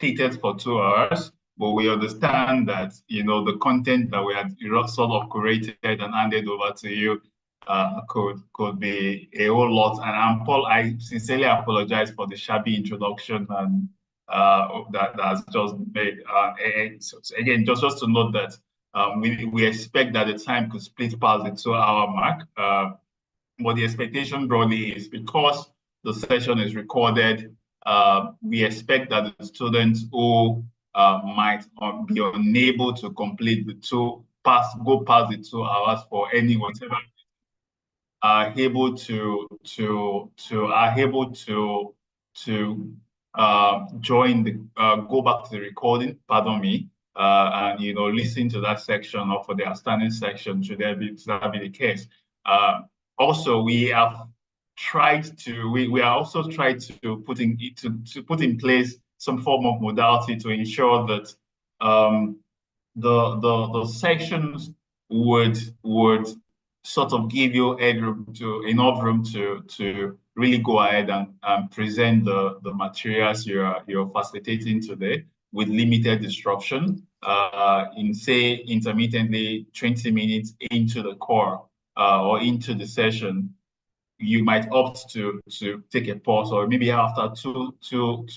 slated for 2 hours, but we understand that, the content that we had sort of curated and handed over to you could be a whole lot. And Paul, I sincerely apologize for the shabby introduction and that has just made. So again, just to note that we expect that the time could split past the 2 hour mark. But the expectation broadly is because the session is recorded, we expect that the students who might be unable to complete go past the 2 hours for any whatever, are able to join go back to the recording, pardon me, and listen to that section or for the outstanding section should that be the case. Also, we have we are also trying to put in place some form of modality to ensure that the sections would sort of give you enough room to really go ahead and present the materials you're facilitating today with limited disruption. In say intermittently 20 minutes into the core or into the session, you might opt to take a pause, or maybe after two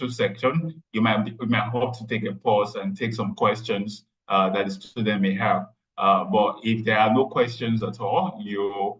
sections, you might opt to take a pause and take some questions that the student may have. But if there are no questions at all, you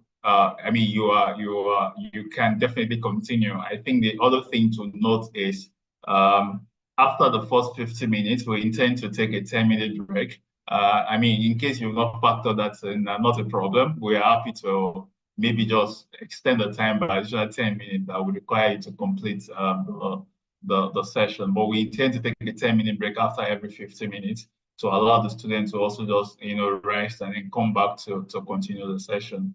can definitely continue. I think the other thing to note is after the first 50 minutes, we intend to take a 10-minute break. In case you've not factored that in, not a problem. We're happy to maybe just extend the time by additional 10 minutes that would require you to complete the session. But we intend to take a 10-minute break after every 50 minutes to allow the students to also just rest and then come back to continue the session.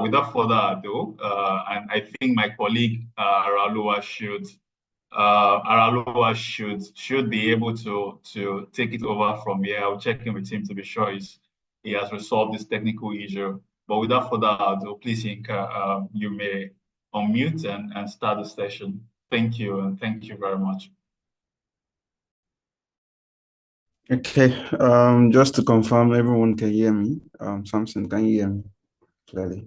Without further ado, and I think my colleague Aralua should be able to take it over from here. I'll check in with him to be sure he has resolved this technical issue. But without further ado, please, Inka, you may unmute and start the session. Thank you, and thank you very much. Okay, just to confirm, everyone can hear me. Samson, can you hear me clearly?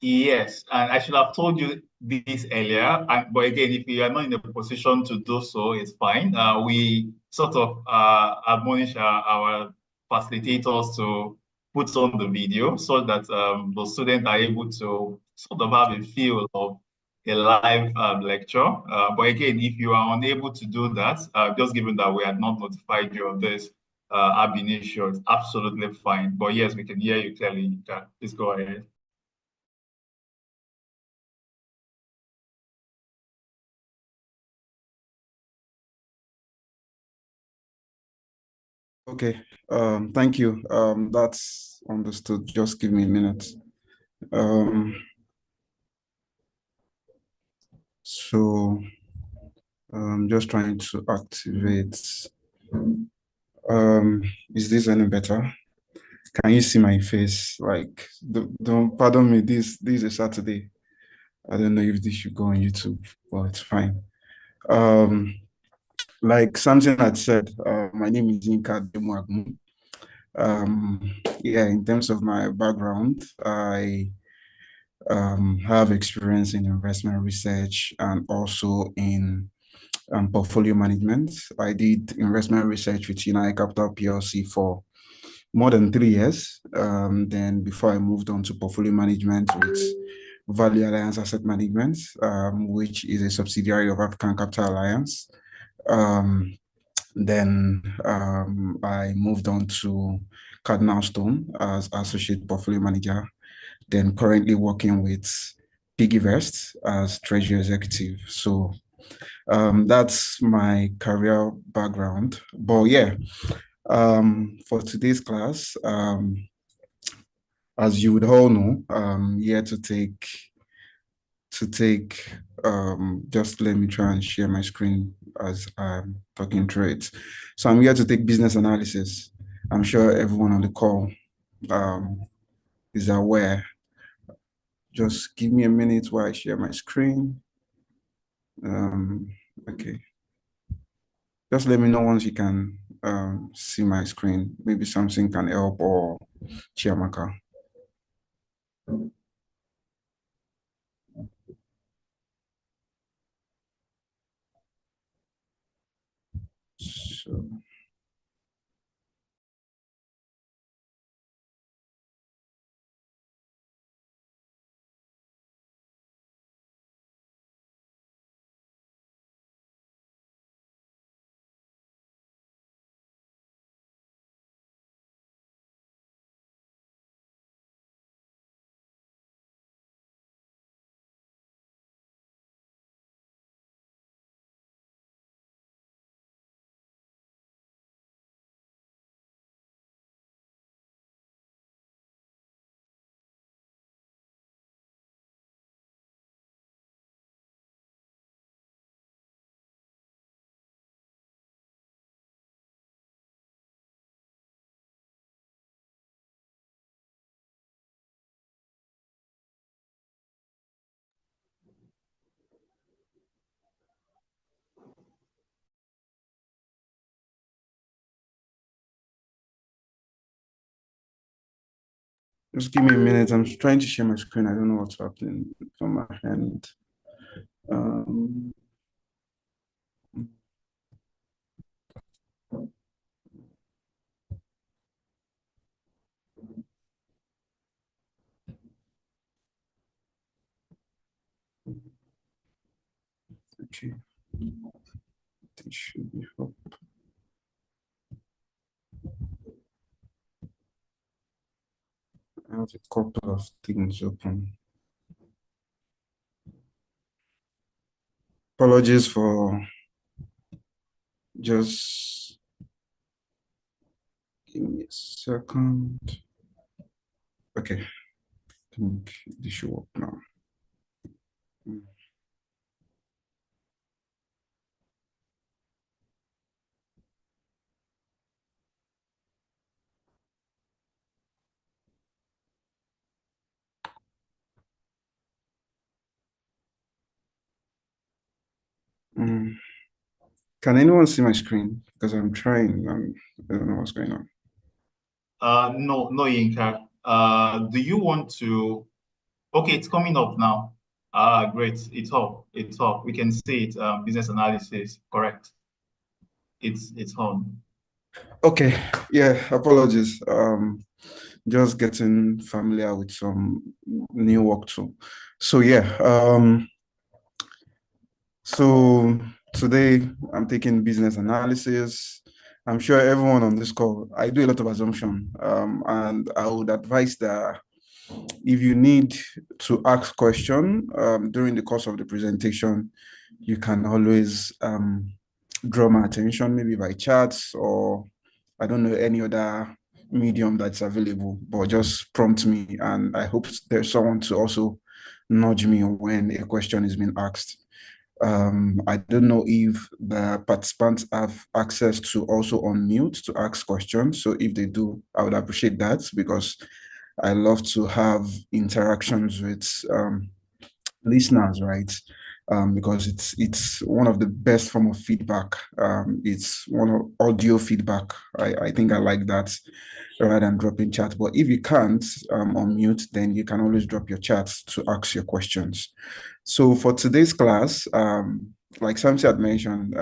Yes, and I should have told you this earlier. But again, if you are not in a position to do so, it's fine. We sort of admonish our facilitators to put on the video so that the students are able to sort of have a feel of a live lecture. But again, if you are unable to do that, just given that we had not notified you of this ab initio, it's absolutely fine. But yes, we can hear you clearly. Please go ahead. Okay, thank you. That's understood. Just give me a minute. So I'm just trying to activate. Is this any better? Can you see my face? Like, don't pardon me. This is a Saturday. I don't know if this should go on YouTube, but it's fine. Like something had said, my name is Inka Demwagmu. Yeah, in terms of my background, I have experience in investment research and also in portfolio management. I did investment research with United Capital PLC for more than 3 years. Then before I moved on to portfolio management with Value Alliance Asset Management, which is a subsidiary of African Capital Alliance. Then I moved on to Cardinal Stone as associate portfolio manager. Then currently working with Piggyvest as treasury executive. So that's my career background. But yeah, for today's class, as you would all know, here to take just let me try and share my screen as I'm talking through it. So I'm here to take business analysis. I'm sure everyone on the call is aware. Just give me a minute while I share my screen. Okay. Just let me know once you can see my screen. Maybe something can help or Chiamaka. So, just give me a minute. I'm trying to share my screen. I don't know what's happening from my hand. Um, okay, this should be up. I have a couple of things open. Apologies for just give me a second. Okay, I think this should work now. Mm. Can anyone see my screen? Because I'm trying. I don't know what's going on. No, no, Yinka. Do you want to? Okay, it's coming up now. Great. It's up. It's up. We can see it. Business analysis. Correct. It's on. Okay, yeah, apologies. Just getting familiar with some new work tool. So yeah, so today I'm taking business analysis. I'm sure everyone on this call, I do a lot of assumption, and I would advise that if you need to ask question during the course of the presentation, you can always draw my attention, maybe by chats or I don't know any other medium that's available, but just prompt me. And I hope there's someone to also nudge me when a question is being asked. I don't know if the participants have access to also unmute to ask questions. So if they do, I would appreciate that because I love to have interactions with listeners, right? Because it's one of the best form of feedback. It's one of audio feedback. I think I like that rather than dropping chat. But if you can't unmute, then you can always drop your chat to ask your questions. So for today's class, like Samsi had mentioned,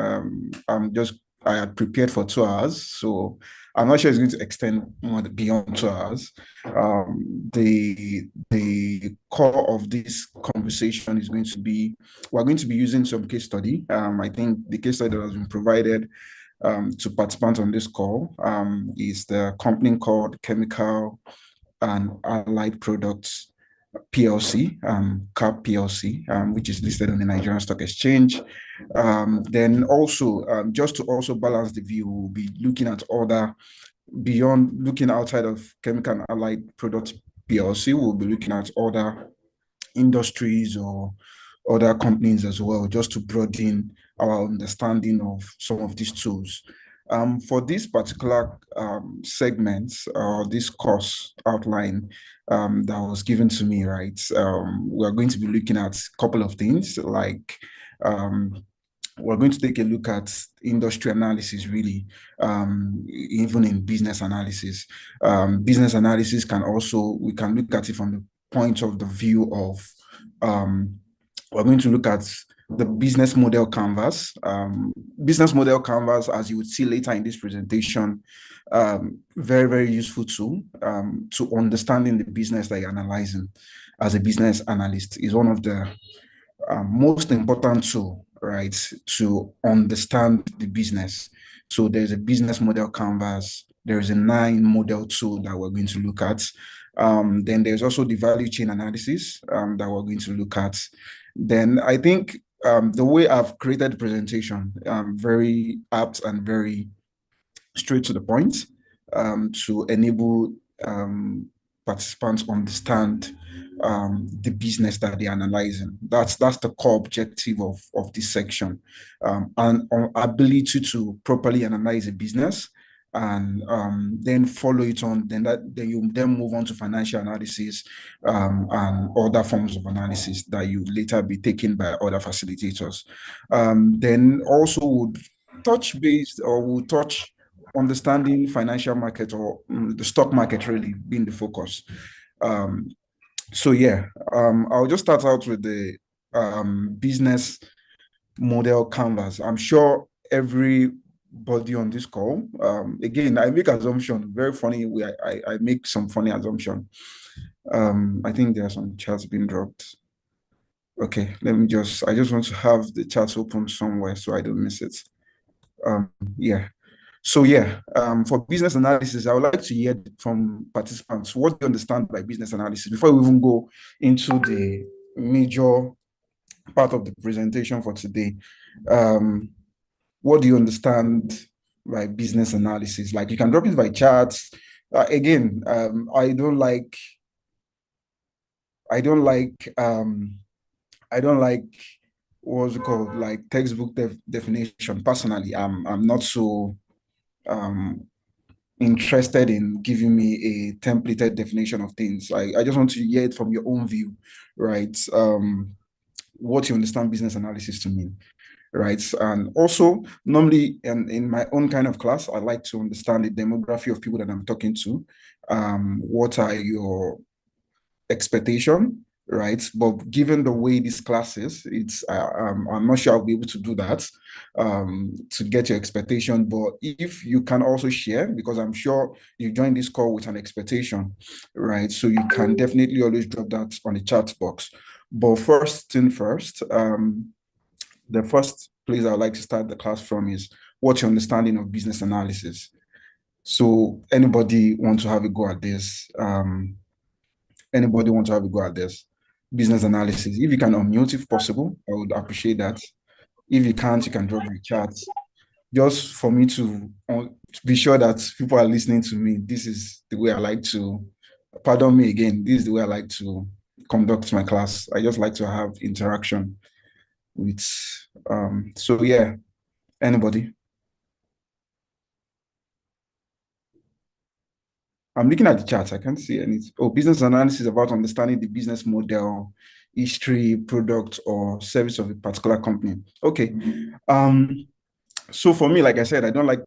I had prepared for 2 hours, so I'm not sure it's going to extend more beyond 2 hours. The core of this conversation is going to be we're going to be using some case study. I think the case study that has been provided to participants on this call is the company called Chemical and Allied Products PLC, CAP PLC, which is listed on the Nigerian Stock Exchange. Then also, just to also balance the view, we'll be looking at other, beyond looking outside of Chemical and Allied Products PLC, we'll be looking at other industries or other companies as well, just to broaden our understanding of some of these tools. For this particular segment or this course outline that was given to me, right, we're going to be looking at a couple of things like we're going to take a look at industry analysis, really, even in business analysis. Business analysis can also, we can look at it from the point of the view of, we're going to look at the business model canvas. Business model canvas, as you would see later in this presentation, very, very useful tool to understanding the business that you're analyzing as a business analyst, is one of the most important tool, right, to understand the business. So there's a business model canvas. There is a 9 model tool that we're going to look at. Then there's also the value chain analysis that we're going to look at. Then I think the way I've created the presentation, very apt and very straight to the point, to enable participants understand the business that they're analyzing. That's the core objective of this section, and our ability to properly analyze a business and then follow it on. Then you then move on to financial analysis and other forms of analysis that you later be taken by other facilitators. Then also would touch base or will touch understanding financial market or the stock market really being the focus. So yeah, I'll just start out with the business model canvas. I'm sure everybody on this call, again, I make assumption, very funny, I make some funny assumption. I think there are some charts being dropped. Okay, I just want to have the charts open somewhere so I don't miss it. Yeah. So yeah, for business analysis, I would like to hear from participants what do you understand by business analysis before we even go into the major part of the presentation for today. What do you understand by business analysis? Like, you can drop it by charts. Again, I don't like what's it called, like textbook definition. Personally, I'm not so interested in giving me a templated definition of things. I just want to hear it from your own view, right? What you understand business analysis to mean, right? And also, normally in my own kind of class, I like to understand the demography of people that I'm talking to. What are your expectation, right? But given the way this class is, I'm not sure I'll be able to do that to get your expectation. But if you can also share, because I'm sure you joined this call with an expectation, right? So you can definitely always drop that on the chat box. But first thing first, the first place I'd like to start the class from is what's your understanding of business analysis? So anybody want to have a go at this? Anybody want to have a go at this? Business analysis. If you can unmute if possible, I would appreciate that. If you can't, you can drop your chat. Just for me to be sure that people are listening to me. This is the way I like to, pardon me again, this is the way I like to conduct my class. I just like to have interaction with, so yeah, anybody? I'm looking at the chat. I can't see any. Oh, business analysis is about understanding the business model, history, product, or service of a particular company. Okay. So for me, like I said, I don't like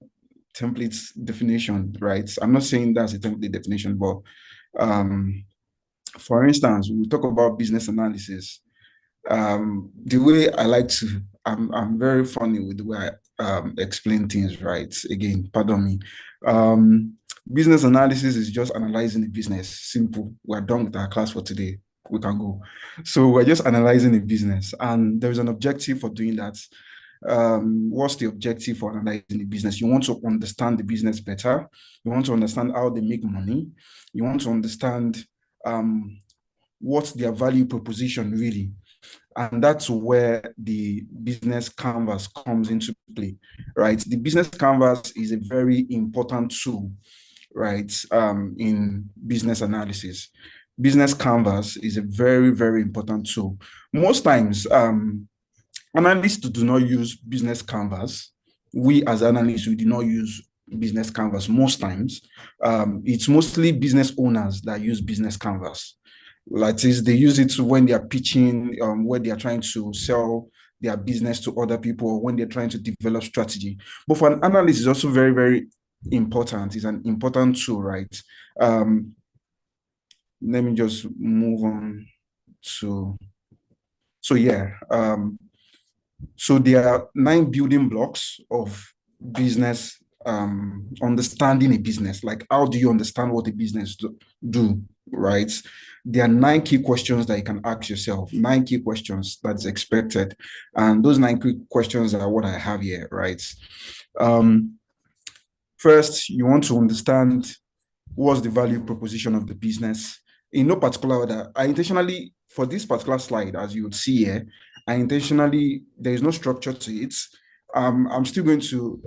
templates definition, right? I'm not saying that's a template definition, but for instance, we talk about business analysis. The way I like to, I'm very funny with the way I explain things, right? Again, pardon me. Business analysis is just analyzing the business. Simple. We're done with our class for today. We can go. So we're just analyzing the business, and there's an objective for doing that. What's the objective for analyzing the business? You want to understand the business better. You want to understand how they make money. You want to understand what's their value proposition really. And that's where the business canvas comes into play, right? The business canvas is a very important tool, right, in business analysis. Business canvas is a very, very important tool. Most times, analysts do not use business canvas. We as analysts, we do not use business canvas most times. It's mostly business owners that use business canvas. Like this, they use it when they are pitching, when they are trying to sell their business to other people or when they're trying to develop strategy. But for an analyst, it's also very, very important. It's an important tool, right? Let me just move on to, so yeah. So there are 9 building blocks of business, understanding a business. Like, how do you understand what a business do, right? There are 9 key questions that you can ask yourself, 9 key questions that's expected. And those 9 key questions are what I have here, right? First, you want to understand what's the value proposition of the business. In no particular order, I intentionally, for this particular slide, as you would see here, I intentionally, there is no structure to it. I'm still going to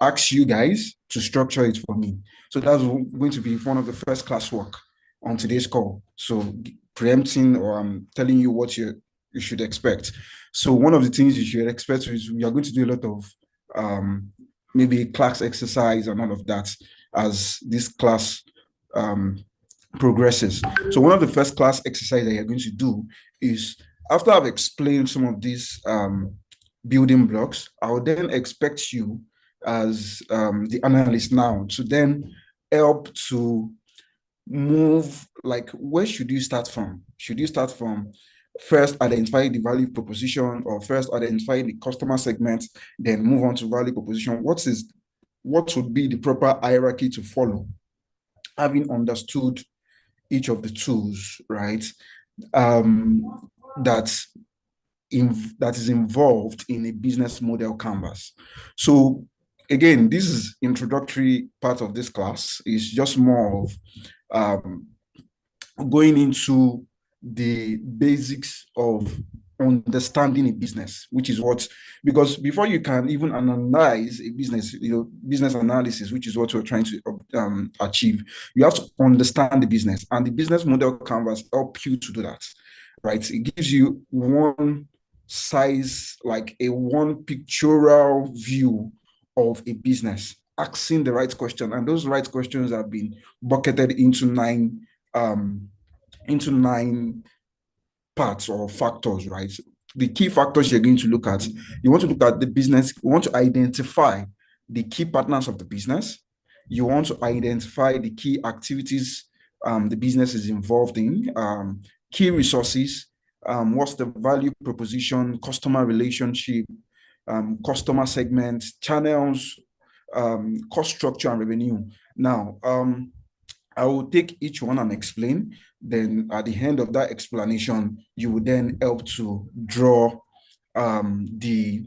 ask you guys to structure it for me. So that's going to be one of the first classwork on today's call. So preempting, or I'm telling you what you should expect. So one of the things you should expect is we are going to do a lot of maybe class exercise and all of that as this class progresses. So one of the first class exercise that you're going to do is, after I've explained some of these building blocks, I will then expect you as the analyst now to then help to move, like, where should you start from? Should you start from first identify the value proposition, or first identify the customer segment, then move on to value proposition? What would be the proper hierarchy to follow, having understood each of the tools, right? That is involved in a business model canvas. So again, this is introductory part of this class. Is just more of going into the basics of understanding a business, which is what, because before you can even analyze a business, business analysis, which is what we're trying to achieve, you have to understand the business, and the business model canvas help you to do that, right? It gives you one size, like a one pictorial view of a business, asking the right question, and those right questions have been bucketed into nine parts or factors, right? The key factors you're going to look at, you want to look at the business, you want to identify the key partners of the business, you want to identify the key activities the business is involved in, key resources, what's the value proposition, customer relationship, customer segments, channels, cost structure, and revenue. Now, I will take each one and explain. Then at the end of that explanation, you will then help to draw the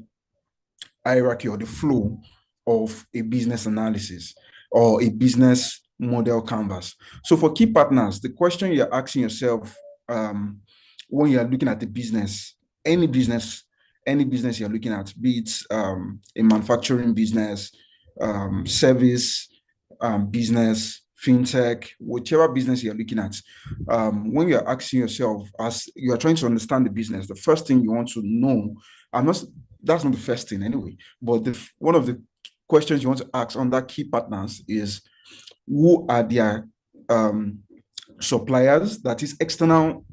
hierarchy or the flow of a business analysis or a business model canvas. So for key partners, the question you're asking yourself when you're looking at the business, any business you're looking at, be it a manufacturing business, service business, fintech, whichever business you're looking at, when you're asking yourself, as you are trying to understand the business, the first thing you want to know, that's not the first thing anyway, but one of the questions you want to ask on that key partners is, who are their suppliers, that is external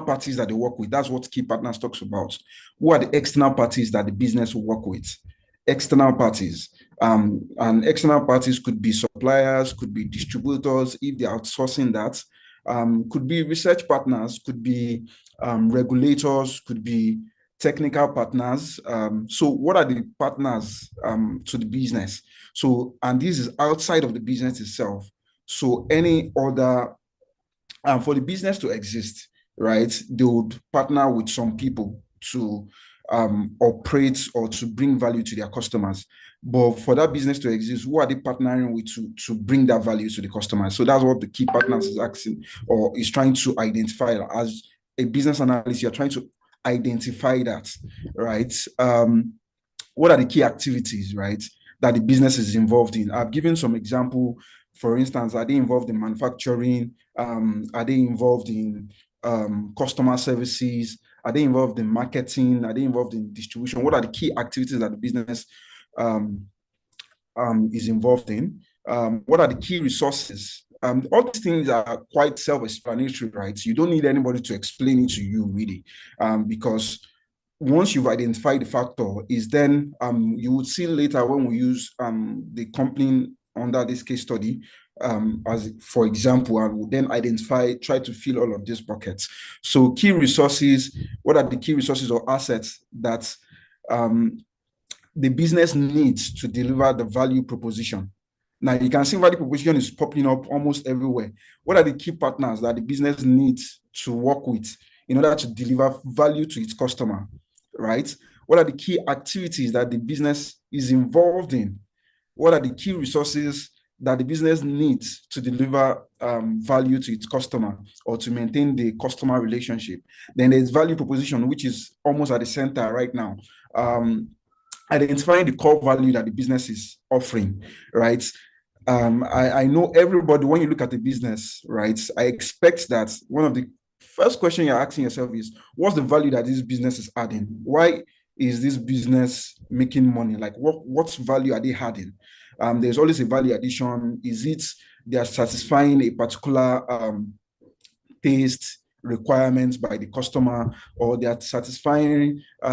parties that they work with. That's what key partners talks about. Who are the external parties that the business will work with? External parties. And external parties could be suppliers, could be distributors, if they're outsourcing that, could be research partners, could be regulators, could be technical partners. So what are the partners to the business? So, and this is outside of the business itself. So any other, for the business to exist, right, they would partner with some people to operate or to bring value to their customers. But for that business to exist, who are they partnering with to bring that value to the customers? So that's what the key partners is asking, or is trying to identify. As a business analyst, you're trying to identify that, right? What are the key activities, right, that the business is involved in? I've given some example. For instance, are they involved in manufacturing? Are they involved in customer services? Are they involved in marketing? Are they involved in distribution? What are the key activities that the business is involved in? What are the key resources? All these things are quite self-explanatory, right? You don't need anybody to explain it to you, really, because once you've identified the factor, is then you would see later when we use the company under this case study as for example, and we'll then try to fill all of these buckets. So key resources, what are the key resources or assets that the business needs to deliver the value proposition? Now you can see value proposition is popping up almost everywhere. What are the key partners that the business needs to work with in order to deliver value to its customer, right? What are the key activities that the business is involved in? What are the key resources that the business needs to deliver value to its customer or to maintain the customer relationship? Then there's value proposition, which is almost at the center right now. Identifying the core value that the business is offering, right? I know everybody, when you look at the business, right, I expect that one of the first question you're asking yourself is, what's the value that this business is adding? Why is this business making money? Like what value are they adding? There's always a value addition. Is it they are satisfying a particular taste requirements by the customer, or they are satisfying they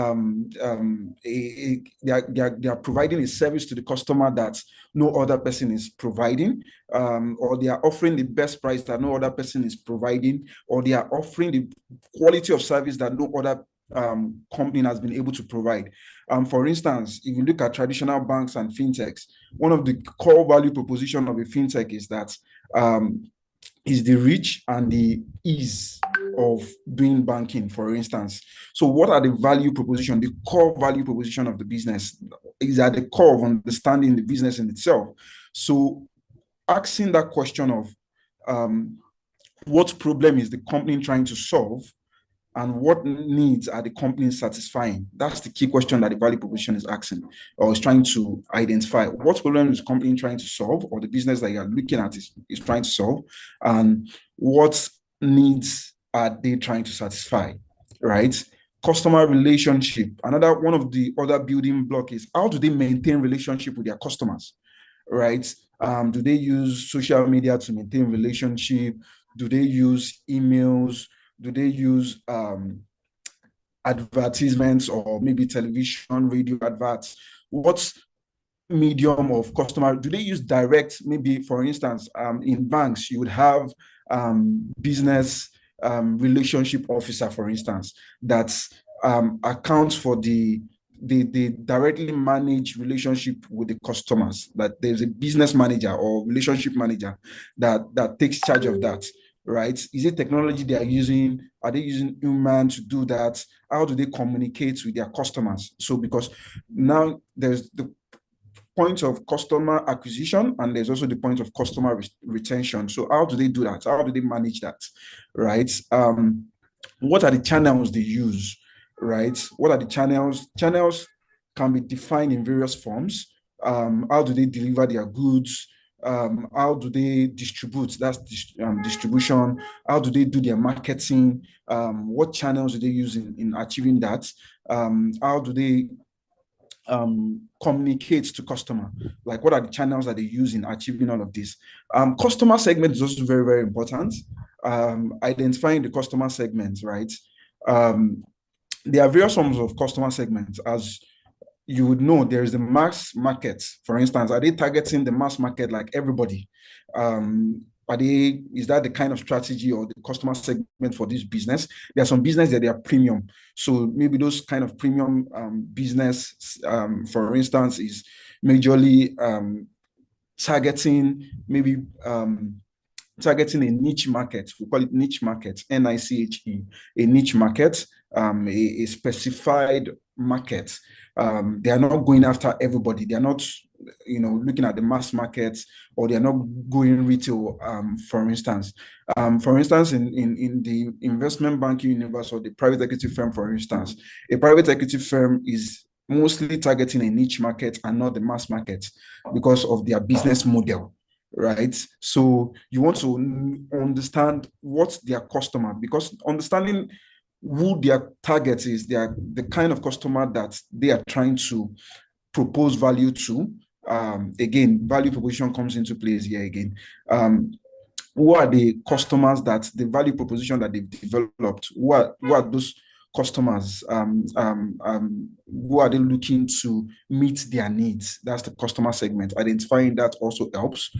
are providing a service to the customer that no other person is providing, or they are offering the best price that no other person is providing, or they are offering the quality of service that no other company has been able to provide. For instance, if you look at traditional banks and fintechs, one of the core value proposition of a fintech is that is the reach and the ease of doing banking, for instance. So what are the value proposition, the core value proposition of the business is at the core of understanding the business in itself. So asking that question of what problem is the company trying to solve and what needs are the company satisfying? That's the key question that the value proposition is asking or is trying to identify. What problem is the company trying to solve, or the business that you're looking at is trying to solve, and what needs are they trying to satisfy, right? Customer relationship. Another one of the other building block is, how do they maintain relationship with their customers, right? Do they use social media to maintain relationship? Do they use emails? Do they use advertisements or maybe television, radio adverts? What medium of customer do they use? Direct, maybe for instance, in banks you would have business relationship officer, for instance, that accounts for the directly manage relationship with the customers. That there's a business manager or relationship manager that takes charge of that. Right? Is it technology they are using? Are they using human to do that? How do they communicate with their customers? So because now there's the point of customer acquisition and there's also the point of customer retention. So how do they do that? How do they manage that? Right? What are the channels they use? Right? What are the channels? Channels can be defined in various forms. How do they deliver their goods? How do they distribute? That's distribution. How do they do their marketing? What channels do they use in achieving that? How do they communicate to customer? Like, what are the channels that they use in achieving all of this? Customer segment is also very, very important. Identifying the customer segments, right? There are various forms of customer segments. As you would know, there is the mass market. For instance, are they targeting the mass market like everybody? Is that the kind of strategy or the customer segment for this business? There are some business that they are premium. So maybe those kind of premium business, for instance, is majorly targeting targeting a niche market. We call it niche market, NICHE, a niche market, a specified market. They are not going after everybody. They are not, looking at the mass market, or they are not going retail. For instance, in the investment banking universe or the private equity firm, for instance, a private equity firm is mostly targeting a niche market and not the mass market because of their business model. Right. So you want to understand what's their customer, because understanding who their target is, the kind of customer that they are trying to propose value to. Again, value proposition comes into place here again. Who are the customers that the value proposition that they've developed? Who are those customers? Who are they looking to meet their needs? That's the customer segment. Identifying that also helps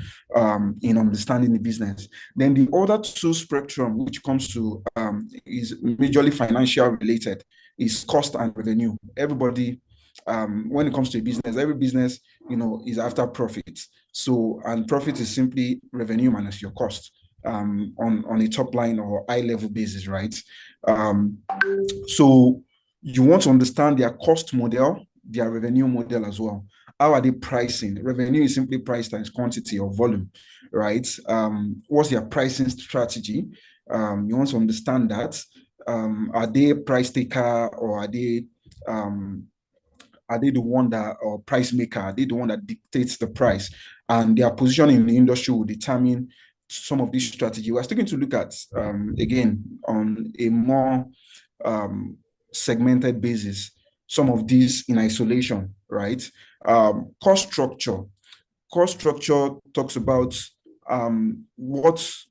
in understanding the business. Then the other two spectrum, which comes to is majorly financial related, is cost and revenue. Everybody, when it comes to a business, every business, is after profit. So, and profit is simply revenue minus your cost on a top line or high level basis, right? Um, so you want to understand their cost model, their revenue model as well. How are they pricing? Revenue is simply price times quantity or volume, right? What's their pricing strategy? You want to understand that. Are they a price taker, or are they the one that, or price maker? Are they the one that dictates the price? And their position in the industry will determine some of these strategy. We're taking to look at again on a more segmented basis, some of these in isolation, right? Cost structure. Cost structure talks about what's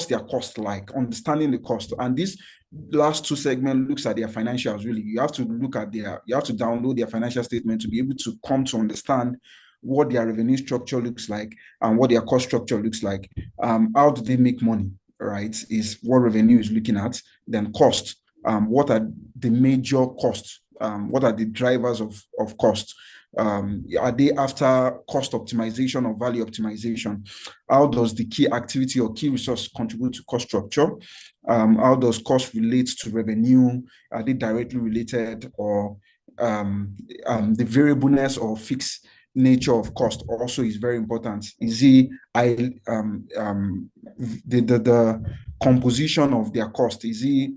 their cost like, understanding the cost. And this last two segment looks at their financials. Really, you have to download their financial statement to be able to come to understand what their revenue structure looks like and what their cost structure looks like. How do they make money, right? Is what revenue is looking at. Then cost. What are the major costs? What are the drivers of cost? Are they after cost optimization or value optimization? How does the key activity or key resource contribute to cost structure? How does cost relate to revenue? Are they directly related, or the variableness or fixed nature of cost also is very important. Is the composition of their cost, is it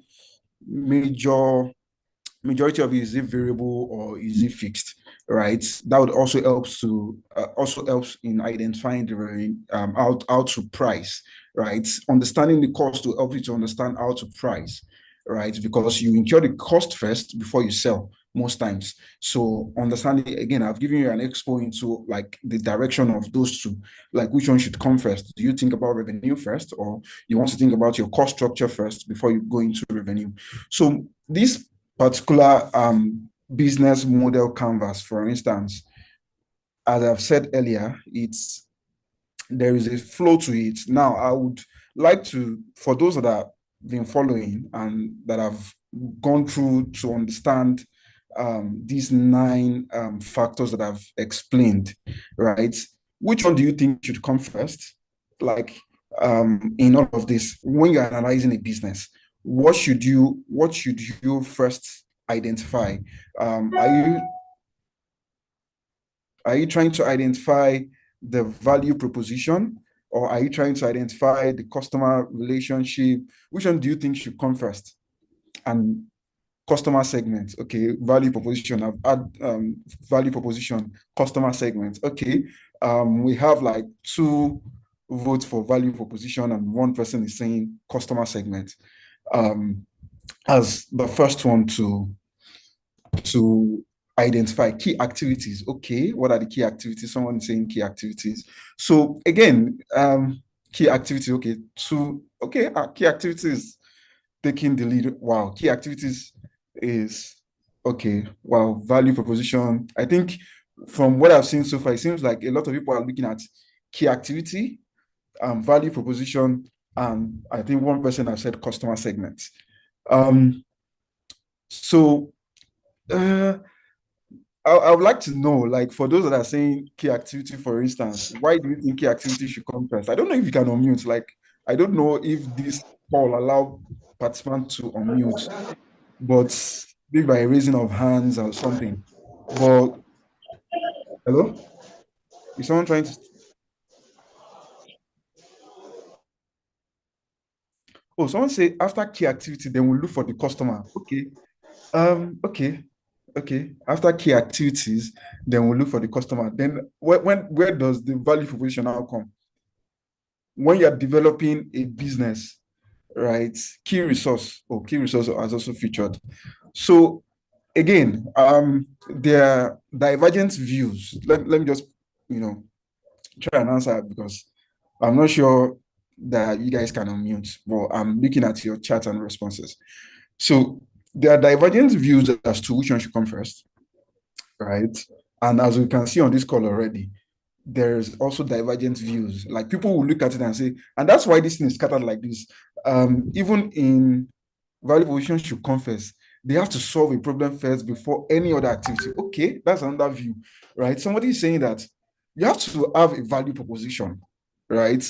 majority of it, is it variable or is it fixed, right? That would also helps in identifying the how to price, right? Understanding the cost will help you to understand how to price, right? Because you incur the cost first before you sell most times. So understanding, again, I've given you an expo into like the direction of those two, like which one should come first. Do you think about revenue first, or you want to think about your cost structure first before you go into revenue? So this particular business model canvas, for instance, as I've said earlier, there is a flow to it. Now, I would like to, for those that have been following and that have gone through to understand these 9 factors that I've explained, right? Which one do you think should come first? Like in all of this, when you're analyzing a business, what should you first identify? Are you trying to identify the value proposition, or are you trying to identify the customer relationship? Which one do you think should come first? And customer segment, okay, value proposition. I've had value proposition, customer segment. Okay, we have like 2 votes for value proposition, and 1 person is saying customer segment as the first one to identify key activities. Okay, what are the key activities? Someone is saying key activities. So again, key activity. Okay, key activities taking the lead. Wow, key activities is okay. Wow, value proposition. I think from what I've seen so far, it seems like a lot of people are looking at key activity, value proposition, and I think 1 person has said customer segment. So I would like to know, like, for those that are saying key activity, for instance, why do you think key activity should come first? I don't know if you can unmute. Like, I don't know if this call allow participants to unmute, but maybe by raising of hands or something. But hello, is someone trying to? Oh, someone say after key activity, then we'll look for the customer. Okay. Okay. Okay. After key activities, then we'll look for the customer. Then where does the value proposition now come? When you're developing a business, right? Key resource has also featured. So again, there are divergent views. Let me just, try and answer it, because I'm not sure that you guys can unmute, but I'm looking at your chat and responses. So there are divergent views as to which one should come first, right? And as we can see on this call already, there's also divergent views. Like people will look at it and say, and that's why this thing is scattered like this. Even in value proposition should come first. They have to solve a problem first before any other activity. Okay, that's another view, right? Somebody is saying that you have to have a value proposition, right?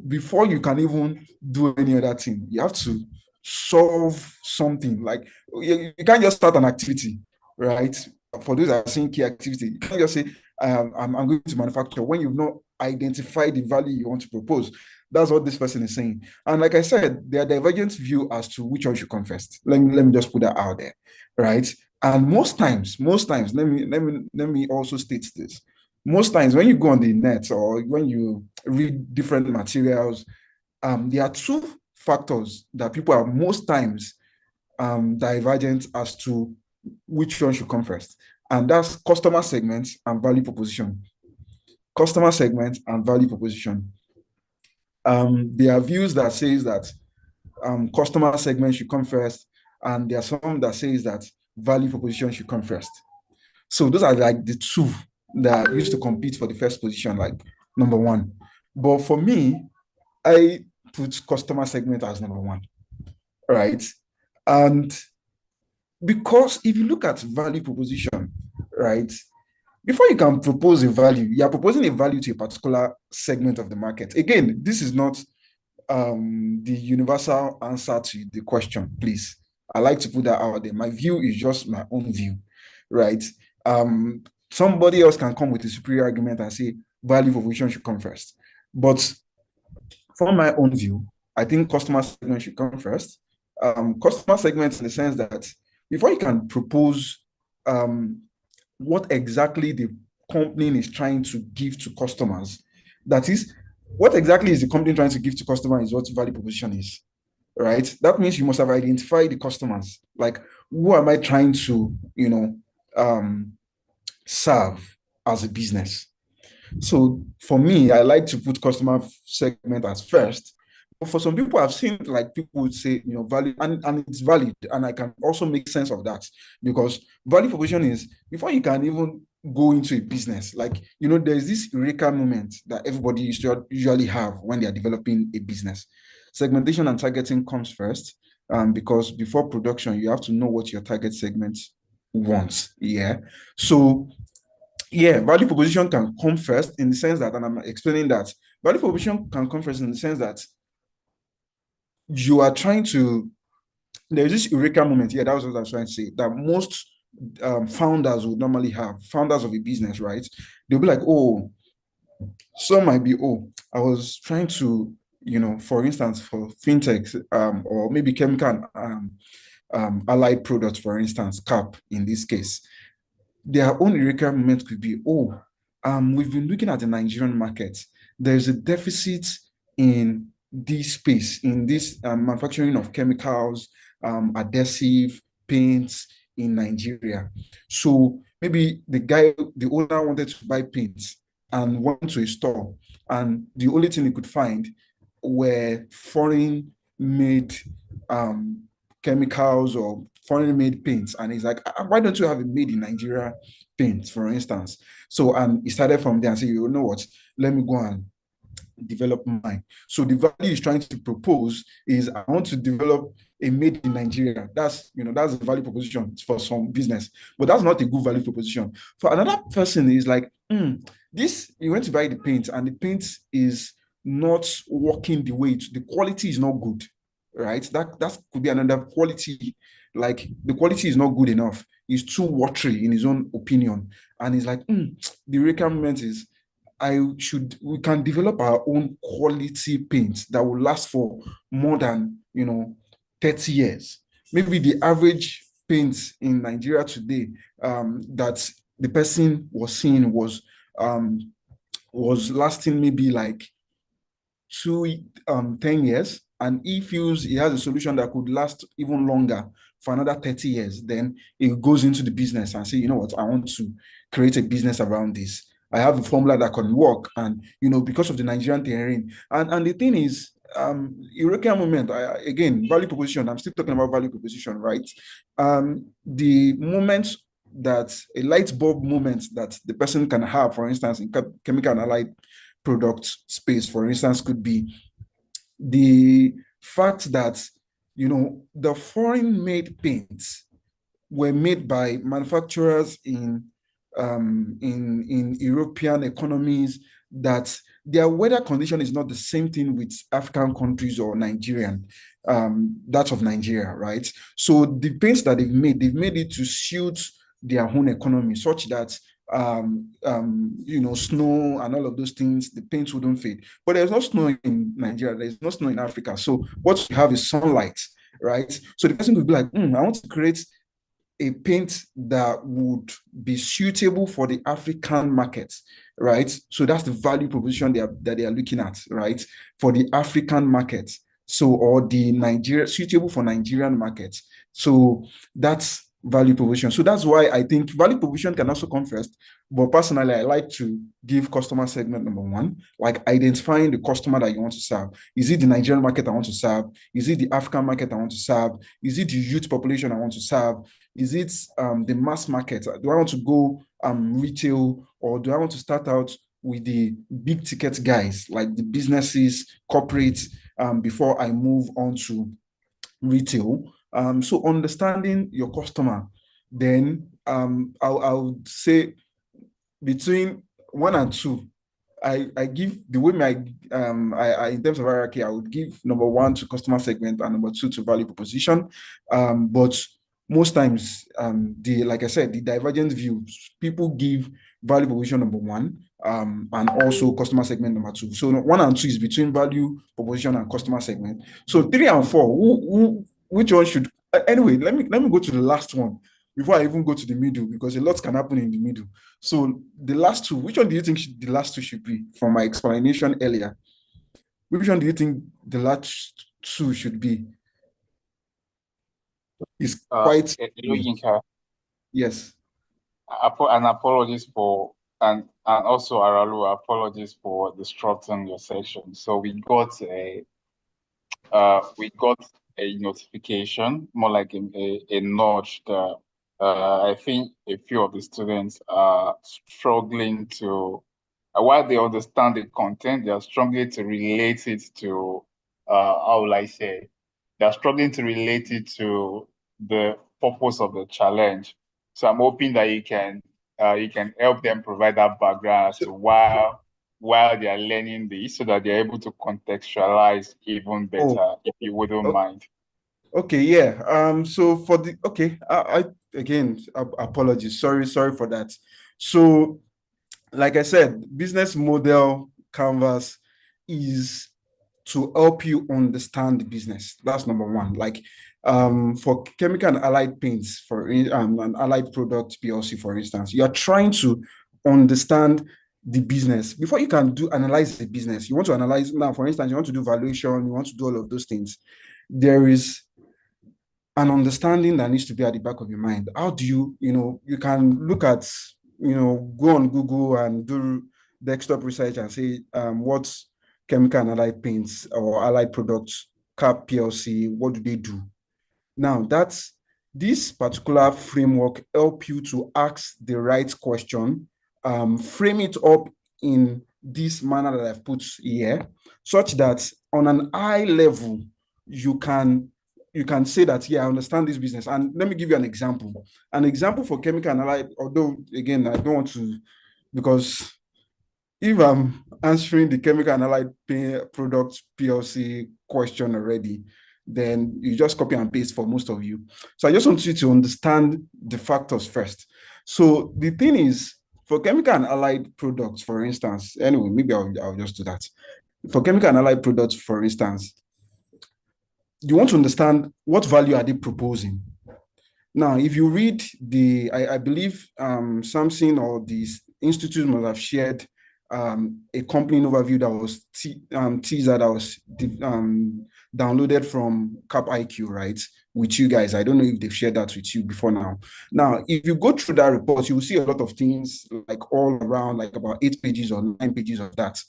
Before you can even do any other thing, you have to solve something. Like you can't just start an activity, right? For those that are saying key activity, you can't just say, I'm going to manufacture when you've not identified the value you want to propose. That's what this person is saying. And like I said, there are divergent view as to which one should come first. Let me just put that out there, right? And most times, let me also state this. Most times when you go on the net or when you read different materials, there are two factors that people are most times divergent as to which one should come first. And that's customer segments and value proposition. Customer segment and value proposition. There are views that says that customer segment should come first, and there are some that says that value proposition should come first. So those are like the two that used to compete for the first position, like number one. But for me, I put customer segment as number one, right? And because if you look at value proposition, right, before you can propose a value, you are proposing a value to a particular segment of the market. Again, this is not the universal answer to the question, please. I like to put that out there. My view is just my own view, right? Somebody else can come with a superior argument and say value proposition should come first. But from my own view, I think customer segment should come first. Customer segments in the sense that before you can propose what exactly the company is trying to give to customers, that is, what exactly is the company trying to give to customers is what value proposition is, right? That means you must have identified the customers. Like, who am I trying to, serve as a business? So for me, I like to put customer segment as first. But for some people, I've seen like people would say, value, and it's valid. And I can also make sense of that because value proposition is before you can even go into a business, like, there's this eureka moment that everybody usually have when they are developing a business. Segmentation and targeting comes first, because before production, you have to know what your target segment wants. Yeah. So yeah, value proposition can come first in the sense that, and I'm explaining that value proposition can come first in the sense that you are trying to, there's this eureka moment. Yeah, that was what I was trying to say, that most founders would normally have, founders of a business, right? They'll be like, oh, some might be, oh, I was trying to, for instance, for fintech, or maybe chemical allied products, for instance, CAP in this case. Their own eureka moment could be, oh, we've been looking at the Nigerian market. There's a deficit in this space, in this manufacturing of chemicals, adhesive, paints in Nigeria. So maybe the owner wanted to buy paints and went to a store, and the only thing he could find were foreign made chemicals or foreign made paints. And he's like, why don't you have a made in Nigeria paint, for instance? So, and he started from there and said, you know what, let me go and develop mine. So the value he's trying to propose is, I want to develop a made in Nigeria. That's the value proposition for some business, but that's not a good value proposition. For another person, is like, this, you went to buy the paint and the paint is not working the way the quality is not good, right? That could be another quality. Like, the quality is not good enough. It's too watery in his own opinion, and he's like, the requirement is, we can develop our own quality paint that will last for more than 30 years. Maybe the average paint in Nigeria today, that the person was seeing was lasting maybe like 10 years, and he feels he has a solution that could last even longer for another 30 years. Then he goes into the business and say, you know what, I want to create a business around this. I have a formula that can work, and because of the Nigerian terrain. And the thing is, Eureka moment, again, value proposition, I'm still talking about value proposition, right? The moment that a light bulb moment that the person can have, for instance, in chemical and allied product space, for instance, could be the fact that, the foreign made paints were made by manufacturers in European economies, that their weather condition is not the same thing with African countries or Nigerian, that of Nigeria, right? So the paints that they've made it to suit their own economy, such that snow and all of those things, the paints wouldn't fade. But there's no snow in Nigeria, there's no snow in Africa. So what you have is sunlight, right? So the person could be like, I want to create a paint that would be suitable for the African market, right? So that's the value proposition that they are looking at, right? For the African market. So, or the suitable for Nigerian market. So that's value proposition. So that's why I think value proposition can also come first. But personally, I like to give customer segment number one, like identifying the customer that you want to serve. Is it the Nigerian market I want to serve? Is it the African market I want to serve? Is it the youth population I want to serve? Is it the mass market? Do I want to go retail, or do I want to start out with the big ticket guys, like the businesses, corporate, before I move on to retail? So understanding your customer, then I would say between one and two, I give the way I in terms of hierarchy, I would give number one to customer segment and number two to value proposition. But most times, like I said, the divergent views, people give value proposition number one, and also customer segment number two. So one and two is between value proposition and customer segment. So three and four, which one should? Anyway, let me go to the last one before I even go to the middle, because a lot can happen in the middle. So the last two, which one do you think the last two should be? From my explanation earlier, which one do you think the last two should be? It's quite Hello, Yinka. Yes. And apologies for and also Aralu, apologies for disrupting your session. So we got a notification, more like a nudge that I think a few of the students are struggling to, while they understand the content, they are struggling to relate it to, how will I say, they're struggling to relate it to the purpose of the challenge. So I'm hoping that you can help them provide that background as to while they are learning this, so that they're able to contextualize even better, if you wouldn't mind. Okay, yeah. So for the I again, apologies. Sorry for that. So, like I said, business model canvas is to help you understand the business. That's number one. Like, for chemical and allied paints, for an allied product PLC, for instance, you are trying to understand the business before you can analyze the business. You want to analyze now, for instance, you want to do valuation, you want to do all of those things. There is an understanding that needs to be at the back of your mind. How do you can look at, go on Google and do desktop research and say, what's chemical and allied paints or allied products, CAP PLC, what do they do? Now, this particular framework help you to ask the right question, frame it up in this manner that I've put here, such that on an eye level, you can say that, yeah, I understand this business. And let me give you an example. An example for chemical and allied, although, again, I don't want to, because if I'm answering the chemical and allied products PLC question already, then you just copy and paste for most of you. So I just want you to understand the factors first. So the thing is, for chemical and allied products, for instance, anyway, maybe I'll just do that. For chemical and allied products, for instance, you want to understand what value are they proposing. Now, if you read I believe Samson or the institute must have shared a company overview that was teaser that was downloaded from Cap IQ, right? With you guys. I don't know if they've shared that with you before now. Now, if you go through that report, you will see a lot of things like all around, like about 8 pages or 9 pages of that.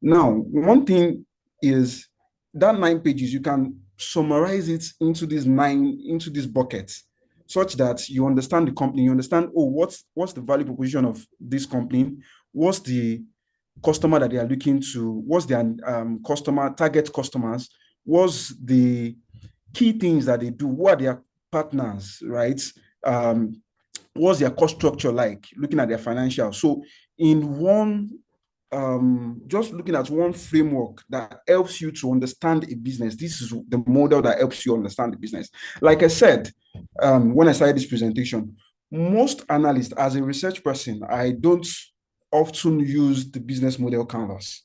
Now, one thing is that 9 pages, you can summarize it into these buckets, such that you understand the company, you understand, oh, what's the value proposition of this company, what's the customer that they are looking to, what's their target customers, what's the key things that they do, what are their partners, right? What's their cost structure like, looking at their financials. So in one, just looking at one framework that helps you to understand a business, this is the model that helps you understand the business. Like I said, when I started this presentation, most analysts, as a research person, I don't often use the business model canvas,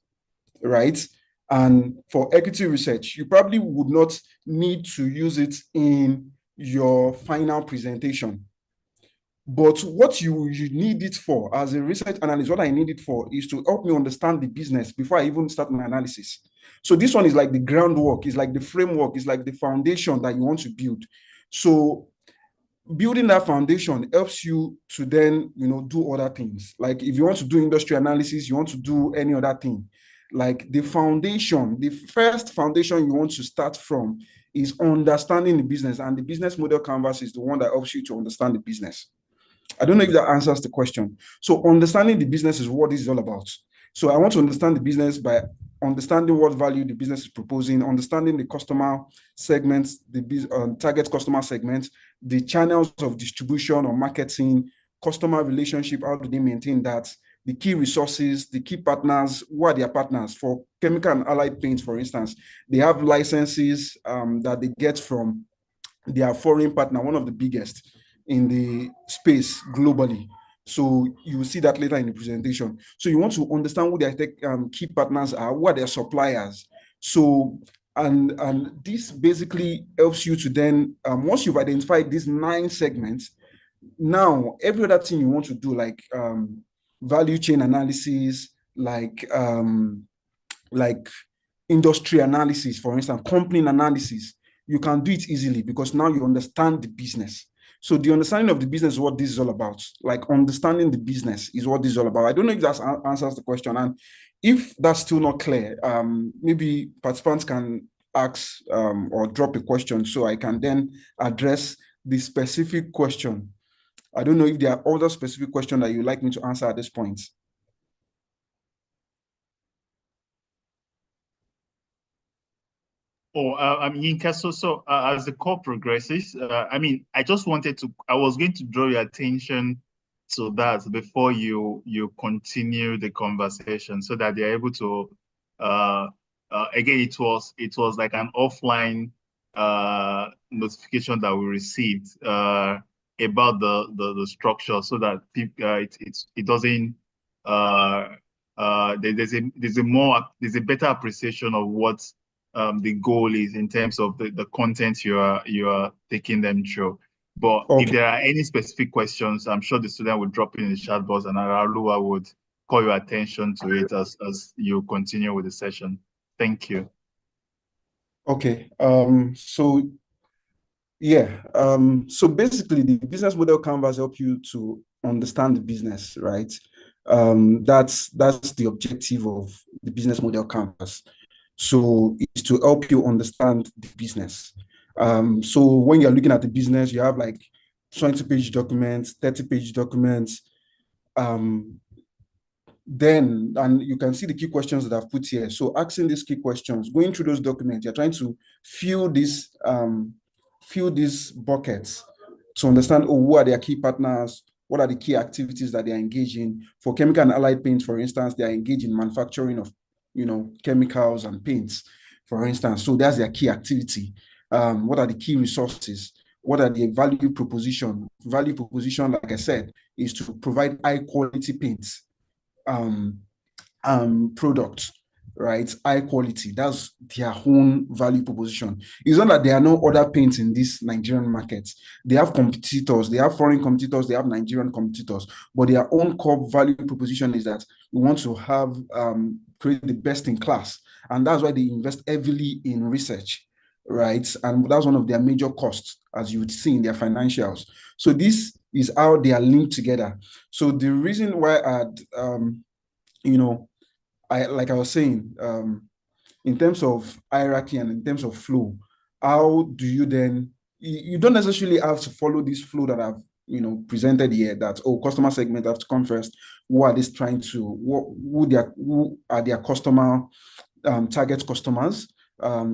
right? And for equity research, you probably would not need to use it in your final presentation. But what you need it for as a research analyst, what I need it for is to help me understand the business before I even start my analysis. So this one is like the groundwork, is like the framework, is like the foundation that you want to build. So building that foundation helps you to then, do other things. Like if you want to do industry analysis, you want to do any other thing, like the foundation, the first foundation you want to start from is understanding the business, and the business model canvas is the one that helps you to understand the business. I don't know if that answers the question. So understanding the business is what this is all about. So I want to understand the business by understanding what value the business is proposing, understanding the customer segments, the target customer segments, the channels of distribution or marketing, customer relationship, how do they maintain that, the key resources, the key partners, who are their partners. For chemical and allied paints, for instance, they have licenses that they get from their foreign partner, one of the biggest in the space globally. So you will see that later in the presentation. So you want to understand who their key partners are, who are their suppliers. So, and this basically helps you to then, once you've identified these 9 segments, now every other thing you want to do, like value chain analysis, like industry analysis, for instance, company analysis, you can do it easily because now you understand the business. So the understanding of the business is what this is all about. Like understanding the business is what this is all about. I don't know if that answers the question. And if that's still not clear, maybe participants can ask or drop a question so I can then address the specific question. I don't know if there are other specific questions that you'd like me to answer at this point. Yinka, as the call progresses, I just wanted to, I was going to draw your attention to that before you continue the conversation so that they're able to, again, it was like an offline notification that we received about the structure so that people, it doesn't, there's a better appreciation of what the goal is in terms of the content you are taking them through. But Okay. if there are any specific questions, I'm sure the student will drop in the chat box and Aralua would call your attention to it as you continue with the session. Thank you. Okay. So basically the business model canvas help you to understand the business, right? That's the objective of the business model canvas. So it's to help you understand the business. So when you're looking at the business, you have like 20-page documents, 30-page documents. And you can see the key questions that I've put here. So asking these key questions, going through those documents, you're trying to fill these buckets to understand, who are their key partners, what are the key activities that they are engaged in. For chemical and allied paints, for instance, they are engaged in manufacturing of chemicals and paints, for instance. So that's their key activity. What are the key resources? What are the value proposition? Value proposition, like I said, is to provide high quality paints, products, right? High quality. That's their own value proposition. It's not that there are no other paints in this Nigerian market. They have competitors, they have foreign competitors, they have Nigerian competitors, but their own core value proposition is that we want to have create the best in class. And that's why they invest heavily in research, right? And that's one of their major costs, as you would see in their financials. So this is how they are linked together. So the reason why like I was saying, in terms of hierarchy and in terms of flow, how do you then, you don't necessarily have to follow this flow that I've presented here, that customer segment have to come first. Who are they trying to, who are their customer target customers?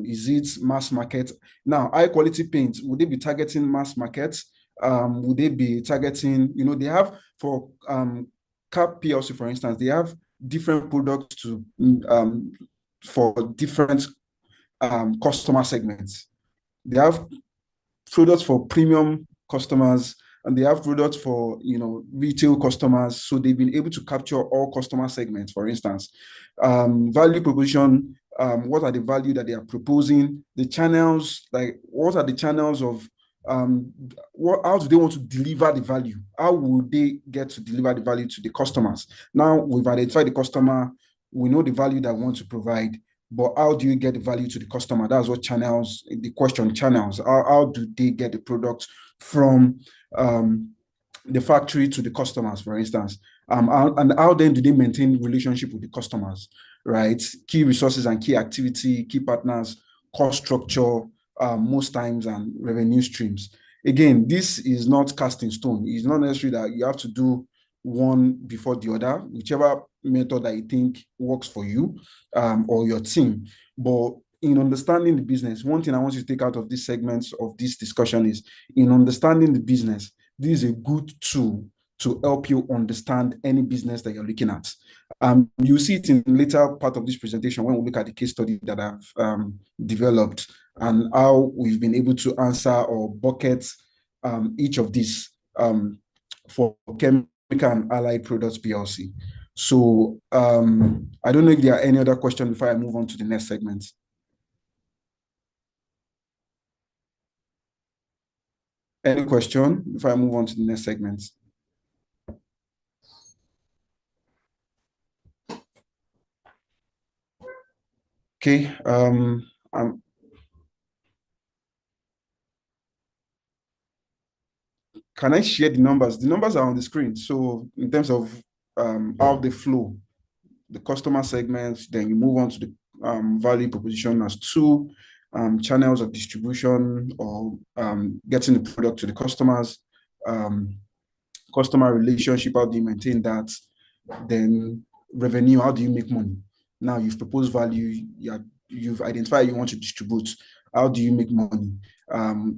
Is it mass market? Now, high quality paint, would they be targeting mass market? Would they be targeting, they have for Cap PLC, for instance, they have different products for different customer segments. They have products for premium customers, and they have products for retail customers. So they've been able to capture all customer segments. For instance, value proposition. What are the value that they are proposing? The channels, like what are the channels of how do they want to deliver the value? How will they get to deliver the value to the customers? Now we've identified the customer, we know the value that we want to provide, but how do you get the value to the customer? That's what channels, the question, channels. How do they get the product from the factory to the customers, for instance? And how then do they maintain relationship with the customers, right? Key resources and key activity, key partners, cost structure, most times, and revenue streams. Again, this is not cast in stone. It's not necessary that you have to do one before the other, whichever method that you think works for you or your team. But in understanding the business, one thing I want you to take out of these segments of this discussion is, in understanding the business, this is a good tool to help you understand any business that you're looking at. You see it in the later part of this presentation when we look at the case study that I've developed and how we've been able to answer or bucket each of these for Chemical and Allied Products PLC. So I don't know if there are any other questions before I move on to the next segment. Any question before I move on to the next segment? Okay. Can I share the numbers? The numbers are on the screen. So in terms of how they flow, the customer segments, then you move on to the value proposition as two channels of distribution or getting the product to the customers, customer relationship, how do you maintain that? Then revenue, how do you make money? Now you've proposed value, you've identified you want to distribute. How do you make money?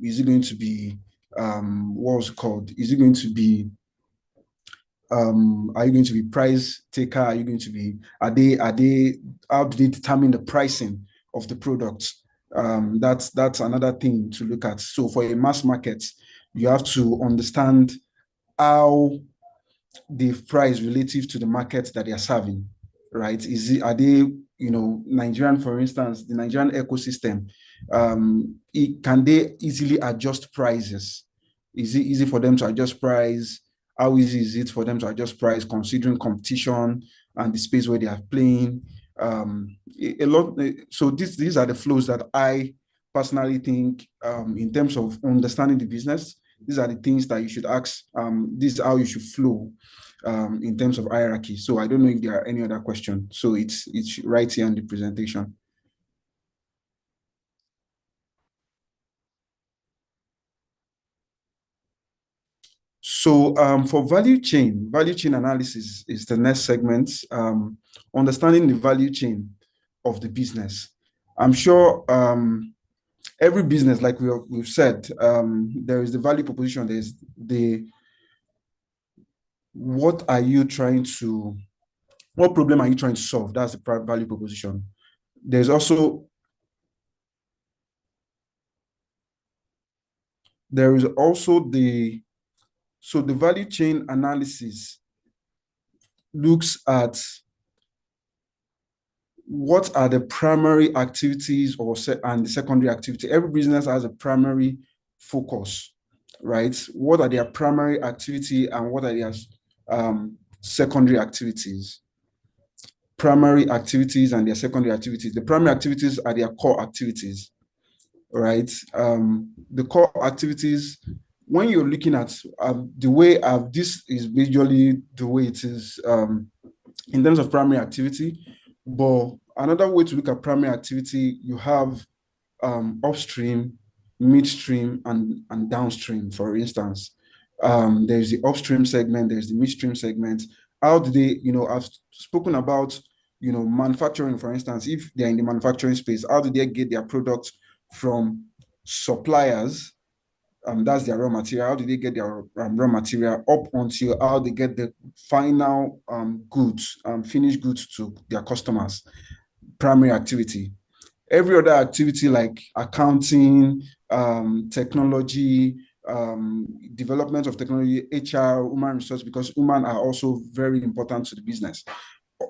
Is it going to be what was it called? Is it going to be are you going to be price taker? Are you going to be, how do they determine the pricing of the product? That's another thing to look at. So for a mass market, you have to understand how they price relative to the market that they are serving, right? Are they, Nigerian, for instance, the Nigerian ecosystem, can they easily adjust prices? Is it easy for them to adjust price? How easy is it for them to adjust price considering competition and the space where they are playing? So these are the flows that I personally think, in terms of understanding the business, these are the things that you should ask. This is how you should flow in terms of hierarchy. So I don't know if there are any other questions. So it's right here on the presentation. So for value chain analysis is the next segment. Understanding the value chain of the business. I'm sure every business, like we've said, there is the value proposition. There's what problem are you trying to solve? That's the value proposition. There's also so the value chain analysis looks at what are the primary activities and the secondary activity. Every business has a primary focus, right? What are their primary activity and what are their secondary activities? Primary activities and their secondary activities. The primary activities are their core activities, right? The core activities, when you're looking at the way this is visually the way it is in terms of primary activity, but another way to look at primary activity, you have upstream, midstream, and downstream. For instance, there's the upstream segment, there's the midstream segment. How do they, I've spoken about, manufacturing, for instance, if they're in the manufacturing space, how do they get their products from suppliers? That's their raw material. How do they get their raw material up until how they get the final goods, finished goods to their customers? Primary activity. Every other activity like accounting, technology, development of technology, HR, human resource, because human are also very important to the business.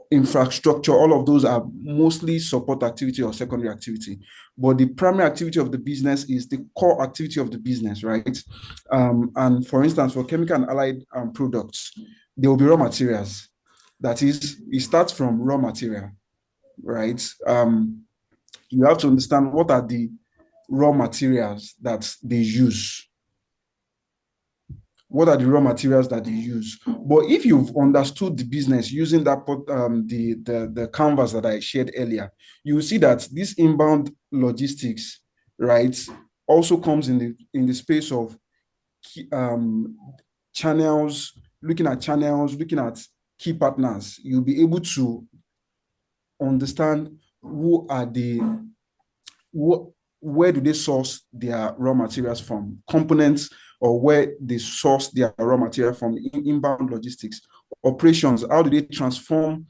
Infrastructure, all of those are mostly support activity or secondary activity. But the primary activity of the business is the core activity of the business, right? And for instance, for chemical and allied products, there will be raw materials. That is, it starts from raw material, right? You have to understand what are the raw materials that they use. What are the raw materials that they use? But if you've understood the business using that the canvas that I shared earlier, you will see that this inbound logistics, right, also comes in the space of channels, looking at key partners. You'll be able to understand where do they source their raw materials from, components, or where they source their raw material from, inbound logistics. Operations, how do they transform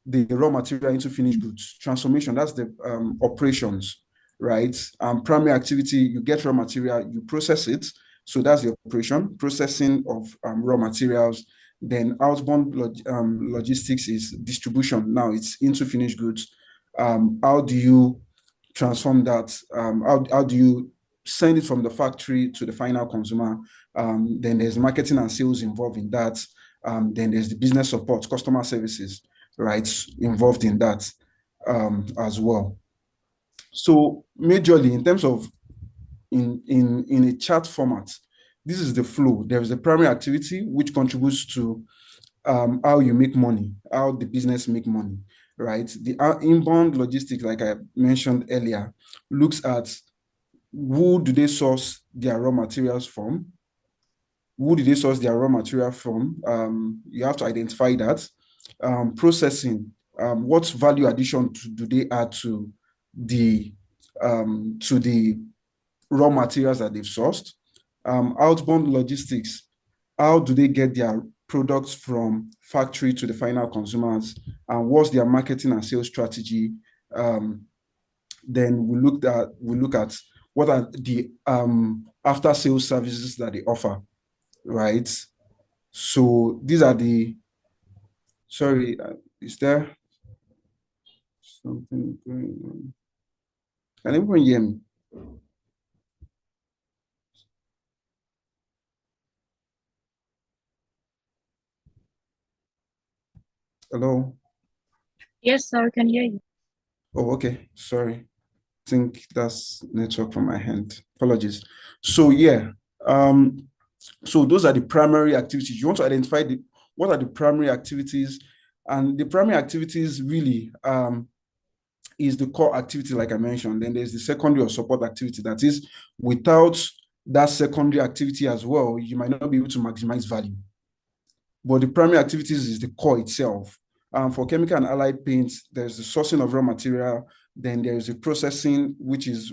the raw material into finished goods? Transformation, that's the operations, right? Primary activity, you get raw material, you process it. So that's the operation, processing of raw materials. Then outbound logistics is distribution. Now it's into finished goods. How do you transform that? How do you send it from the factory to the final consumer? Then there's marketing and sales involved in that. Then there's the business support, customer services, right, involved in that as well. So majorly in terms of in a chart format, this is the flow. There is a primary activity which contributes to how you make money, how the business make money, right? The inbound logistics, like I mentioned earlier, looks at who do they source their raw materials from? Who do they source their raw material from? You have to identify that. Processing, what value addition do they add to the raw materials that they've sourced? Outbound logistics, how do they get their products from factory to the final consumers, and what's their marketing and sales strategy? Then we look at what are the after sales services that they offer, right? So these are the, sorry, is there something going on? Can everyone hear me? Hello? Yes, sir, I can hear you. Oh, okay. Sorry. I think that's network from my hand. Apologies. So yeah, so those are the primary activities. You want to identify what are the primary activities, and the primary activities really is the core activity, like I mentioned. Then there's the secondary or support activity. That is, without that secondary activity as well, you might not be able to maximize value. But the primary activities is the core itself. For chemical and allied paints, there's the sourcing of raw material. Then there's the processing, which is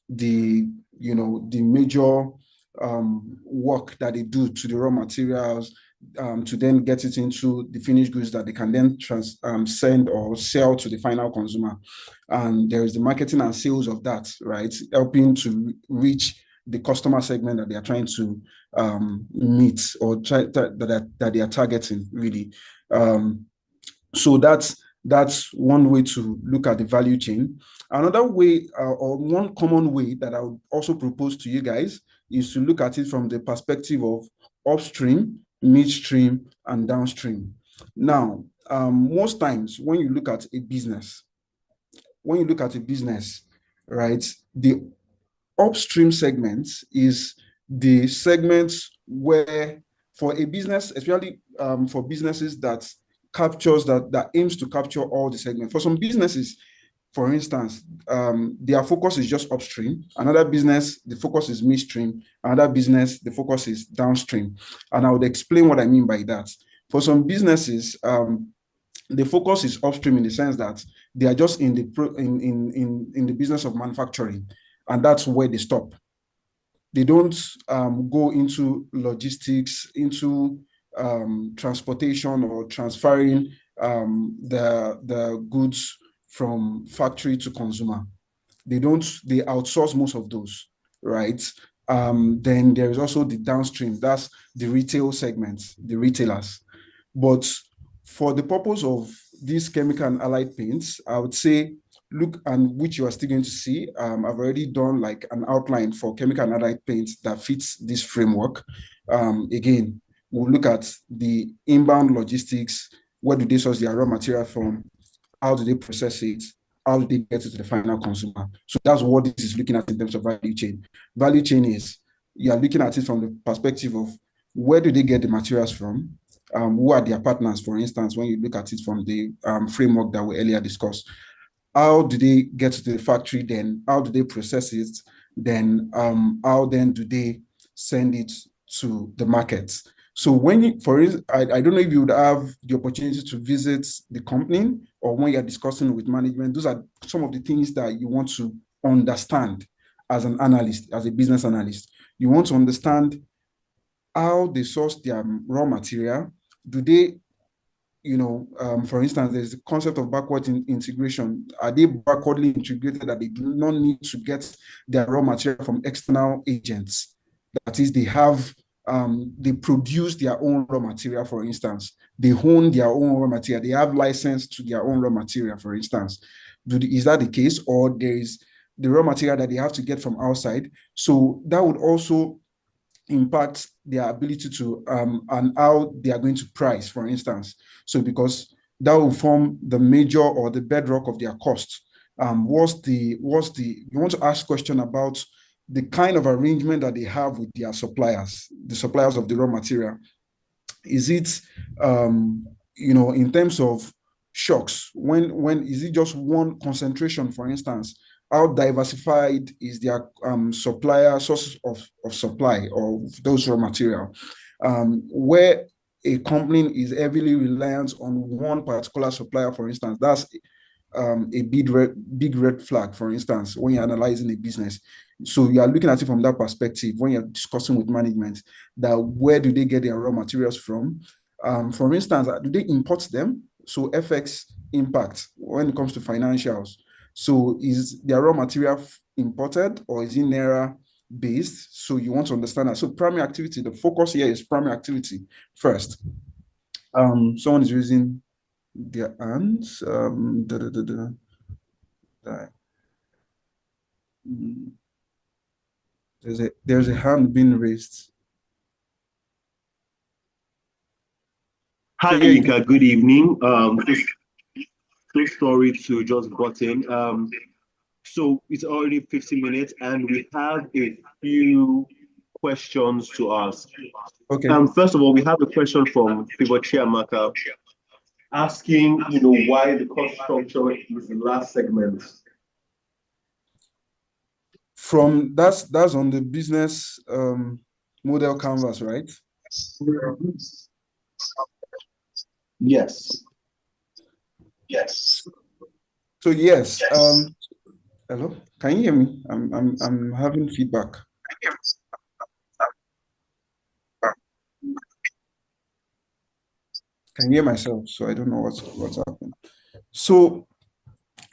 the major work that they do to the raw materials to then get it into the finished goods that they can then send or sell to the final consumer. And there is the marketing and sales of that, right? Helping to reach the customer segment that they are trying to meet, or that they are targeting, really. So that's one way to look at the value chain. Another way, or one common way that I would also propose to you guys, is to look at it from the perspective of upstream, midstream, and downstream. Now, most times when you look at a business, right, the upstream segment is the segments where, for a business, especially for businesses that captures that aims to capture all the segments. For some businesses, for instance, their focus is just upstream. Another business, the focus is midstream. Another business, the focus is downstream. And I would explain what I mean by that. For some businesses, the focus is upstream in the sense that they are just in the business of manufacturing, and that's where they stop. They don't go into logistics, into transportation or transferring the goods from factory to consumer. They outsource most of those, right? Then there is also the downstream, that's the retail segment, the retailers. But for the purpose of these chemical and allied paints, I would say, look, and which you are still going to see, I've already done like an outline for chemical and allied paints that fits this framework. Again, we'll look at the inbound logistics. Where do they source their raw material from? How do they process it? How do they get it to the final consumer? So that's what this is looking at in terms of value chain. Value chain is, you are looking at it from the perspective of where do they get the materials from? Who are their partners, for instance, when you look at it from the framework that we earlier discussed? How do they get to the factory then? How do they process it? Then how then do they send it to the market? So when you, I don't know if you would have the opportunity to visit the company or when you're discussing with management, those are some of the things that you want to understand as an analyst, as a business analyst. You want to understand how they source their raw material. Do they, for instance, there's the concept of backward integration. Are they backwardly integrated that they do not need to get their raw material from external agents? That is, they produce their own raw material, for instance. They own their own raw material. They have license to their own raw material, for instance. Is that the case? Or there is the raw material that they have to get from outside? So that would also impact their ability to and how they are going to price, for instance. So because that will form the major or the bedrock of their cost. You want to ask question about the kind of arrangement that they have with their suppliers, the suppliers of the raw material. Is it in terms of shocks, when is it just one concentration, for instance? How diversified is their supplier sources of supply of those raw material? Where a company is heavily reliant on one particular supplier, for instance, that's a big red flag, for instance, when you're analyzing a business. So you are looking at it from that perspective when you're discussing with management, that where do they get their raw materials from? For instance, do they import them? So FX impact when it comes to financials. So is their raw material imported or is it Naira based? So you want to understand that. So primary activity, the focus here is primary activity first. Someone is raising their hands. There's a hand being raised. Hi, Ika. Good evening. Quick story to just button. So it's already 15 minutes, and we have a few questions to ask. Okay. First of all, we have a question from Fibochi Amaka asking, why the cost structure is the last segment. That's on the business model canvas, right? Yes. So yes. Hello, can you hear me? I'm having feedback. Can you hear myself? So I don't know what's happening. So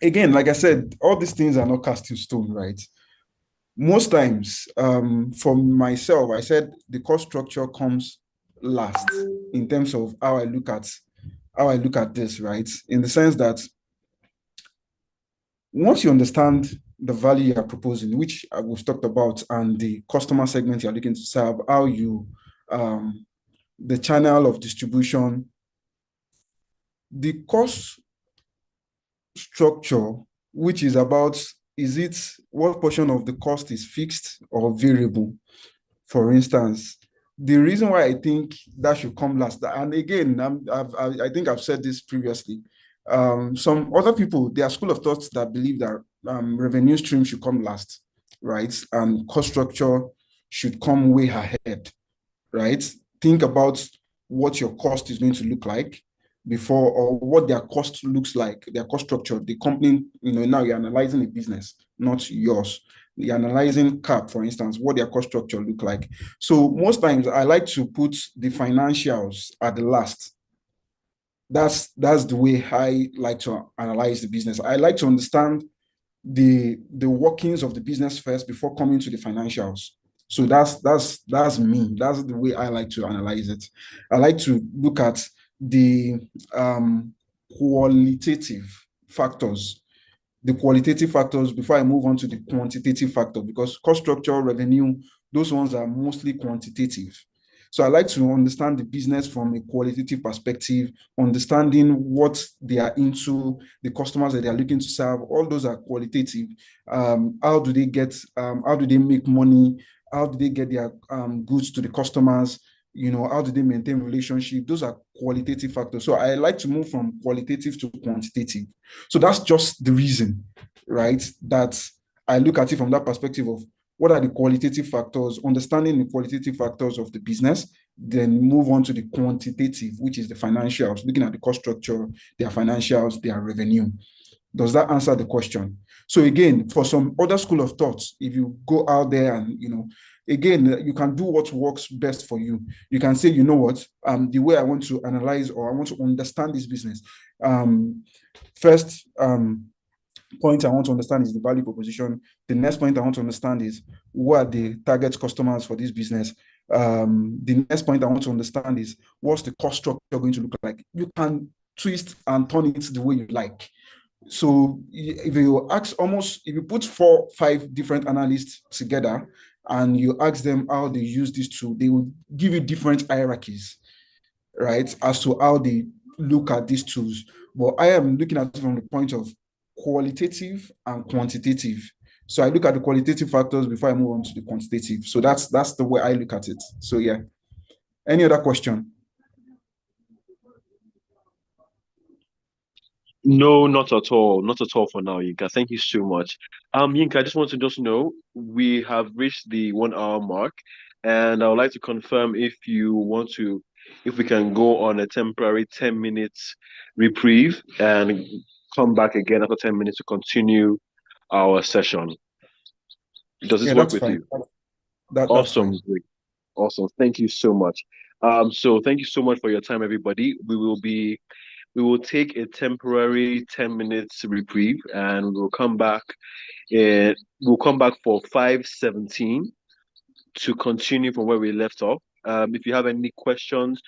again, like I said, all these things are not cast in stone, right? Most times, for myself, I said the cost structure comes last in terms of how I look at this, right? In the sense that once you understand the value you are proposing, which we've talked about, and the customer segment you're looking to serve, how you, the channel of distribution, the cost structure, which is about, what portion of the cost is fixed or variable? For instance, the reason why I think that should come last, and again, I think I've said this previously. Some other people, there are school of thoughts that believe that revenue stream should come last, right? And cost structure should come way ahead, right? Think about what your cost is going to look like before, or what their cost looks like, their cost structure. The company, now you're analyzing a business, not yours. You're analyzing CAP, for instance, what their cost structure look like. So most times I like to put the financials at the last. That's the way I like to analyze the business. I like to understand the workings of the business first before coming to the financials. So that's me. That's the way I like to analyze it. I like to look at the qualitative factors, before I move on to the quantitative factor, because cost structure, revenue, those ones are mostly quantitative. So I like to understand the business from a qualitative perspective, understanding what they are into, the customers that they are looking to serve. All those are qualitative. How do they get? How do they make money? How do they get their goods to the customers? How do they maintain relationship? Those are qualitative factors. So I like to move from qualitative to quantitative. So that's just the reason, right? That I look at it from that perspective of what are the qualitative factors, understanding the qualitative factors of the business, then move on to the quantitative, which is the financials, looking at the cost structure, their financials, their revenue. Does that answer the question? So again, for some other school of thoughts, if you go out there and, again, you can do what works best for you. You can say, you know what, the way I want to analyze or I want to understand this business. First, point I want to understand is the value proposition. The next point I want to understand is what are the target customers for this business. The next point I want to understand is what's the cost structure going to look like. You can twist and turn it the way you like. So if you put 4-5 different analysts together and you ask them how they use this tool, they will give you different hierarchies, right, as to how they look at these tools. But I am looking at it from the point of qualitative and quantitative. So I look at the qualitative factors before I move on to the quantitative. So that's the way I look at it. So yeah. Any other question? No, not at all. Not at all for now, Yinka. Thank you so much. Yinka, I just want to know we have reached the 1 hour mark, and I would like to confirm if we can go on a temporary 10 minutes reprieve and come back again after 10 minutes to continue our session. Does this Yeah, work that's with fine. you? That's Awesome. fine. Great. Awesome. Thank you so much. So thank you so much for your time, everybody. We will take a temporary 10 minutes reprieve and we'll come back for 5:17 to continue from where we left off. If you have any questions,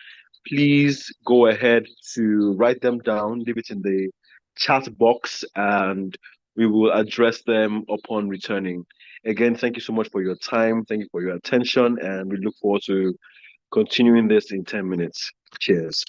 please go ahead to write them down, leave it in the chat box, and we will address them upon returning. Again, thank you so much for your time. Thank you for your attention, and we look forward to continuing this in 10 minutes. Cheers.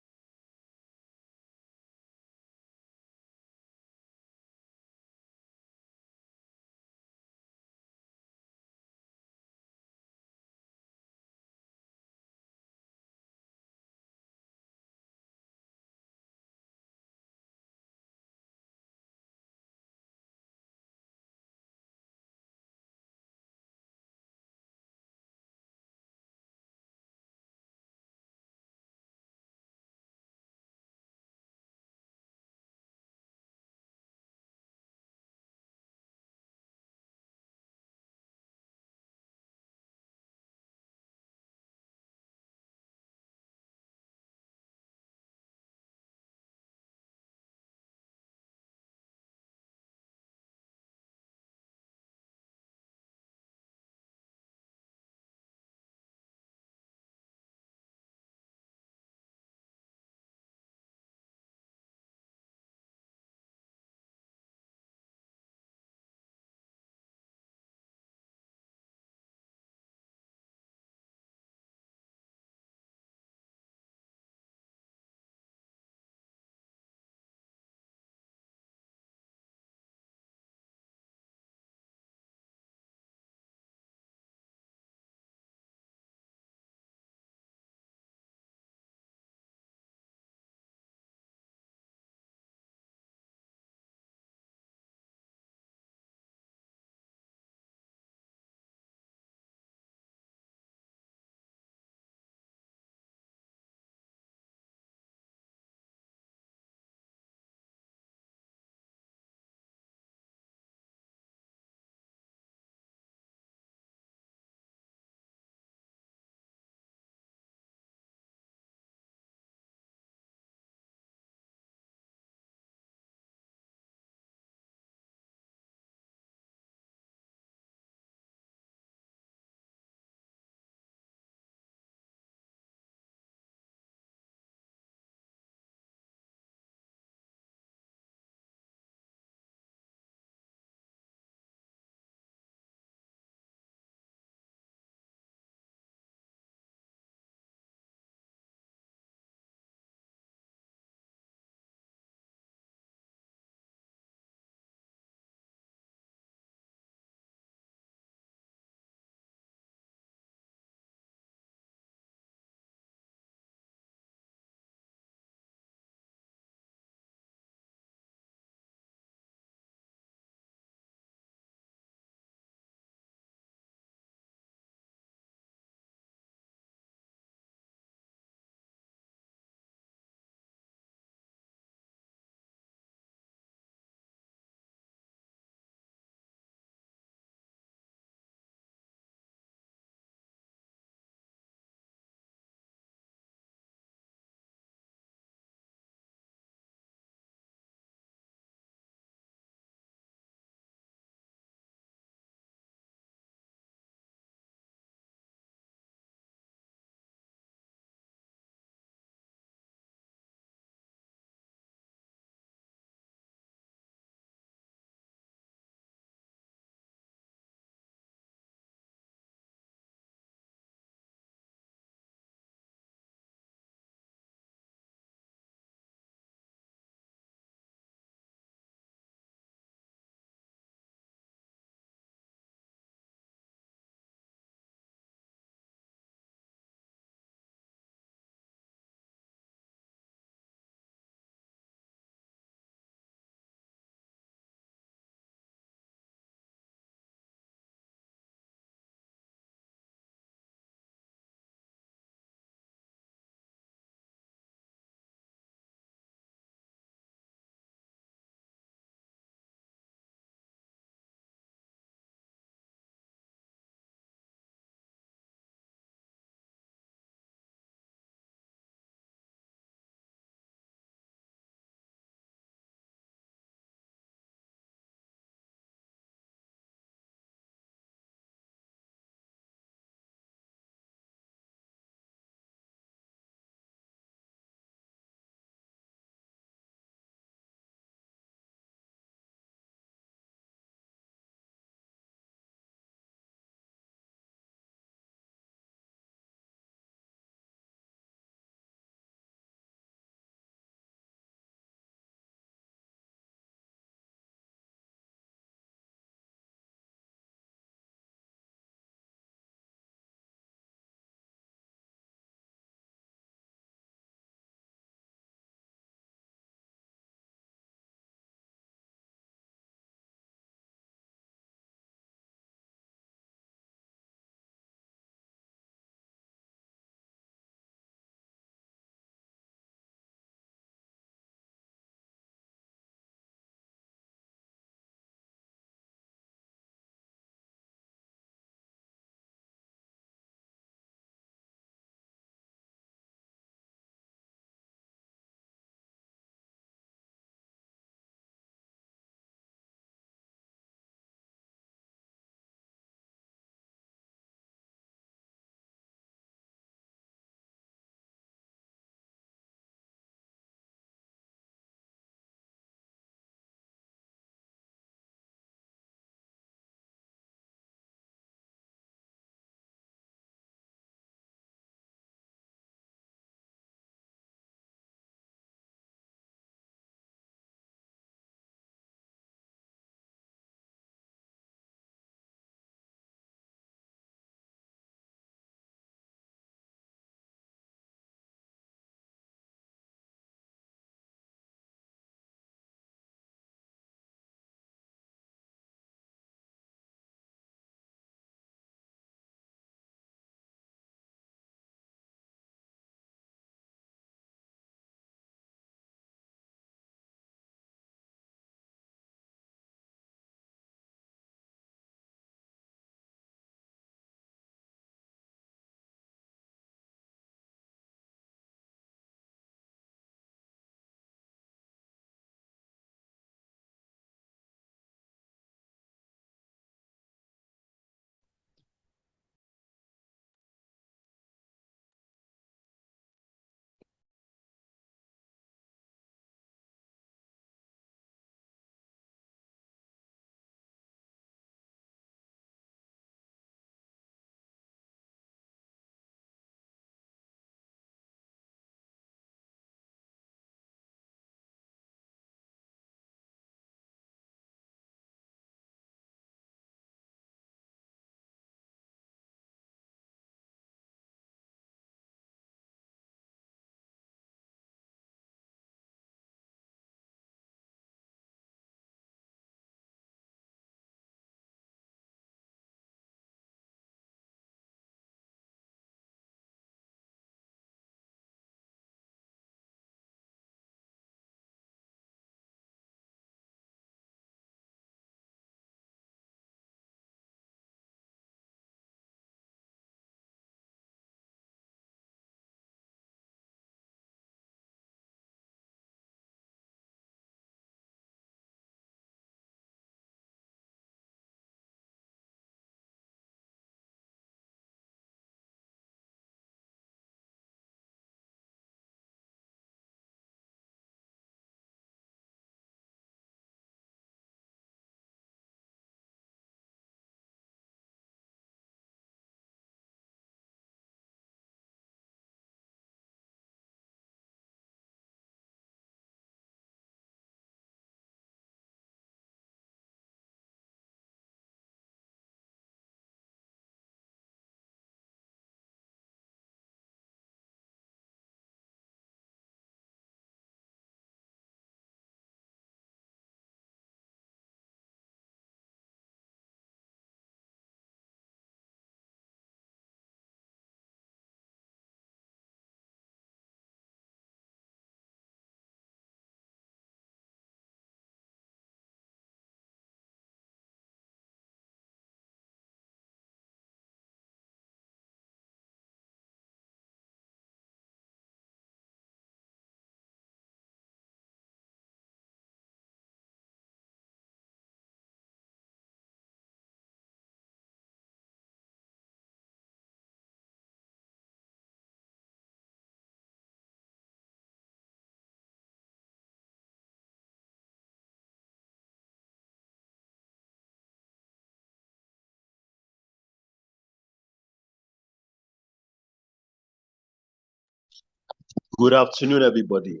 Good afternoon, everybody.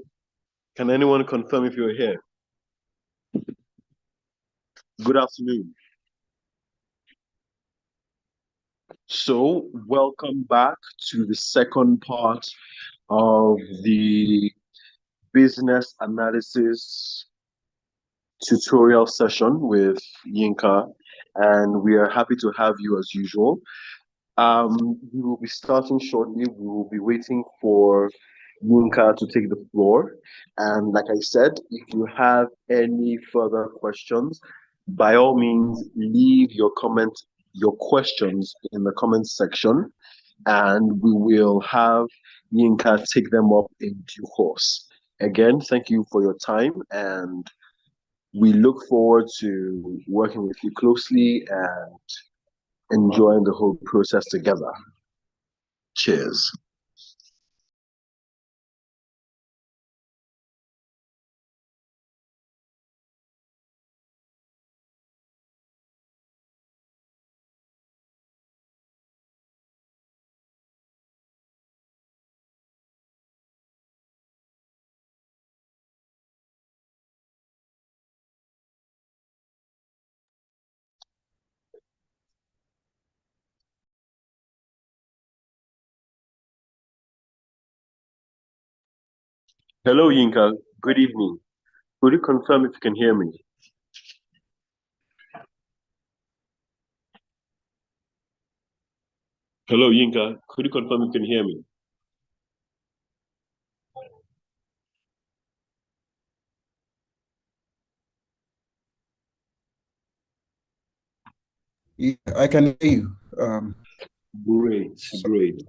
Can anyone confirm if you're here? Good afternoon. So, welcome back to the second part of the business analysis tutorial session with Yinka, and we are happy to have you as usual. We will be starting shortly. We will be waiting for Yinka to take the floor. And like I said, if you have any further questions, by all means, leave your questions in the comment section, and we will have Yinka take them up in due course. Again, thank you for your time, and we look forward to working with you closely and enjoying the whole process together. Cheers. Hello, Yinka. Good evening. Could you confirm if you can hear me? Hello, Yinka. Could you confirm if you can hear me? Yeah, I can hear you. Great, great,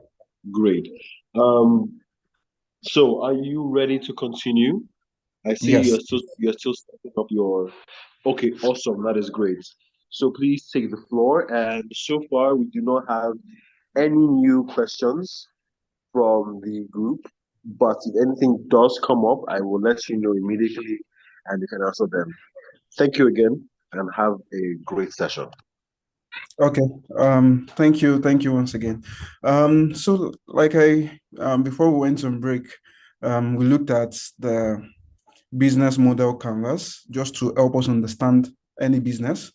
great. So are you ready to continue? I see Yes. you're still setting up your. Okay, awesome. That is great. So please take the floor. And so far, we do not have any new questions from the group. But if anything does come up, I will let you know immediately, and you can answer them. Thank you again, and have a great session. Okay. Thank you. Thank you once again. So like before we went on break, we looked at the business model canvas just to help us understand any business,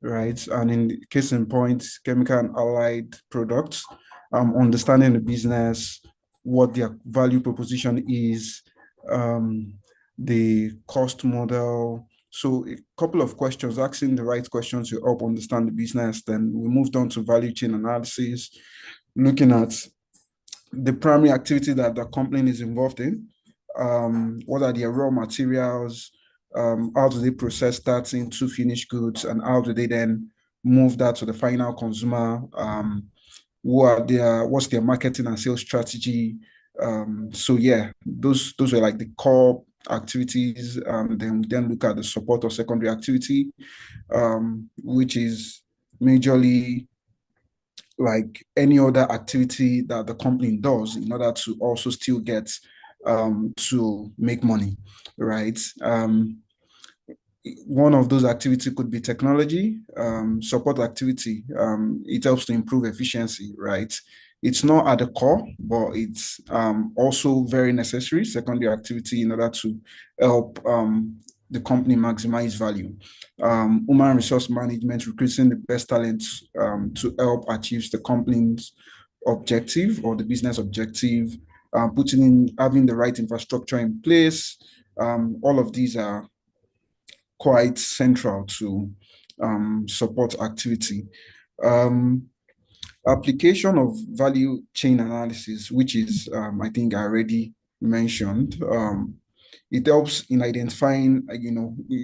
right? And in the case in point, chemical and allied products, understanding the business, what their value proposition is, the cost model. So a couple of questions, asking the right questions to help understand the business. Then we moved on to value chain analysis, looking at the primary activity that the company is involved in. What are their raw materials? How do they process that into finished goods, and how do they then move that to the final consumer? What's their marketing and sales strategy? So yeah, those were like the core activities. Then look at the support or secondary activity, which is majorly like any other activity that the company does in order to also still get to make money, right? One of those activities could be technology, support activity. It helps to improve efficiency, right? It's not at the core, but it's also very necessary secondary activity in order to help the company maximize value. Human resource management, recruiting the best talents to help achieve the company's objective or the business objective, having the right infrastructure in place. All of these are quite central to support activity. Application of value chain analysis, which is, I think I already mentioned. It helps in identifying,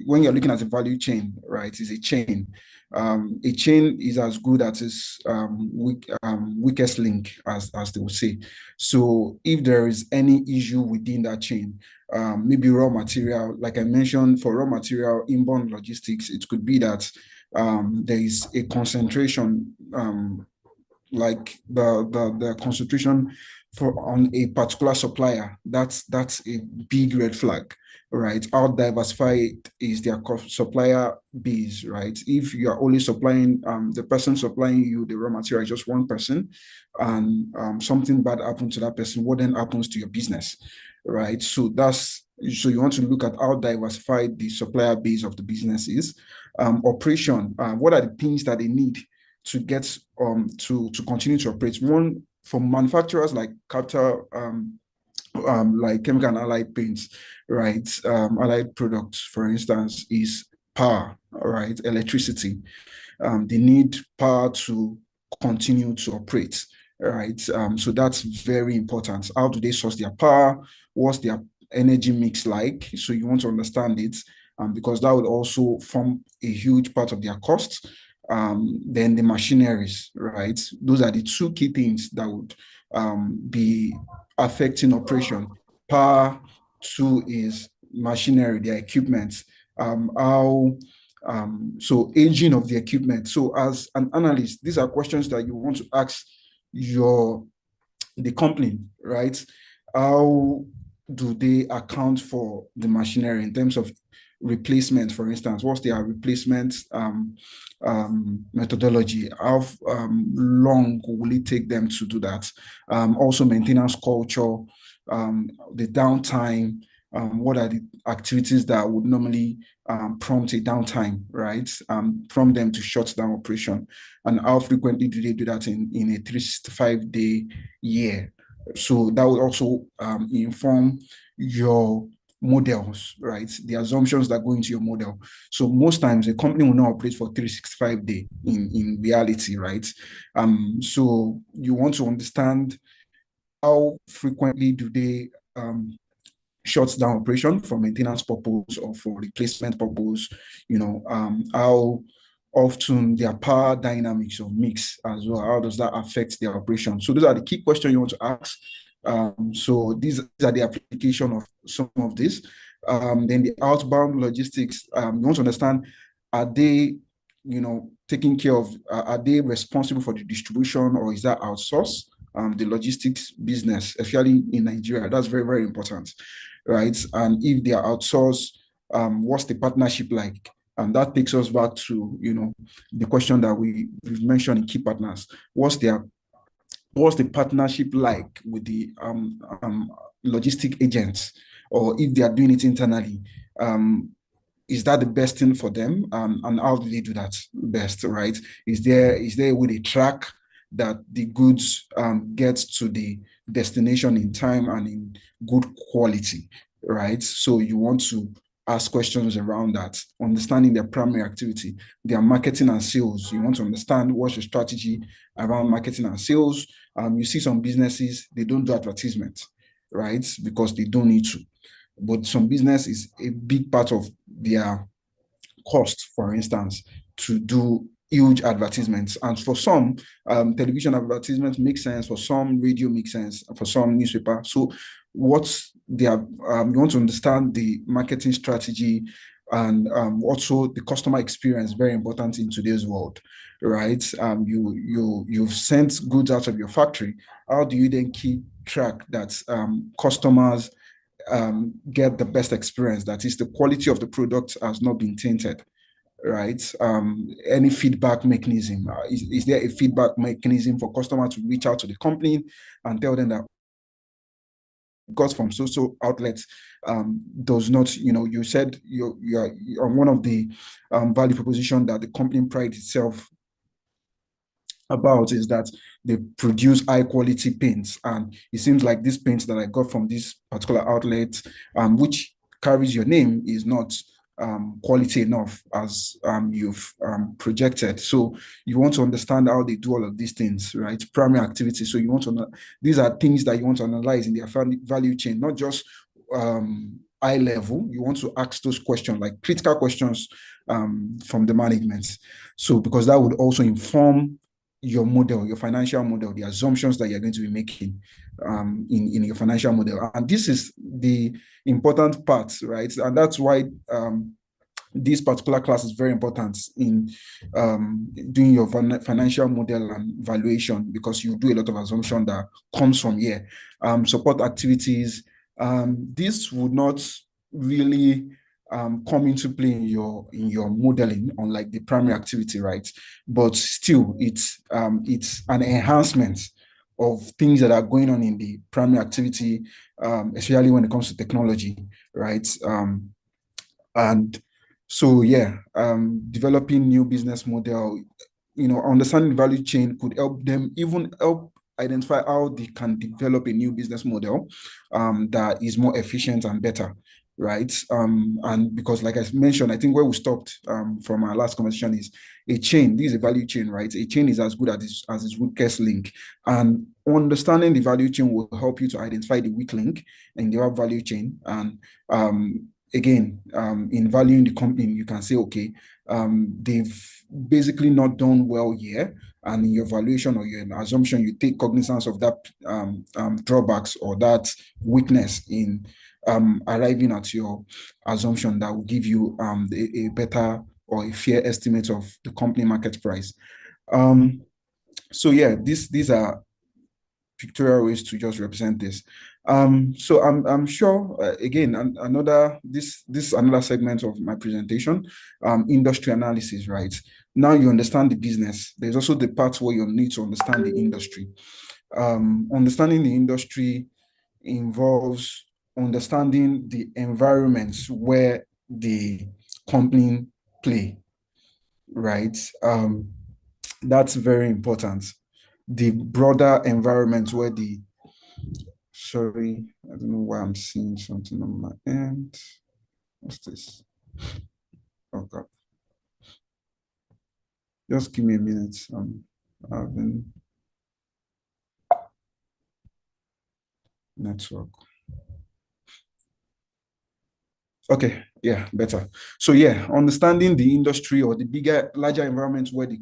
when you're looking at a value chain, right, it's a chain. A chain is as good as its weakest link, as they would say. So if there is any issue within that chain, maybe raw material, like I mentioned, for raw material, inbound logistics, it could be that there is a concentration, like the concentration on a particular supplier. That's a big red flag, right? How diversified is their supplier base, right? If you are only supplying, the person supplying you the raw material is just one person, and something bad happened to that person, what then happens to your business, right? So you want to look at how diversified the supplier base of the business is. Operation, what are the things that they need to get to continue to operate? One, for manufacturers like capital, like chemical and allied paints, right? Allied products, for instance, is power, right? Electricity. They need power to continue to operate, right? So that's very important. How do they source their power? What's their energy mix like? So you want to understand it, because that would also form a huge part of their costs. Then the machineries, right? Those are the two key things that would be affecting operation. Power, two is machinery, their equipment. So aging of the equipment. So as an analyst, these are questions that you want to ask the company, right? How do they account for the machinery in terms of replacement, for instance? What's their replacement methodology? How long will it take them to do that? Also maintenance culture, the downtime, what are the activities that would normally prompt a downtime, right? Prompt them to shut down operation, and how frequently do they do that in a 365-day year? So that will also inform your models, right? The assumptions that go into your model. So most times a company will not operate for 365 days in reality, right? So you want to understand how frequently do they shut down operation for maintenance purpose or for replacement purpose, how often their power dynamics or mix as well, how does that affect their operation? So those are the key questions you want to ask. So these are the application of some of this. Then the outbound logistics, you want to understand, are they, taking care of, are they responsible for the distribution, or is that outsourced? The logistics business, especially in Nigeria, that's very, very important, right? And if they are outsourced, what's the partnership like? And that takes us back to, the question that we've mentioned in key partners. What's the partnership like with the logistic agents, or if they are doing it internally? Is that the best thing for them? And how do they do that best, right? Is there a way they track that the goods get to the destination in time and in good quality, right? So you want to ask questions around that, understanding their primary activity, their marketing and sales. You want to understand what's your strategy around marketing and sales. You see some businesses, they don't do advertisement, right? Because they don't need to. But some business is a big part of their cost, for instance, to do huge advertisements. And for some, television advertisements make sense, for some radio makes sense, for some newspaper. So what's their, you want to understand the marketing strategy, and also the customer experience, very important in today's world, right? You've sent goods out of your factory. How do you then keep track that customers get the best experience? That is, the quality of the product has not been tainted, right? Any feedback mechanism, is there a feedback mechanism for customers to reach out to the company and tell them that got from social outlets does not, you said you are on one of the value proposition that the company prides itself about is that they produce high quality paints, and it seems like this paint that I got from this particular outlet, which carries your name, is not quality enough as you've projected. So you want to understand how they do all of these things, right? Primary activity. So you want to, these are things that you want to analyze in their value chain, not just high level. You want to ask those questions, like critical questions from the management. So because that would also inform your model, your financial model, the assumptions that you're going to be making in your financial model. And this is the important part, right? And that's why this particular class is very important in doing your financial model and valuation, because you do a lot of assumption that comes from here. Support activities. This would not really come into play in your modeling on like the primary activity, right? But still, it's an enhancement of things that are going on in the primary activity, especially when it comes to technology, right? And so, yeah, developing new business model, understanding value chain could help them even help identify how they can develop a new business model that is more efficient and better, right? And because, like I mentioned, I think where we stopped from our last conversation is a chain. This is a value chain, right? A chain is as good as its weakest link, and understanding the value chain will help you to identify the weak link in the value chain. And again, in valuing the company, you can say, okay, they've basically not done well here, and in your valuation or your assumption, you take cognizance of that drawbacks or that weakness in arriving at your assumption that will give you a better or a fair estimate of the company market price. So yeah, these are pictorial ways to just represent this. So I'm sure again another segment of my presentation, industry analysis, right? Now you understand the business. There's also the part where you need to understand the industry. Understanding the industry involves understanding the environments where the company play, right? That's very important. The broader environment where sorry, I don't know why I'm seeing something on my end. What's this? Oh God. Just give me a minute. I've been network. Okay, yeah, better. So yeah, understanding the industry or the larger environments where the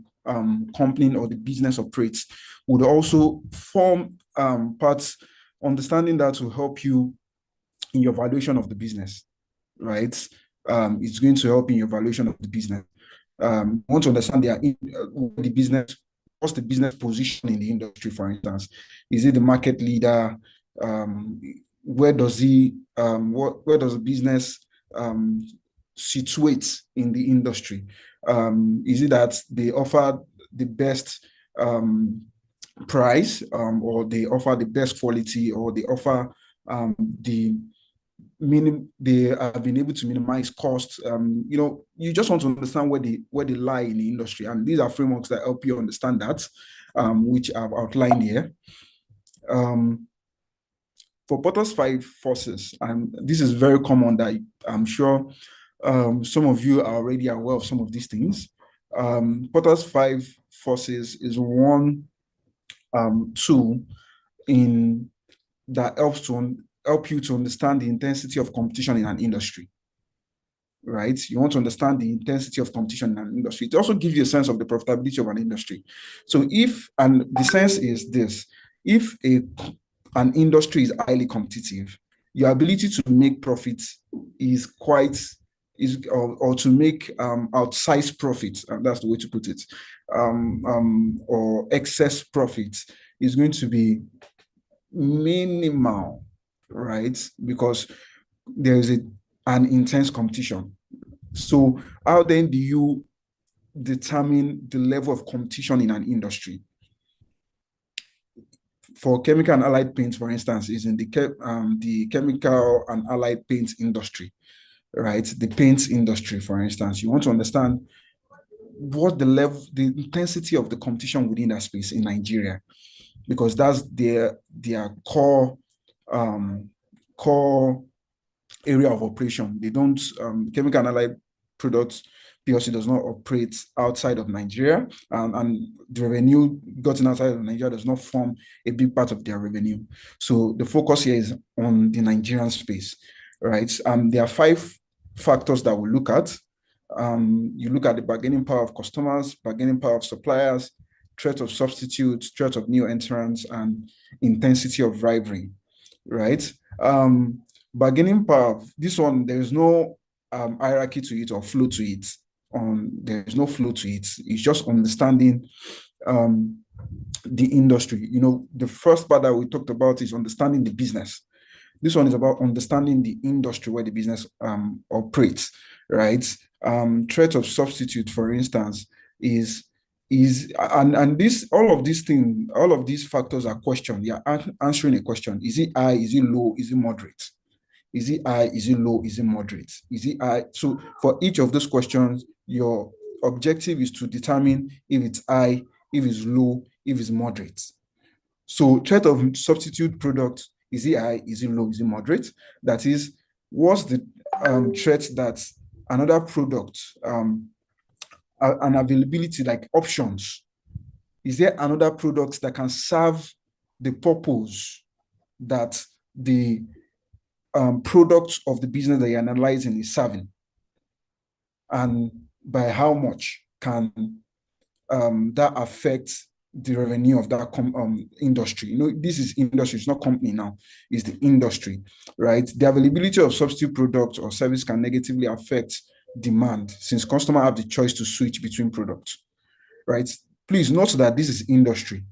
company or the business operates would also form parts. Understanding that will help you in your valuation of the business, right? It's going to help in your valuation of the business. You want to understand the business, what's the business position in the industry, for instance? Is it the market leader? Where does the business situate in the industry? Is it that they offer the best price, or they offer the best quality, or they offer they have been able to minimize costs? You just want to understand where they lie in the industry, and these are frameworks that help you understand that, which I've outlined here. For Porter's 5 forces, and this is very common that I'm sure some of you are already aware of some of these things. Porter's 5 forces is one tool that help you to understand the intensity of competition in an industry, right? You want to understand the intensity of competition in an industry. It also gives you a sense of the profitability of an industry. So the sense is this: if an industry is highly competitive, your ability to make profits or to make outsized profits, and that's the way to put it, or excess profits, is going to be minimal, right? Because there is an intense competition. So how then do you determine the level of competition in an industry? For chemical and allied paints, for instance, is in the chemical and allied paints industry, right? The paints industry, for instance, you want to understand what the intensity of the competition within that space in Nigeria, because that's their core area of operation. They don't chemical and allied products PLC does not operate outside of Nigeria, and the revenue gotten outside of Nigeria does not form a big part of their revenue. So the focus here is on the Nigerian space, right? There are 5 factors that we look at. You look at the bargaining power of customers, bargaining power of suppliers, threat of substitutes, threat of new entrants, and intensity of rivalry, right? Bargaining power, this one, there's no hierarchy to it or flow to it. There's no flow to it. It's just understanding the industry. The first part that we talked about is understanding the business. This one is about understanding the industry where the business operates, right? Threat of substitute, for instance, is and this all of these factors are questioned. You are answering a question. Is it high? Is it low? Is it moderate? Is it high? Is it low? Is it moderate? Is it high? So for each of those questions, your objective is to determine if it's high, if it's low, if it's moderate. So threat of substitute product, is it high? Is it low? Is it moderate? That is, what's the threat that another product, an availability like options? Is there another product that can serve the purpose that the product of the business that you're analyzing is serving? And by how much can that affect the revenue of that industry? You know, this is industry, it's not company now, it's the industry, right? The availability of substitute products or service can negatively affect demand since customers have the choice to switch between products, right? Please note that this is industry.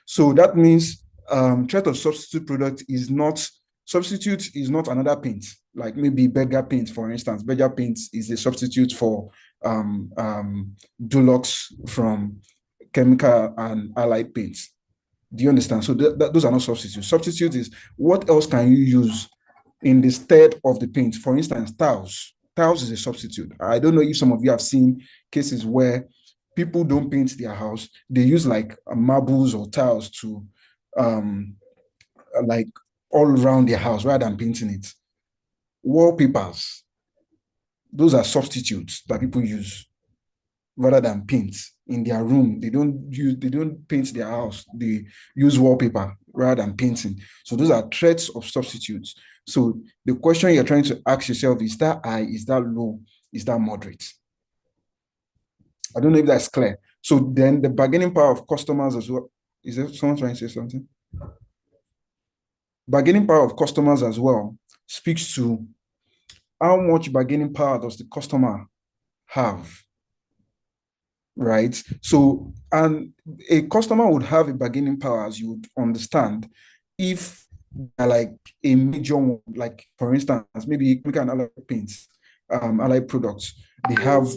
So that means threat of substitute product is not, substitute is not another paint, like maybe Berger paint, for instance. Berger paint is a substitute for Dulux from chemical and allied paints. Do you understand? So those are not substitutes. Substitute is what else can you use in the stead of the paint? For instance, tiles. Tiles is a substitute. I don't know if some of you have seen cases where people don't paint their house. They use like marbles or tiles to like all around their house rather than painting it. Wallpapers, those are substitutes that people use rather than paint in their room. They don't paint their house. They use wallpaper rather than painting. So those are threats of substitutes. So the question you're trying to ask yourself, is that high? Is that low? Is that moderate? I don't know if that's clear. So then the bargaining power of customers as well. Is there someone trying to say something? Bargaining power of customers as well speaks to how much bargaining power does the customer have, right? So, and a customer would have a bargaining power, as you would understand, if they're like a major one, like for instance, maybe we can allied paints, allied products. They have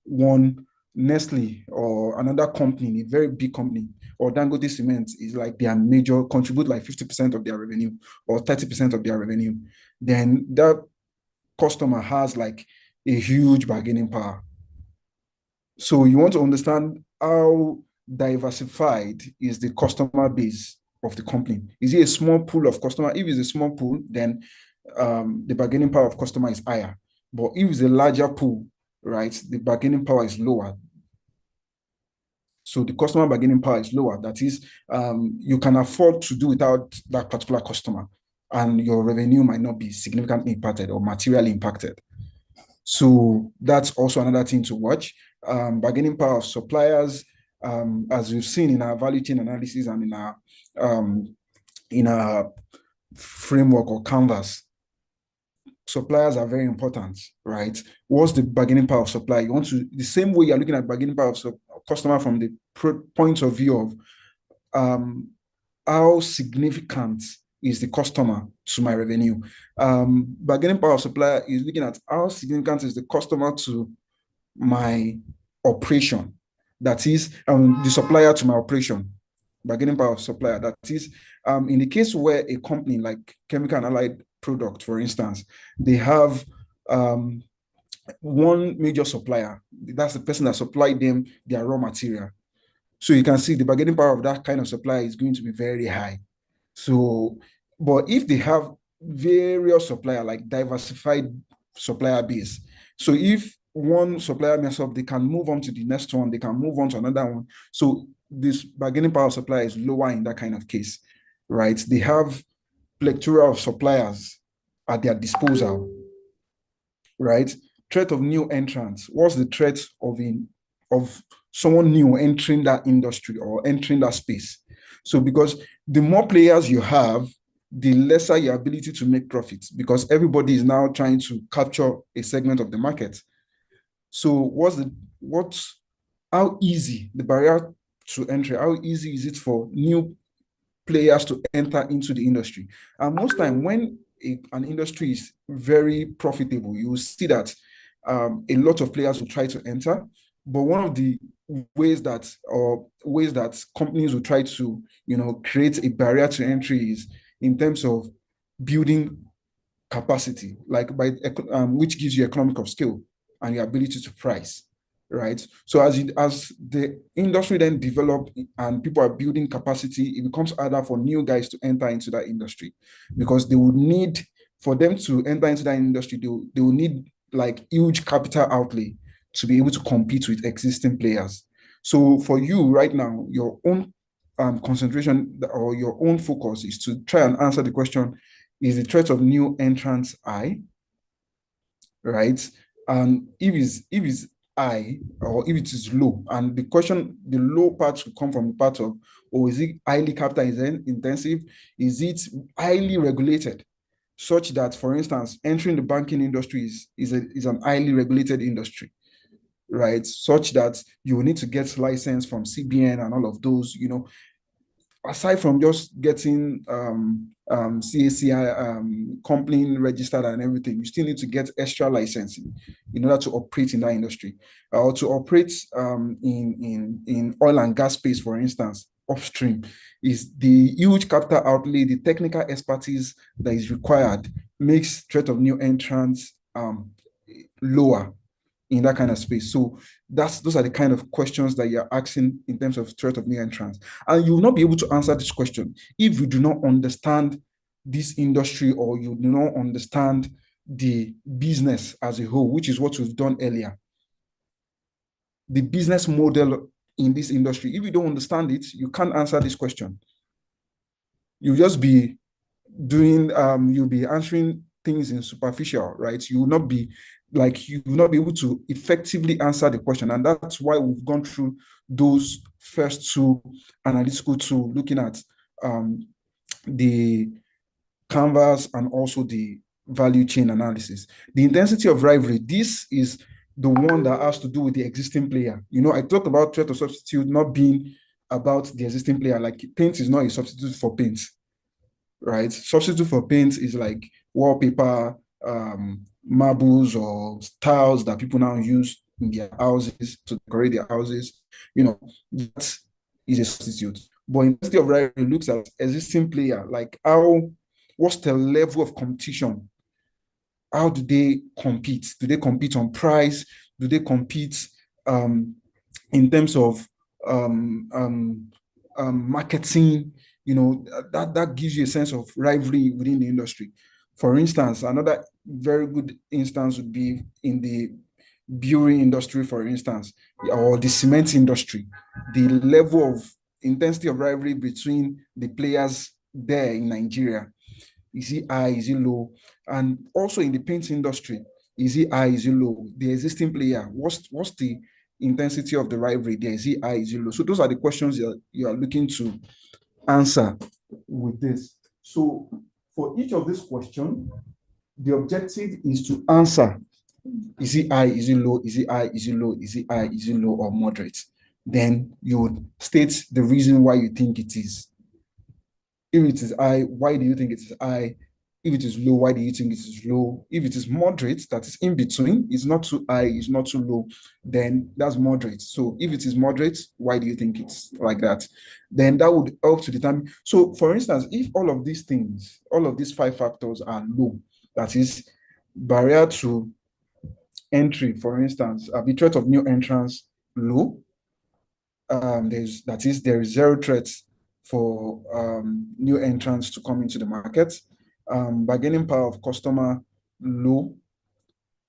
one Nestle or another company, a very big company, or Dangote Cement is like their major, contribute like 50% of their revenue or 30% of their revenue. Then that customer has like a huge bargaining power. So you want to understand how diversified is the customer base of the company. Is it a small pool of customer? If it's a small pool, then the bargaining power of customer is higher. But if it's a larger pool, right, the bargaining power is lower. So the customer bargaining power is lower. That is, you can afford to do without that particular customer, and your revenue might not be significantly impacted or materially impacted. So that's also another thing to watch. Bargaining power of suppliers, as we've seen in our value chain analysis and in our framework or canvas, suppliers are very important, right? What's the bargaining power of supplier? You want to, the same way you're looking at bargaining power of customer from the point of view of how significant is the customer to my revenue. Bargaining power of supplier is looking at how significant is the customer to my operation. That is, the supplier to my operation. Bargaining power of supplier. That is, in the case where a company like chemical and allied product, for instance, they have one major supplier. That's the person that supplied them their raw material. So you can see the bargaining power of that kind of supplier is going to be very high. So, but if they have various supplier, like diversified supplier base, so if one supplier mess up, they can move on to the next one, they can move on to another one. So this bargaining power supplier is lower in that kind of case, right? They have plethora of suppliers at their disposal, right? Threat of new entrants. What's the threat of someone new entering that industry or entering that space? So because the more players you have, the lesser your ability to make profits, because everybody is now trying to capture a segment of the market. So how easy the barrier to entry, how easy is it for new players to enter into the industry? And most time when an industry is very profitable, you will see that a lot of players will try to enter. But one of the ways that companies will try to, create a barrier to entry is in terms of building capacity, like which gives you economic of scale and your ability to price, right? So as the industry then develop and people are building capacity, it becomes harder for new guys to enter into that industry, because they would need, for them to enter into that industry, they will need like huge capital outlay to be able to compete with existing players. So for you right now, your own concentration or your own focus is to try and answer the question: is the threat of new entrants high, right? And if it's high or if it is low, and the low part will come from the part of, or is it highly capital intensive? Is it highly regulated, such that, for instance, entering the banking industry is an highly regulated industry, right? Such that you will need to get license from CBN and all of those, aside from just getting CACI company registered and everything, you still need to get extra licensing in order to operate in that industry, or to operate in oil and gas space, for instance, upstream. Is the huge capital outlay, the technical expertise that is required, makes threat of new entrants lower in that kind of space. So those are the kind of questions that you're asking in terms of threat of new entrants. And you will not be able to answer this question if you do not understand this industry, or you do not understand the business as a whole, which is what we've done earlier. The business model in this industry. If you don't understand it, you can't answer this question. You'll just be you'll be answering things in superficial, right? You will not be able to effectively answer the question. And that's why we've gone through those first two analytical tools, looking at the canvas and also the value chain analysis. The intensity of rivalry, this is the one that has to do with the existing player. I talked about threat of substitute not being about the existing player. Like, paint is not a substitute for paint, right? Substitute for paint is like wallpaper, marbles, or tiles that people now use in their houses to decorate their houses. That is a substitute. But intensity of rivalry looks at existing player, like what's the level of competition? How do they compete? Do they compete on price? Do they compete in terms of marketing? That gives you a sense of rivalry within the industry. For instance, another very good instance would be in the brewing industry, for instance, or the cement industry. The level of intensity of rivalry between the players there in Nigeria, is it high, is it low? And also in the paint industry, is it high, is it low? The existing player, what's the intensity of the rivalry there? Is it high, is it low? So those are the questions you are looking to answer with this. So for each of these questions, the objective is to answer: is it high, is it low, is it high, is it low, is it high, is it low, or moderate? Then you would state the reason why you think it is. If it is high, why do you think it is high? If it is low, why do you think it is low? If it is moderate, that is in between, it's not too high, it's not too low, then that's moderate. So if it is moderate, why do you think it's like that? Then that would help to determine. So for instance, if all of these things, all of these 5 factors are low, that is barrier to entry, for instance, the threat of new entrants low, there is zero threat for new entrants to come into the market. Bargaining power of customer low.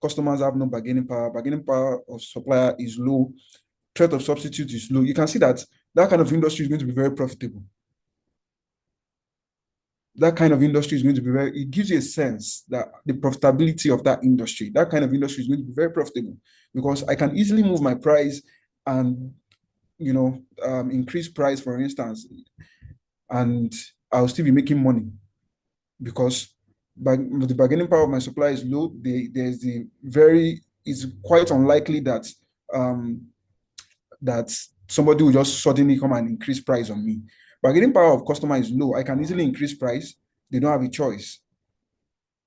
Customers have no bargaining power. Bargaining power of supplier is low. Threat of substitute is low. You can see that kind of industry is going to be very profitable. That kind of industry is going to be it gives you a sense that the profitability of that industry, that kind of industry is going to be very profitable, because I can easily move my price and, increase price, for instance, and I'll still be making money, because the bargaining power of my supplier is low. It's quite unlikely that somebody will just suddenly come and increase price on me. Bargaining power of customer is low. I can easily increase price. They don't have a choice.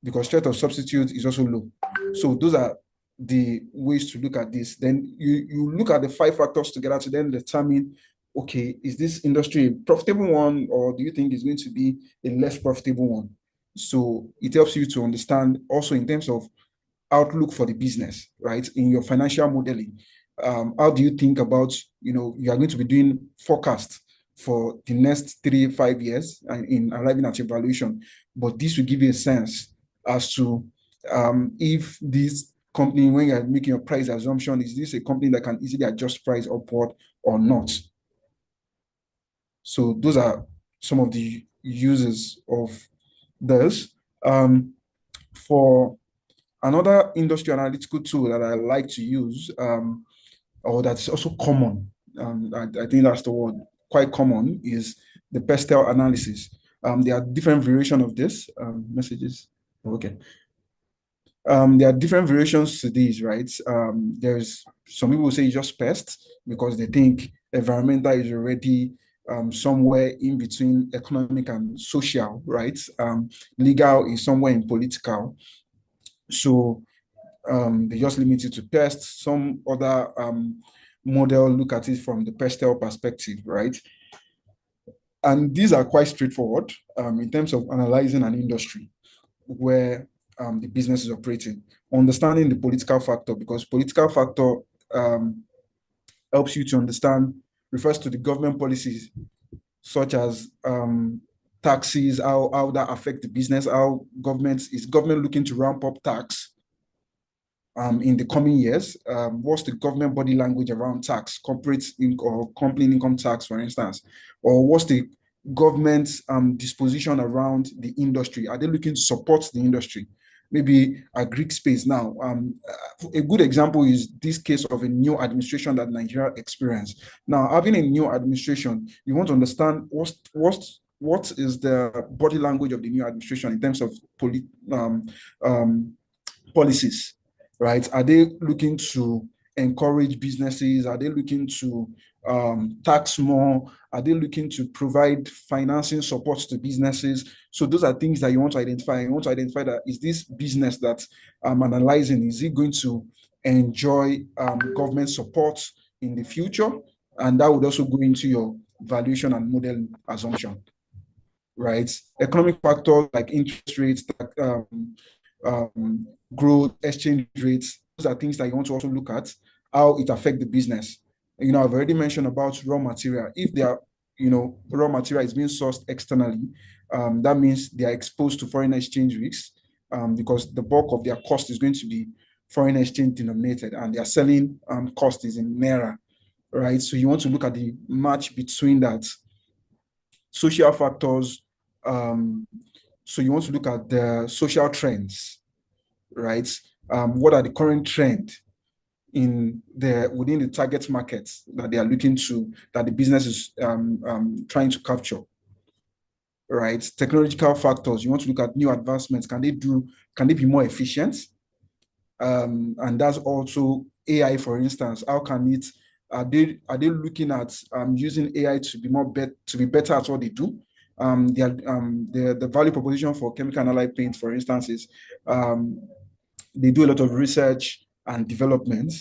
because threat of substitute is also low. So those are the ways to look at this. Then you look at the 5 factors together to then determine, okay, is this industry a profitable one, or do you think it's going to be a less profitable one? So it helps you to understand also in terms of outlook for the business, right? In your financial modeling, how do you think about, you are going to be doing forecast for the next 3 5 years and in arriving at your valuation, but this will give you a sense as to if this company, when you're making your price assumption, is this a company that can easily adjust price upward or not? So those are some of the uses of this. For another industry analytical tool that I like to use, or that's also common, I think that's the word, quite common, is the pestle analysis. There are different variations of this. Messages. Okay. There are different variations to these, right? There's some people say just pest because they think environmental is already somewhere in between economic and social, right? Legal is somewhere in political. So they just limit it to pests. Some other model look at it from the pestle perspective, right? And these are quite straightforward in terms of analyzing an industry where the business is operating. Understanding the political factor, because political factor helps you to understand, refers to the government policies such as taxes, how that affect the business, how is government looking to ramp up tax in the coming years? What's the government body language around tax, corporate or company income tax, for instance? Or what's the government's disposition around the industry? Are they looking to support the industry? Maybe a Greek space now. A good example is this case of a new administration that Nigeria experienced. Now, having a new administration, you want to understand what is the body language of the new administration in terms of policies, right? Are they looking to encourage businesses? Are they looking to tax more? Are they looking to provide financing support to businesses? So those are things that you want to identify. You want to identify that, is this business that I'm analyzing, is it going to enjoy government support in the future? And that would also go into your valuation and model assumption, right? Economic factors like interest rates, growth, exchange rates, those are things that you want to also look at, how it affects the business. I've already mentioned about raw material. If they are, raw material is being sourced externally, that means they are exposed to foreign exchange risks because the bulk of their cost is going to be foreign exchange denominated, and their selling cost is in naira, right? So you want to look at the match between that. Social factors. So you want to look at the social trends, right? What are the current trends within the target markets that they are looking to, that the business is trying to capture, right? Technological factors. You want to look at new advancements. Can they be more efficient? And that's also AI, for instance. How can it? Are they looking at using AI to be better at what they do? The value proposition for chemical and allied paint, for instance, is they do a lot of research and development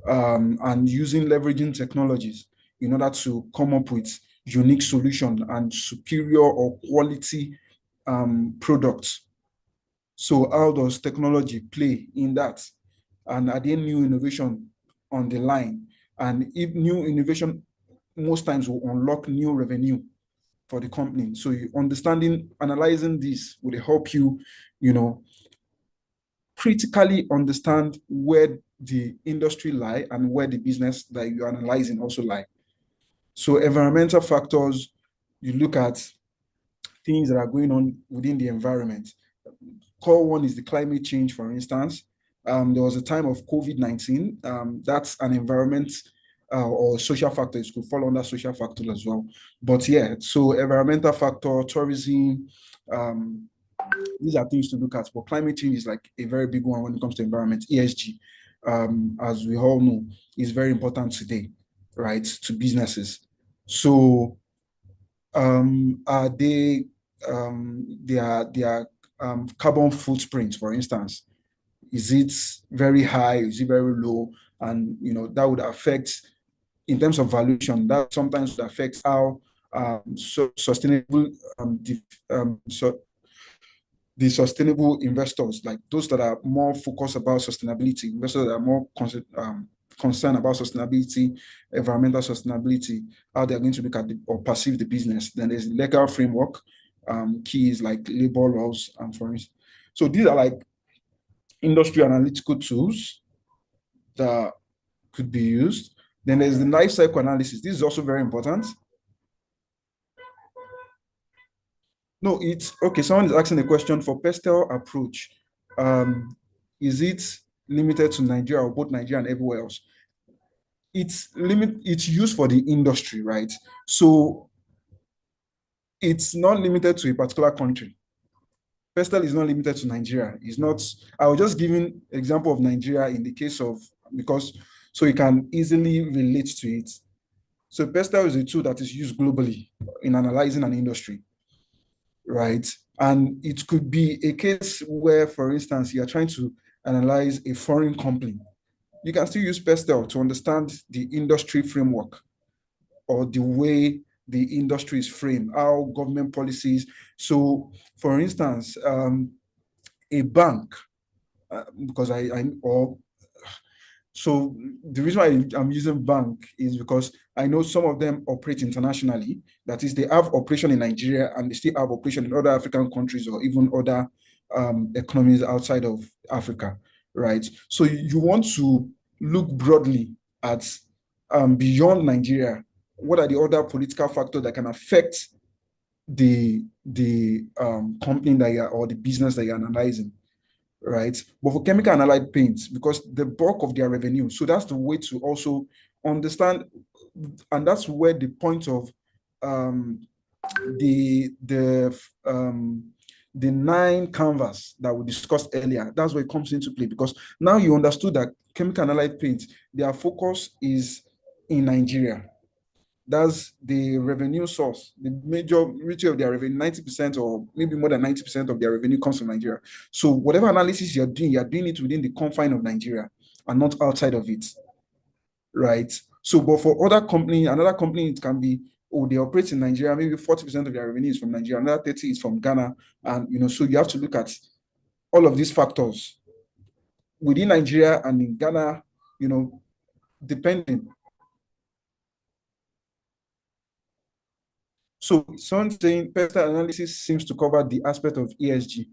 and leveraging technologies in order to come up with unique solution and superior or quality products. So how does technology play in that? And are there new innovation on the line? And if new innovation most times will unlock new revenue for the company. So analyzing this would help you, critically understand where the industry lie and where the business that you're analyzing also lie. So environmental factors, you look at things that are going on within the environment. Core one is the climate change, for instance. There was a time of COVID-19. That's an environment or social factor. It could fall under social factor as well. But yeah, so environmental factor, tourism, these are things to look at. But climate change is like a very big one when it comes to environment. ESG, as we all know, is very important today, right, to businesses. So they are carbon footprint, for instance. Is it very high? Is it very low? And that would affect, in terms of valuation, that sometimes would affect how sustainable the sustainable investors, like those that are more focused about sustainability, investors that are more concerned about sustainability, environmental sustainability, how they're going to look at or perceive the business. Then there's legal framework, keys like labor laws, and for instance. So these are like industry analytical tools that could be used. Then there's the life cycle analysis. This is also very important. No, it's okay. Someone is asking a question for pastel approach. Is it limited to Nigeria or both Nigeria and everywhere else? It's used for the industry, right? So it's not limited to a particular country. Pastel is not limited to Nigeria. It's not. I was just giving example of Nigeria in the case of, because so you can easily relate to it. So pastel is a tool that is used globally in analyzing an industry, right? And it could be a case where, for instance, you are trying to analyze a foreign company. You can still use pastel to understand the industry framework or the way the industry is framed, how government policies. So, for instance, a bank, because so the reason why I'm using bank is because I know some of them operate internationally. That is, they have operation in Nigeria and they still have operation in other African countries or even other economies outside of Africa, right? So you want to look broadly at beyond Nigeria. What are the other political factors that can affect the company that you are, or the business that you're analyzing? Right? But for chemical and allied paints, because the bulk of their revenue, so that's the way to also understand, and that's where the point of the 9 canvas that we discussed earlier, that's where it comes into play, because now you understood that chemical and allied paints, their focus is in Nigeria. That's the revenue source. The majority of their revenue, 90% or maybe more than 90% of their revenue comes from Nigeria. So whatever analysis you're doing it within the confine of Nigeria and not outside of it, right? So, but for another company, it can be, they operate in Nigeria, maybe 40% of their revenue is from Nigeria, another 30 is from Ghana. And, so you have to look at all of these factors within Nigeria and in Ghana, depending. So someone saying personal analysis seems to cover the aspect of ESG.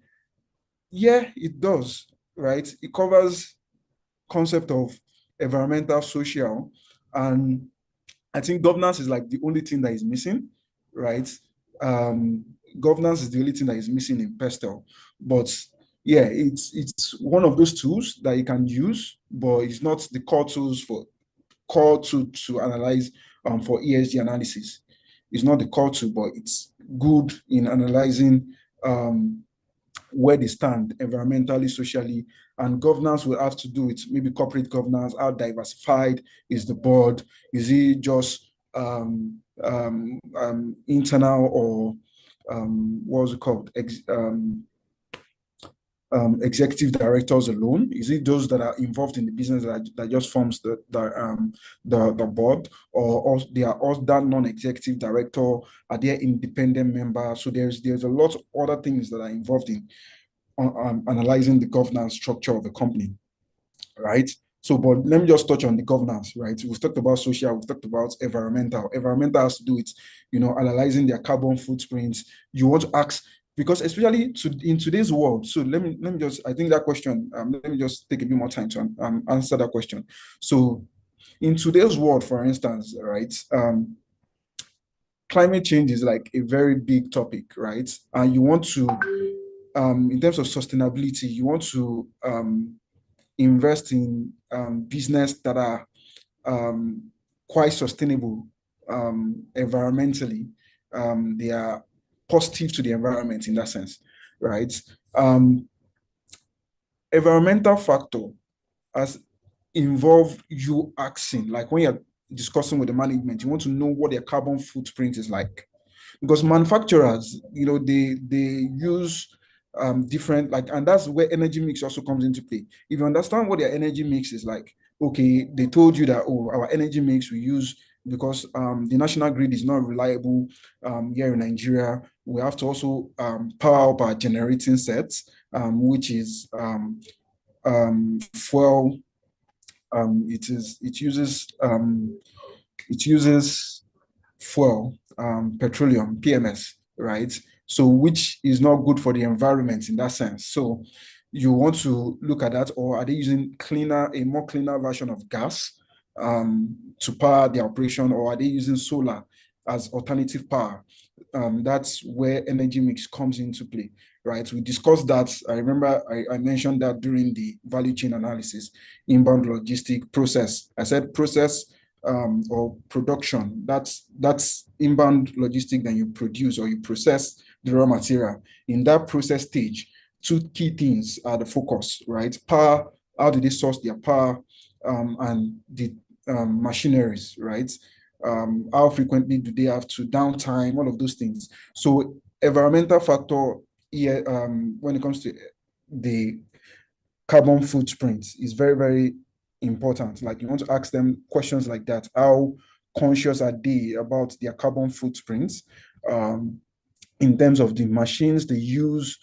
Yeah, it does, right? It covers concept of environmental, social, and I think governance is like the only thing that is missing, right? Governance is the only thing that is missing in pastel. But yeah, it's one of those tools that you can use, but it's not the core tools to analyze for ESG analysis. It's not the core tool, but it's good in analyzing where they stand environmentally, socially, and governance will have to do with maybe corporate governance. How diversified is the board? Is it just internal, or what was it called? Executive directors alone? Is it those that are involved in the business that just forms the board, or they are all that non-executive director? Are they independent members? So there's a lot of other things that are involved in analyzing the governance structure of the company, right? So, but let me just touch on the governance, right? We've talked about social, we've talked about environmental. Environmental has to do with, analyzing their carbon footprints. You want to ask, because especially in today's world. So let me just, I think that question, let me just take a bit more time to answer that question. So in today's world, for instance, right, climate change is like a very big topic, right? And you want to, in terms of sustainability, you want to invest in business that are quite sustainable environmentally. They are positive to the environment in that sense, right? Environmental factor has involved you asking, like when you're discussing with the management, you want to know what their carbon footprint is like. Because manufacturers, they use different, like, and that's where energy mix also comes into play. If you understand what their energy mix is like, okay, they told you that, oh, our energy mix we use because the national grid is not reliable here in Nigeria. We have to also power up our generating sets, which is fuel. It uses fuel, petroleum, PMS, right? So which is not good for the environment in that sense. So you want to look at that, or are they using a more cleaner version of gas to power the operation, or are they using solar as alternative power? That's where energy mix comes into play, right? We discussed that. I remember I mentioned that during the value chain analysis, inbound logistic process. I said process or production. That's inbound logistic. Then you produce or you process the raw material. In that process stage, two key things are the focus, right? Power. How do they source their power, and the machineries, right? How frequently do they have to downtime, all of those things. So environmental factor here, when it comes to the carbon footprint, is very, very important. Like, you want to ask them questions like that. How conscious are they about their carbon footprints in terms of the machines they use,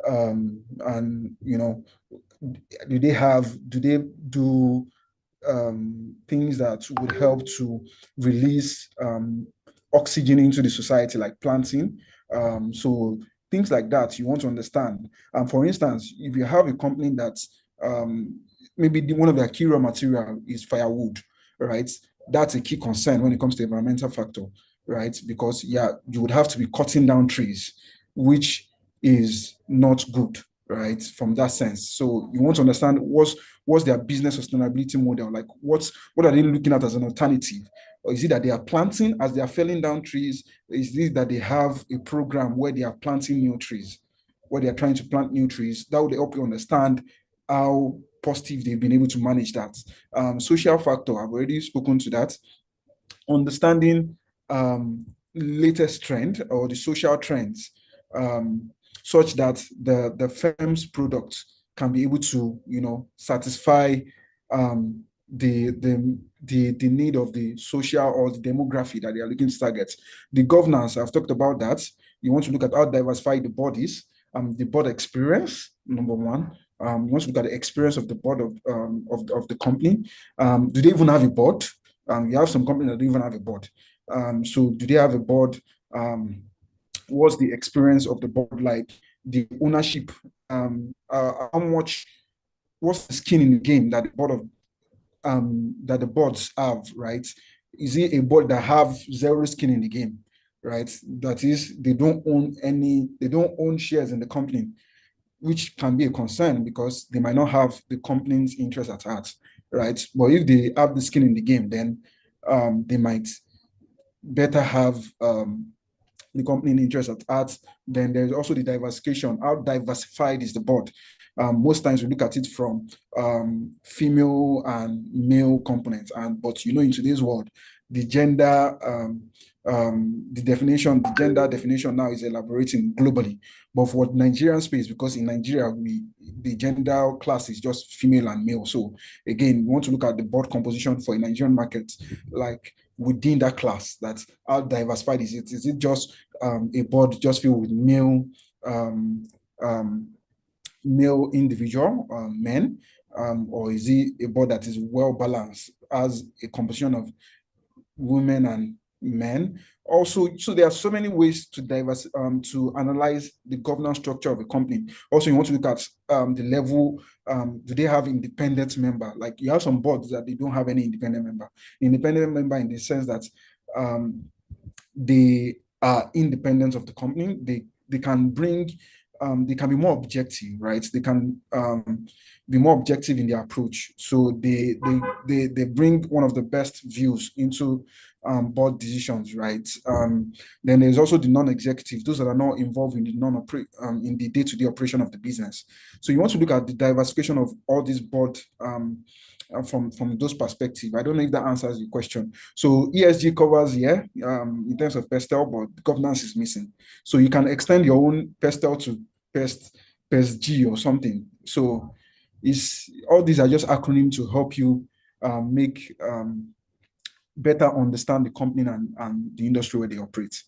and do they do things that would help to release oxygen into the society, like planting. So things like that you want to understand. For instance, if you have a company that maybe one of their key raw material is firewood, right? That's a key concern when it comes to environmental factor, right? Because yeah, you would have to be cutting down trees, which is not good, right? From that sense. So you want to understand what's their business sustainability model, like what are they looking at as an alternative? Or is it that they are planting as they are felling down trees? Is it that they have a program where they are planting new trees, where they are trying to plant new trees? That would help you understand how positive they've been able to manage that. Social factor, I've already spoken to that. Understanding latest trend or the social trends, such that the firm's product can be able to satisfy the need of the social or the demography that they are looking to target. The governance, I've talked about that. You want to look at how diversified the board is, the board experience, number one. You want to look at the experience of the board of the company. Do they even have a board? You have some companies that don't even have a board. So do they have a board? What's the experience of the board like? The ownership, how much, what's the skin in the game that the boards have, right? Is it a board that have zero skin in the game, right? That is, they don't own shares in the company, which can be a concern because they might not have the company's interest at heart, right? But if they have the skin in the game, then they might better have the company interest at heart. Then there's also the diversification. How diversified is the board? Most times we look at it from female and male components, but in today's world, the gender definition now is elaborating globally. But for Nigerian space, because in Nigeria the gender class is just female and male. So again, we want to look at the board composition for a Nigerian market, like within that class. That's how diversified is it? Is it just a board just filled with male individual men, or is it a board that is well balanced as a composition of women and men? Also, so there are so many ways to to analyze the governance structure of a company. Also, you want to look at the level. Do they have independent member? Like, you have some boards that they don't have any independent member. Independent member in the sense that they are independent of the company. They can bring they can be more objective, right? They can be more objective in their approach. So they bring one of the best views into board decisions, right? Then there's also the non-executive, those that are not involved in the in the day-to-day operation of the business. So you want to look at the diversification of all these board from those perspectives. I don't know if that answers your question. So ESG covers in terms of PESTEL, but governance is missing. So you can extend your own PESTEL to PEST PESG or something. So all these are just acronyms to help you make better understand the company and the industry where they operate.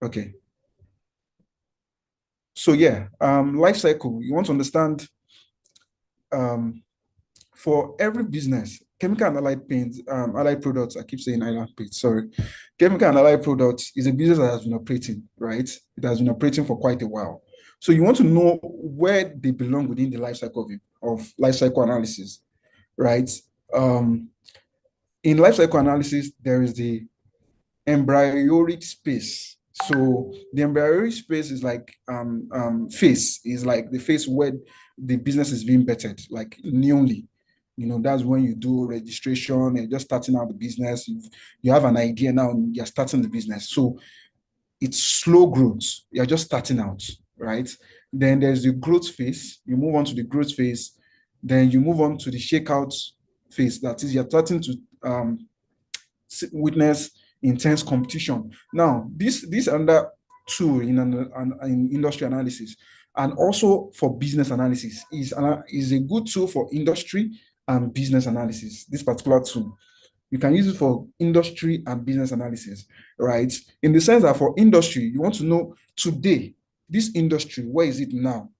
Okay. So yeah, life cycle. You want to understand for every business, chemical and allied paints, allied products. I keep saying allied paints. Sorry, chemical and allied products is a business that has been operating, right? It has been operating for quite a while. So you want to know where they belong within the life cycle of life cycle analysis, right? In life cycle analysis, there is the embryonic space. So the embryonic space is like phase, is like the phase where the business is being bettered, like newly. That's when you do registration and just starting out the business. You have an idea now, you're starting the business. So it's slow growth. You're just starting out, right? Then there's the growth phase. You move on to the growth phase. Then you move on to the shakeout phase. That is, you're starting to witness intense competition. Now, this under two in industry analysis, and also for business analysis is a good tool for industry and business analysis. This particular tool, you can use it for industry and business analysis, right? In the sense that for industry, you want to know today, this industry, where is it now?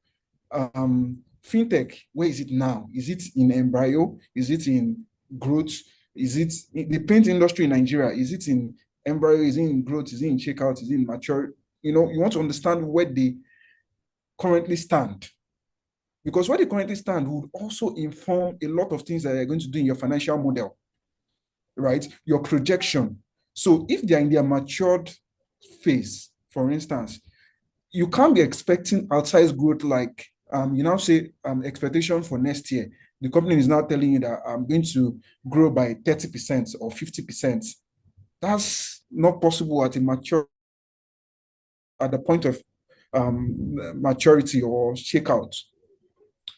Fintech, where is it now? Is it in embryo? Is it in growth? Is it in the paint industry in Nigeria? Is it in embryo? Is it in growth? Is it in checkout? Is it in mature? You want to understand where they currently stand. Because where they currently stand would also inform a lot of things that you're going to do in your financial model, right? Your projection. So if they're in their matured phase, for instance, you can't be expecting outsized growth like you now say expectation for next year. The company is now telling you that I'm going to grow by 30% or 50%. That's not possible at the point of maturity or shakeout.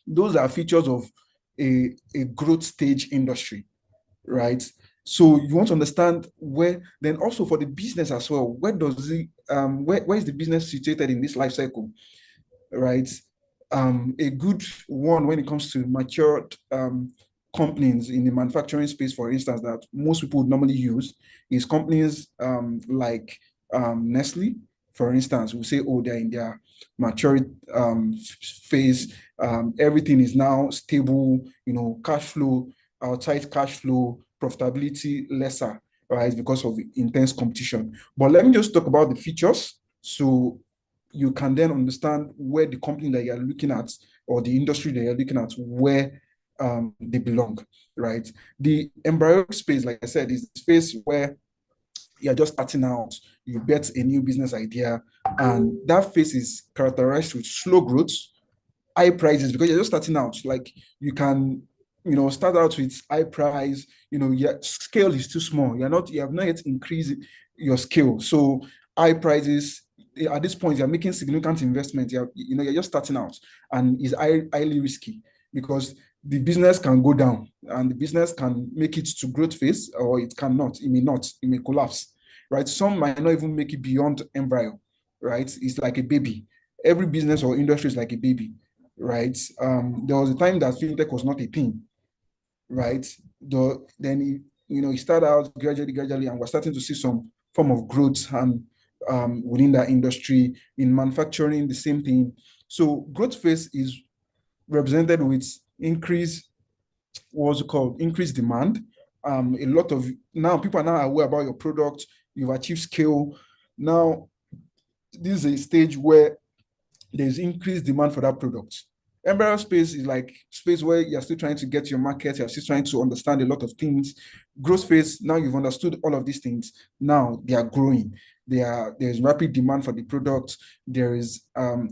Those are features of a growth stage industry, right? So you want to understand where, then also for the business as well, where is the business situated in this life cycle, right? A good one when it comes to matured companies in the manufacturing space, for instance, that most people would normally use is companies like Nestle, for instance. We say, oh, they're in their mature phase. Everything is now stable, cash flow, outside cash flow, profitability lesser, right? Because of intense competition. But let me just talk about the features. So you can then understand where the company that you're looking at or the industry that you're looking at, where they belong, right? The embryonic space, like I said, is the space where you're just starting out, you get a new business idea, and that phase is characterized with slow growth, high prices, because you're just starting out. Like you can, start out with high price, your scale is too small. You have not yet increased your scale. So high prices, at this point, you're making significant investment. You're just starting out, and it's highly risky because the business can go down and the business can make it to growth phase, or it cannot. It may not. It may collapse, right? Some might not even make it beyond embryo, right? It's like a baby. Every business or industry is like a baby, right? There was a time that fintech was not a thing, right? Then it started out gradually, and we're starting to see some form of growth and within that industry. In manufacturing, the same thing. So growth phase is represented with increased demand. Now people are now aware about your product. You've achieved scale. Now this is a stage where there's increased demand for that product. Embryo space is like space where you're still trying to get your market, you're still trying to understand a lot of things. Growth phase, now you've understood all of these things. Now they are growing. There's rapid demand for the product. There is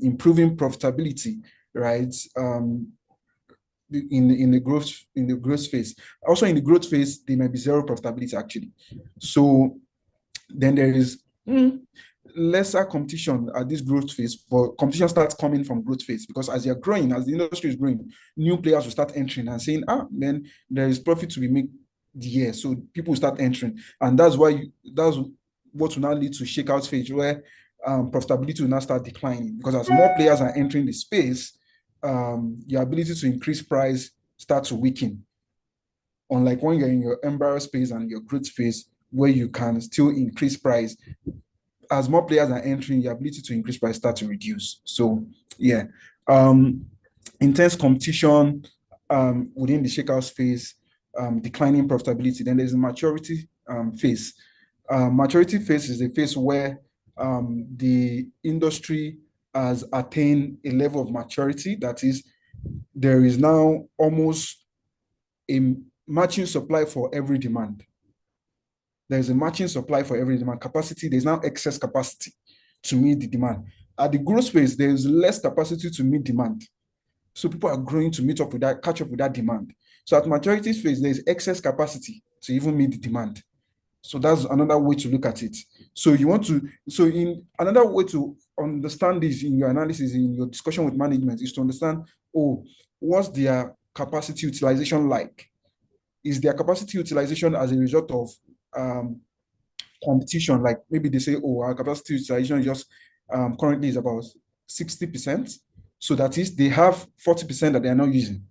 improving profitability, right? In the growth phase. Also in the growth phase, there might be zero profitability actually. So then there is lesser competition at this growth phase, but competition starts coming from growth phase, because as you're growing, as the industry is growing, new players will start entering and saying, then there is profit to be made here. So people will start entering. And that's what will now lead to shakeout phase, where profitability will now start declining, because as more players are entering the space, your ability to increase price starts to weaken. Unlike when you're in your embryo space and your growth phase, where you can still increase price, as more players are entering, your ability to increase price start to reduce. So yeah, intense competition within the shakeout phase, declining profitability. Then there's a maturity phase. Maturity phase is a phase where the industry has attained a level of maturity, that is, there is now almost a matching supply for every demand. There's a matching supply for every demand. Capacity, there's now excess capacity to meet the demand. At the growth phase, there's less capacity to meet demand. So people are growing to meet up with that, catch up with that demand. So at maturity phase, there's excess capacity to even meet the demand. So that's another way to look at it. So in another way to understand this in your analysis, in your discussion with management, is to understand, what's their capacity utilization like? Is their capacity utilization as a result of competition? Like maybe they say, our capacity utilization just currently is about 60%. So that is, they have 40% that they are not using.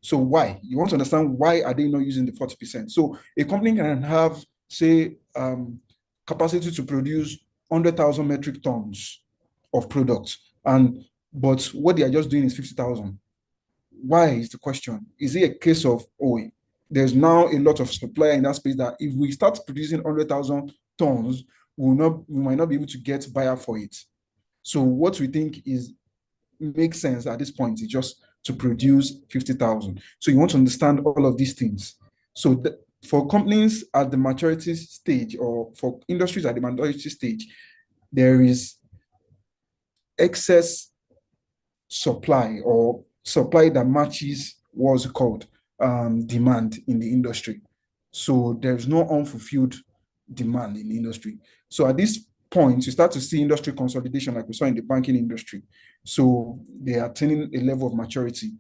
So why? You want to understand why are they not using the 40%? So a company can have, say, capacity to produce 100,000 metric tons of products, but what they are just doing is 50,000. Why is the question? Is it a case of, there's now a lot of supply in that space that if we start producing 100,000 tons, we might not be able to get buyer for it. So what we think makes sense at this point is just to produce 50,000. So you want to understand all of these things. So for companies at the maturity stage, or for industries at the maturity stage, there is excess supply, or supply that matches what's called demand in the industry. So there's no unfulfilled demand in the industry. So at this point, you start to see industry consolidation, like we saw in the banking industry. So they are attaining a level of maturity.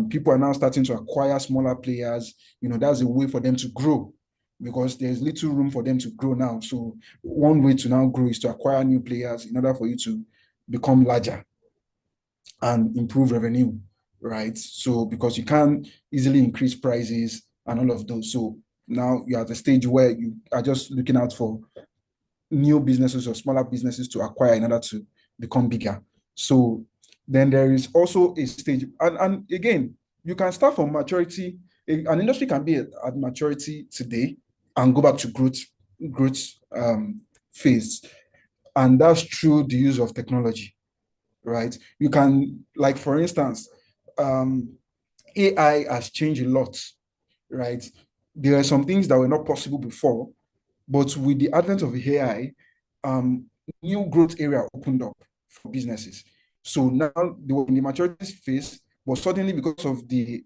People are now starting to acquire smaller players. That's a way for them to grow, because there's little room for them to grow now. So one way to now grow is to acquire new players in order for you to become larger and improve revenue, right? So because you can't easily increase prices and all of those. So now you're at the stage where you are just looking out for new businesses or smaller businesses to acquire in order to become bigger. So then there is also a stage, and again, you can start from maturity. An industry can be at maturity today and go back to growth phase, and that's through the use of technology, right? You can, like for instance, AI has changed a lot, right? There are some things that were not possible before, but with the advent of AI, new growth area opened up for businesses. So now they were in the maturity phase, but suddenly because of the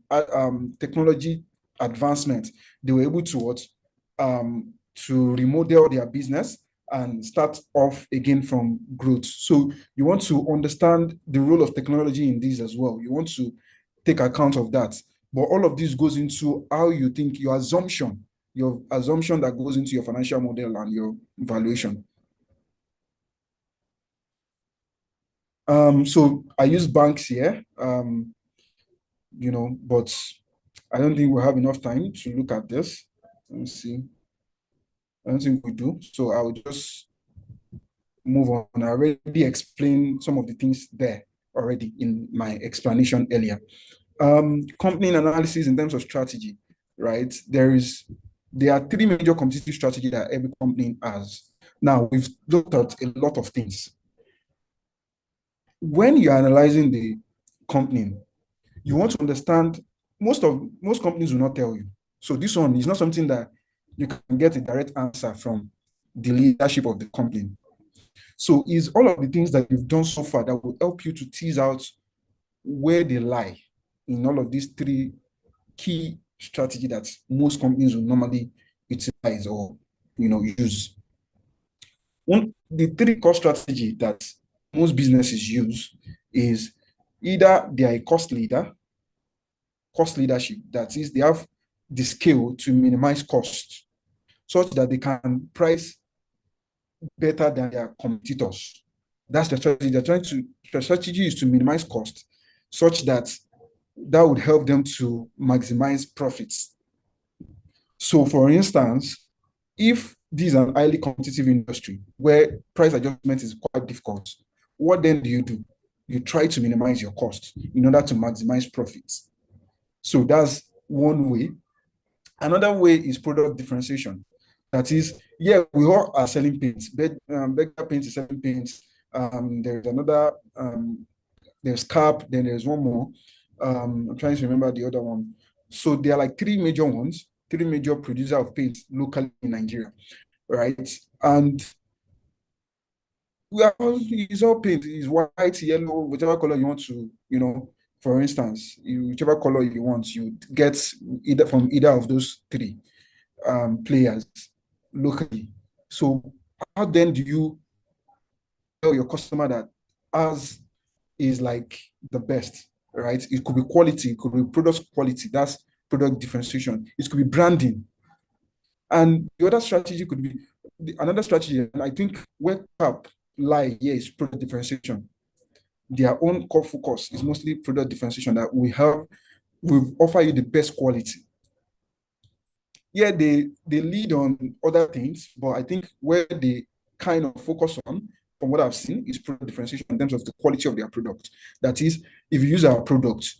technology advancement, they were able to remodel their business and start off again from growth. So you want to understand the role of technology in this as well. You want to take account of that. But all of this goes into how you think, your assumption that goes into your financial model and your valuation. So I use banks here, but I don't think we have enough time to look at this. Let me see. I don't think we do. So I will just move on. I already explained some of the things there already in my explanation earlier. Company analysis in terms of strategy, right? There are three major competitive strategies that every company has. Now, we've looked at a lot of things. When you're analyzing the company, you want to understand, most companies will not tell you. So this one is not something that you can get a direct answer from the leadership of the company. So it's all of the things that you've done so far that will help you to tease out where they lie in all of these three key strategies that most companies will normally utilize or use. The three core strategy that most businesses use is either they are a cost leadership, that is, they have the skill to minimize costs such that they can price better than their competitors. That's the strategy. The strategy is to minimize cost such that would help them to maximize profits. So for instance, if this is an highly competitive industry where price adjustment is quite difficult, what then do? You try to minimize your cost in order to maximize profits. So that's one way. Another way is product differentiation. That is, yeah, we all are selling paints. Beggar Paints is selling paints. There's another, there's CAP, then there's one more. I'm trying to remember the other one. So there are like three major ones, three major producers of paints locally in Nigeria, right? And it's all paint, it's white, yellow, whichever color you want to, for instance, whichever color you want, you get either from either of those three players locally. So how then do you tell your customer that ours is like the best, right? It could be quality, it could be product quality, that's product differentiation. It could be branding. And the other strategy could be another strategy, and I think where CAP lie here is product differentiation. Their own core focus is mostly product differentiation, that we offer you the best quality. Yeah, they lead on other things, but I think where they kind of focus on, from what I've seen, is product differentiation in terms of the quality of their product. That is, if you use our product,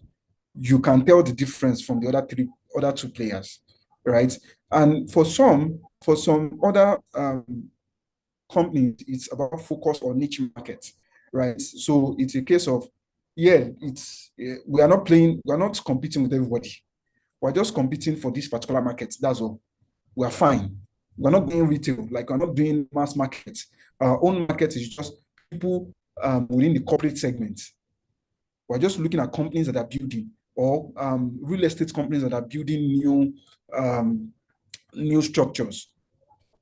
you can tell the difference from the other two players, right? And for some other companies, it's about focus on niche markets, right? So it's a case of, we are not competing with everybody. We're just competing for this particular market. That's all. We're fine. We're not doing retail, like we're not doing mass market. Our own market is just people within the corporate segment. We're just looking at companies that are building, or real estate companies that are building new structures.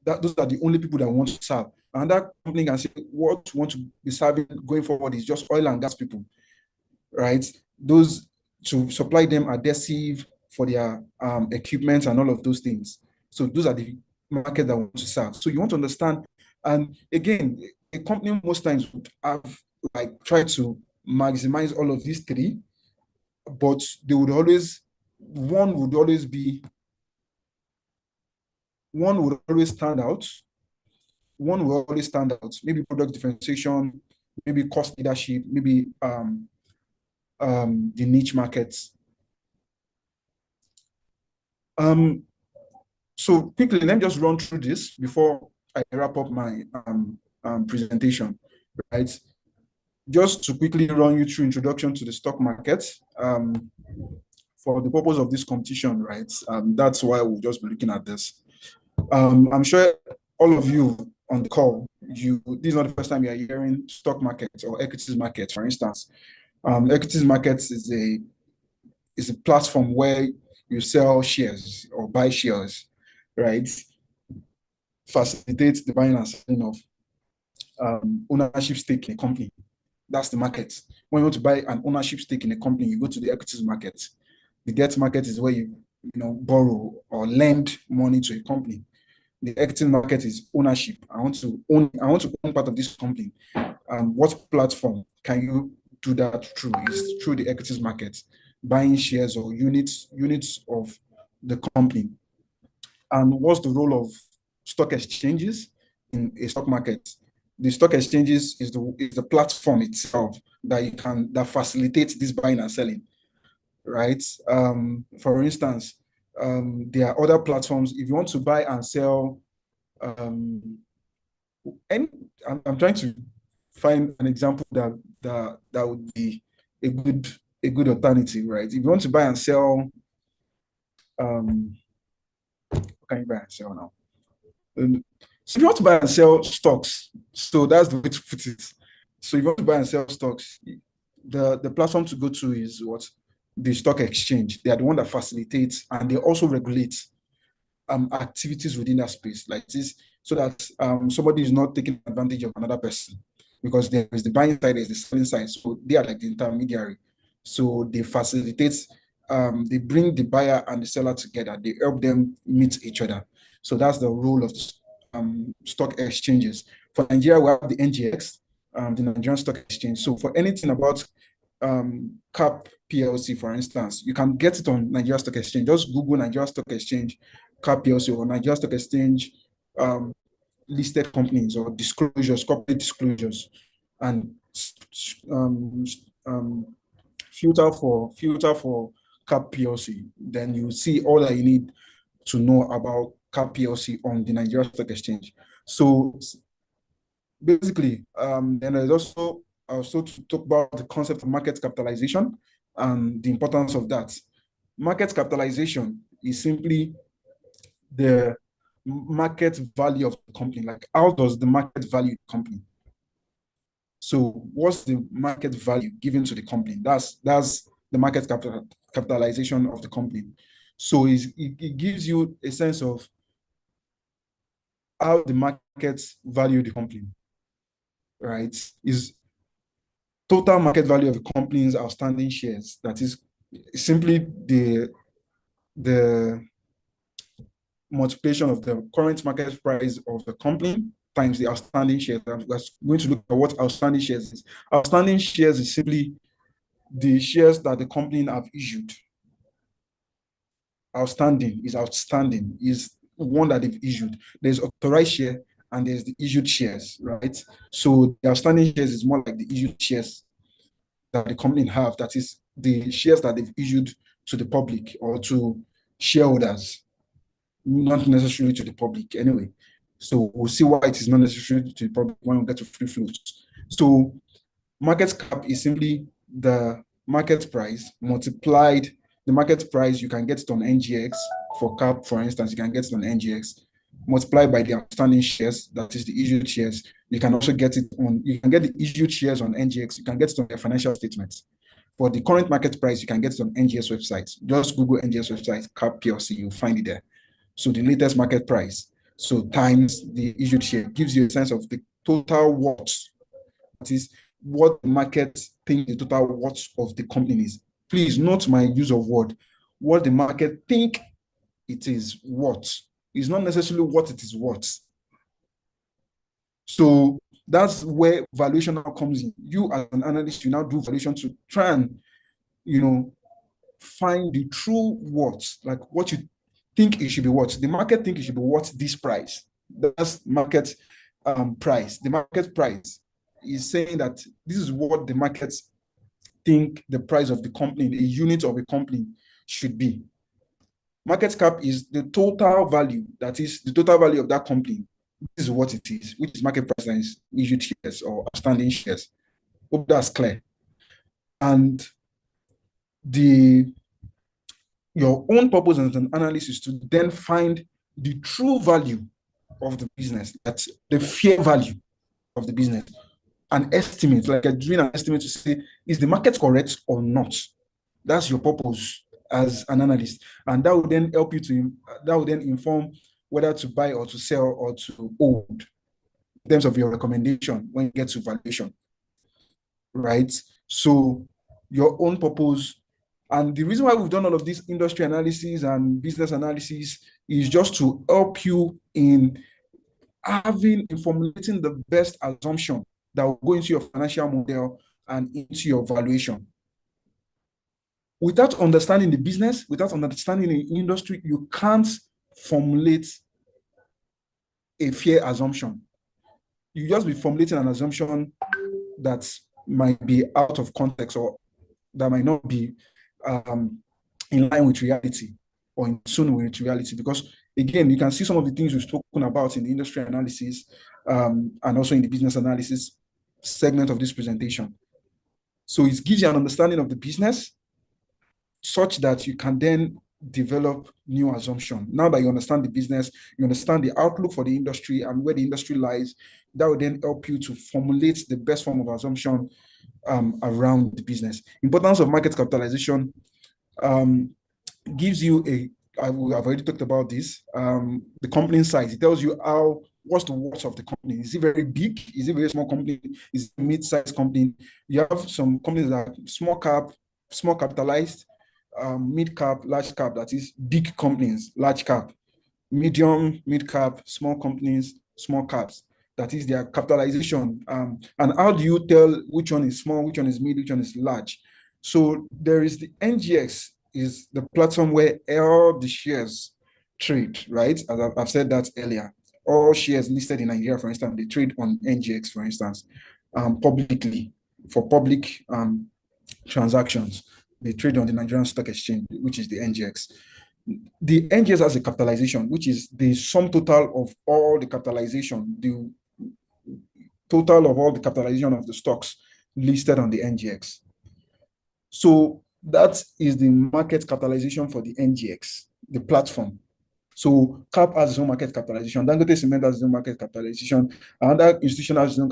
Those are the only people that want to serve. Another company can say, what want to be serving going forward is just oil and gas people, right? Those to supply them adhesive for their equipment and all of those things. So those are the market that want to serve. So you want to understand. And again, a company most times would have try to maximize all of these three, but they would always stand out. One will always stand out. Maybe product differentiation, maybe cost leadership, maybe the niche markets. So quickly, let me just run through this before I wrap up my presentation, right? Just to quickly run you through introduction to the stock market. For the purpose of this competition, right? That's why we'll just be looking at this. I'm sure all of you on the call, this is not the first time you are hearing stock markets or equities markets, for instance. Equities markets is a platform where you sell shares or buy shares, right? Facilitates the buying and selling of ownership stake in a company. That's the market. When you want to buy an ownership stake in a company, you go to the equities market. The debt market is where you borrow or lend money to a company. The equity market is ownership. I want to own part of this company. What platform can you do that through? Is through the equities market, buying shares or units of the company. And what's the role of stock exchanges in a stock market? The stock exchanges is the platform itself that facilitates this buying and selling, right? For instance, there are other platforms. If you want to buy and sell, I'm trying to find an example that would be a good alternative, right? If you want to buy and sell, what can you buy and sell now? So if you want to buy and sell stocks, so that's the way to put it. So if you want to buy and sell stocks, the platform to go to is what? The stock exchange. They are the one that facilitates, and they also regulate activities within that space, like this, so that somebody is not taking advantage of another person, because there is the buying side, there's the selling side. So they are like the intermediary. So they facilitate, they bring the buyer and the seller together. They help them meet each other. So that's the role of stock exchanges. For Nigeria, we have the NGX. the Nigerian Stock Exchange. So for anything about CAP PLC, for instance, you can get it on Nigeria Stock Exchange. Just Google Nigeria Stock Exchange CAP PLC or Nigeria Stock Exchange listed companies or disclosures, corporate disclosures, and filter for CAP PLC. Then you see all that you need to know about CAP PLC on the Nigeria Stock Exchange. So basically, then there's also to talk about the concept of market capitalization and the importance of that. Market capitalization is simply the market value of the company. Like, how does the market value the company? So what's the market value given to the company? That's the market capitalization of the company. So it gives you a sense of how the market value the company, right? Is total market value of the company's outstanding shares. That is simply the multiplication of the current market price of the company times the outstanding shares. I'm going to look at what outstanding shares is. Outstanding shares is simply the shares that the company have issued. Outstanding is one that they've issued. There's authorized share and there's the issued shares, right? So the outstanding shares is more like the issued shares that the company have. That is the shares that they've issued to the public or to shareholders, not necessarily to the public anyway. So we'll see why it is not necessarily to the public when we get to free floats. So market cap is simply the market price multiplied. The market price, you can get it on NGX for cap, for instance, you can get it on NGX, multiplied by the outstanding shares, that is the issued shares. You can also get it on, you can get the issued shares on NGX, you can get it on their financial statements. For the current market price, you can get it on NGX website. Just Google NGX website, CAP PLC, you'll find it there. So the latest market price, so times the issued share, gives you a sense of the total worth. That is what the market thinks the total worth of the company is. Please note my use of word. What the market think it is worth is not necessarily what it is worth. So that's where valuation now comes in. You as an analyst, you now do valuation to try and, find the true worth, like what you think it should be worth. The market think it should be worth this price. That's market price. The market price is saying that this is what the markets think the price of the company, a unit of a company, should be. Market cap is the total value, that is the total value of that company. This is what it is, which is market price times issued shares or outstanding shares. Hope that's clear. And your own purpose as an analyst is to then find the true value of the business, that's the fair value of the business. An estimate, like doing an estimate to say, is the market correct or not? That's your purpose as an analyst. And that will then help you that will then inform whether to buy or to sell or to hold in terms of your recommendation when you get to valuation, right? So your own purpose. And the reason why we've done all of this industry analysis and business analysis is just to help you in formulating the best assumption that will go into your financial model and into your valuation. Without understanding the business, without understanding the industry, you can't formulate a fair assumption. You just be formulating an assumption that might be out of context or that might not be in line with reality or in tune with reality. Because again, you can see some of the things we've spoken about in the industry analysis and also in the business analysis segment of this presentation. So it gives you an understanding of the business such that you can then develop new assumption. Now that you understand the business, you understand the outlook for the industry and where the industry lies, that will then help you to formulate the best form of assumption around the business. Importance of market capitalization gives you I've already talked about this, the company size. It tells you what's the worth of the company. Is it very big? Is it a very small company? Is it a mid-sized company? You have some companies that are small capitalized, mid cap, large cap, that is big companies, large cap, medium, mid cap, small companies, small caps. that is their capitalization. And how do you tell which one is small, which one is mid, which one is large? So there is the NGX, is the platform where all the shares trade, right? As I've said that earlier. All shares listed in Nigeria, for instance, they trade on NGX, for instance, publicly for public transactions. They trade on the Nigerian Stock Exchange, which is the NGX. The NGX has a capitalization, which is the sum total of all the capitalization, the total of all the capitalization of the stocks listed on the NGX. So that is the market capitalization for the NGX, the platform. So CAP has its own market capitalization. Dangote Cement has its own market capitalization. Another institution has its own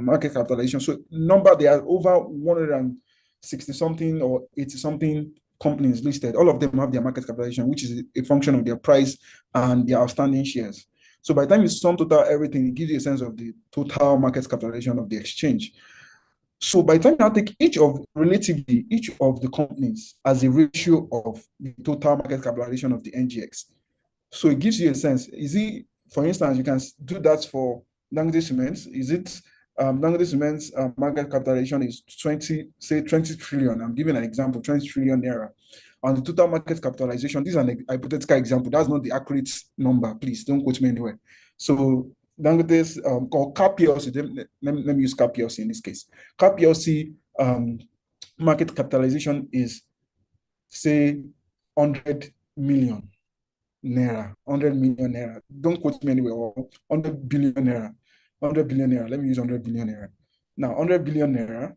market capitalization. So number, there are over 160 something or 80 something companies listed. All of them have their market capitalization, which is a function of their price and their outstanding shares. So by the time you sum total everything, it gives you a sense of the total market capitalization of the exchange. So by the time you take each of the companies as a ratio of the total market capitalization of the NGX. So it gives you a sense. Is it, for instance, you can do that for Dangote Cement. Is it Dangote Cement's market capitalization is 20 trillion. I'm giving an example, 20 trillion naira. And the total market capitalization, this is an hypothetical example. That's not the accurate number. Please don't quote me anywhere. So Dangote's called CAP PLC, let me use CAP PLC in this case. CAP PLC market capitalization is, say, 100 million naira, 100 million naira. Don't quote me anywhere, or 100 billion naira, 100 billion naira. Let me use 100 billion naira. Now, 100 billion naira.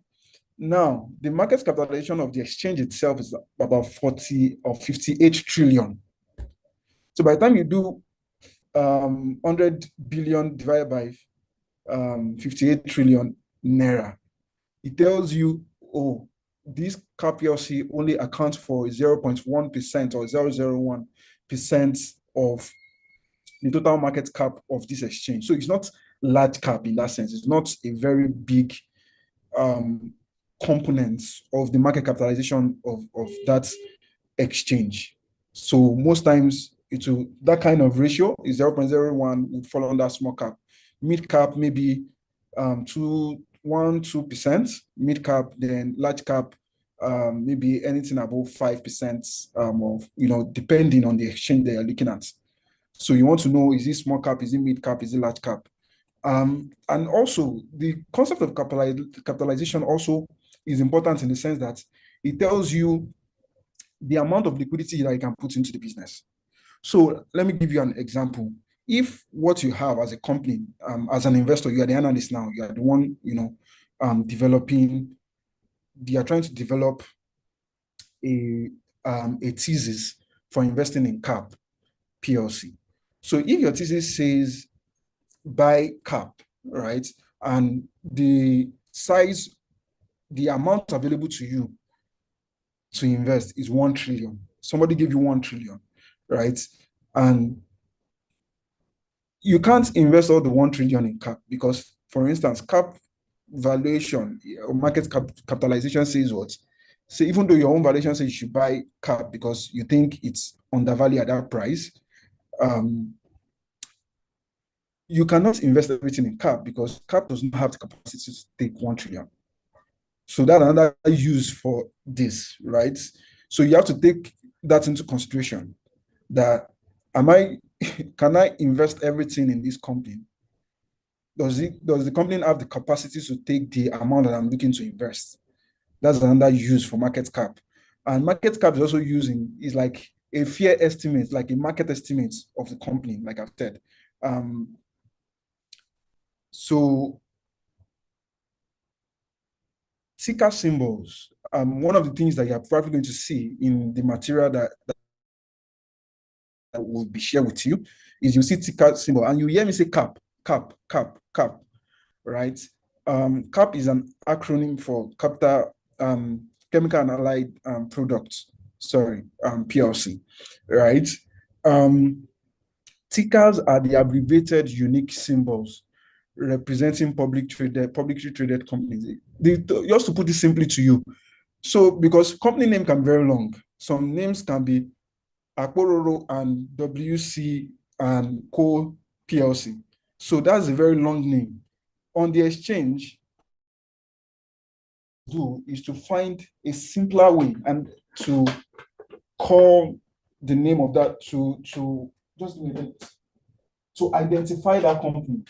Now, the market capitalization of the exchange itself is about 40 or 58 trillion. So by the time you do 100 billion divided by 58 trillion naira, it tells you, oh, this CAP PLC only accounts for 0.1% or 0.001% of the total market cap of this exchange. So it's not large cap in that sense. It's not a very big component of the market capitalization of that exchange. So most times that kind of ratio is 0.01 would fall under small cap. Mid cap maybe 2%, mid cap, then large cap maybe anything above 5% of, depending on the exchange they are looking at. So you want to know, is it small cap, is it mid cap, is it large cap? And also the concept of capitalization also is important in the sense that it tells you the amount of liquidity that you can put into the business. So let me give you an example. If what you have as a company, as an investor, you are the analyst now, you are the one, you are trying to develop a thesis for investing in CAP PLC. So if your thesis says buy CAP, right, and the size, the amount available to you to invest is 1 trillion. Somebody gave you 1 trillion, right? And you can't invest all the 1 trillion in CAP because, for instance, CAP valuation or market capitalization says what? So even though your own valuation says you should buy CAP because you think it's undervalued at that price, you cannot invest everything in CAP because CAP does not have the capacity to take 1 trillion. So that's another use for this, right? So you have to take that into consideration. That can I invest everything in this company? Does the company have the capacity to take the amount that I'm looking to invest? That's another use for market cap. And market cap is also is like a fair estimate, like a market estimate of the company, like I've said. So ticker symbols. One of the things that you're probably going to see in the material that will be shared with you is you see ticker symbol and you hear me say CAP, right? CAP is an acronym for Chemical and Allied Products, PLC, right? Tickers are the abbreviated unique symbols representing publicly traded companies. Just to put it simply to you, so because company name can be very long, some names can be Akpororo and WC and Co PLC. So that's a very long name. On the exchange, do is to find a simpler way and to call the name of that to just to identify that company.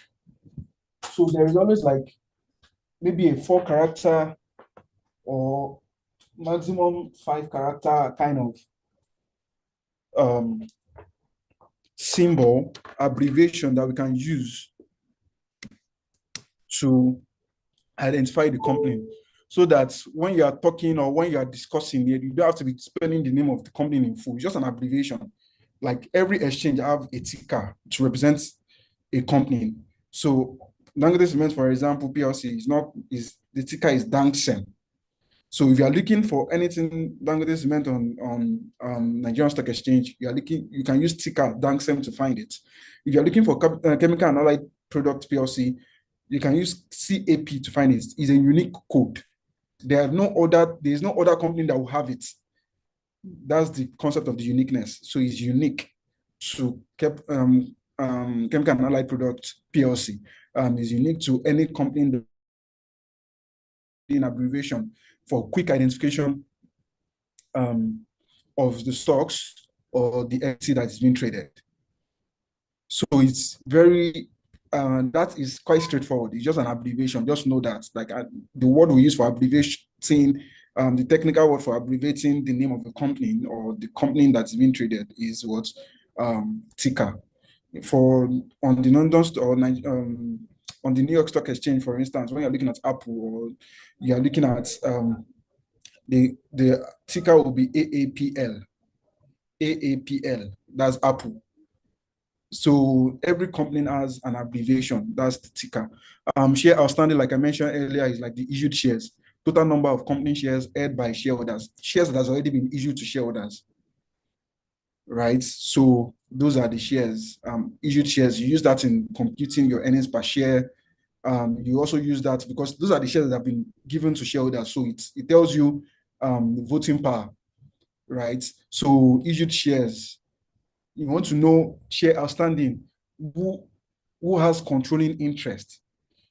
So there is always like maybe a 4-character or maximum 5-character kind of symbol abbreviation that we can use to identify the company, so that when you are talking or when you are discussing it, you don't have to be spelling the name of the company in full. It's just an abbreviation. Like every exchange have a ticker to represent a company. So Dangote Cement, for example, PLC is the ticker is DANGSEM. So if you are looking for anything Dangote Cement on Nigerian Stock Exchange, you can use ticker DANGSEM to find it. If you are looking for Chemical and Allied Product PLC, you can use CAP to find it. It's a unique code. There is no other company that will have it. That's the concept of the uniqueness. So it's unique to Chemical and Allied Product PLC. It's unique to any company in abbreviation for quick identification of the stocks or the entity that is being traded. So it's very that is quite straightforward. It's just an abbreviation. Just know that, like the word we use for abbreviating, the technical word for abbreviating the name of the company or the company that's being traded is what ticker. For on the London or on the New York Stock Exchange, for instance, when you're looking at Apple or you're looking at the ticker will be AAPL. AAPL. That's Apple. So every company has an abbreviation. That's the ticker. Share outstanding, like I mentioned earlier, is like the issued shares. Total number of company shares held by shareholders. Shares that has already been issued to shareholders. Right. So those are the shares. Issued shares. You use that in computing your earnings per share. You also use that because those are the shares that have been given to shareholders. So it tells you the voting power. Right. So issued shares. You want to know share outstanding, who has controlling interest.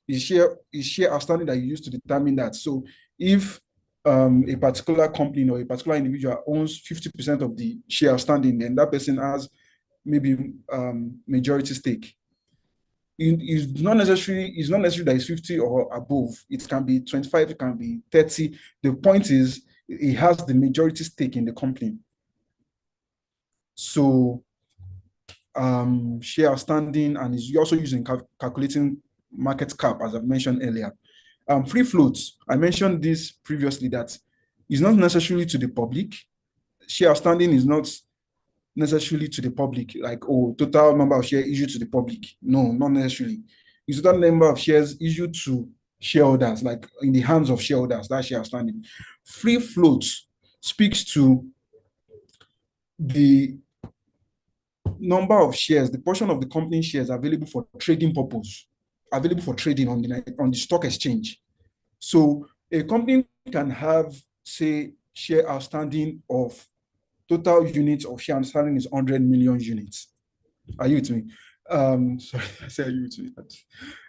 Is share outstanding that you use to determine that. So if a particular company or a particular individual owns 50% of the share outstanding, then that person has maybe majority stake. It's not necessary that it's 50 or above. It can be 25, it can be 30. The point is it has the majority stake in the company. So share outstanding, and is also using calculating market cap, as I've mentioned earlier. Free floats, I mentioned this previously, that is not necessarily to the public. Share outstanding is not necessarily to the public, like, oh, total number of shares issued to the public. No, not necessarily. It's total number of shares issued to shareholders, like in the hands of shareholders, that's share outstanding. Free floats speaks to the number of shares, the portion of the company shares available for trading purpose, available for trading on the stock exchange. So a company can have, say, share outstanding of total units of share outstanding is 100 million units. Are you with me? Sorry, I said, are you with me?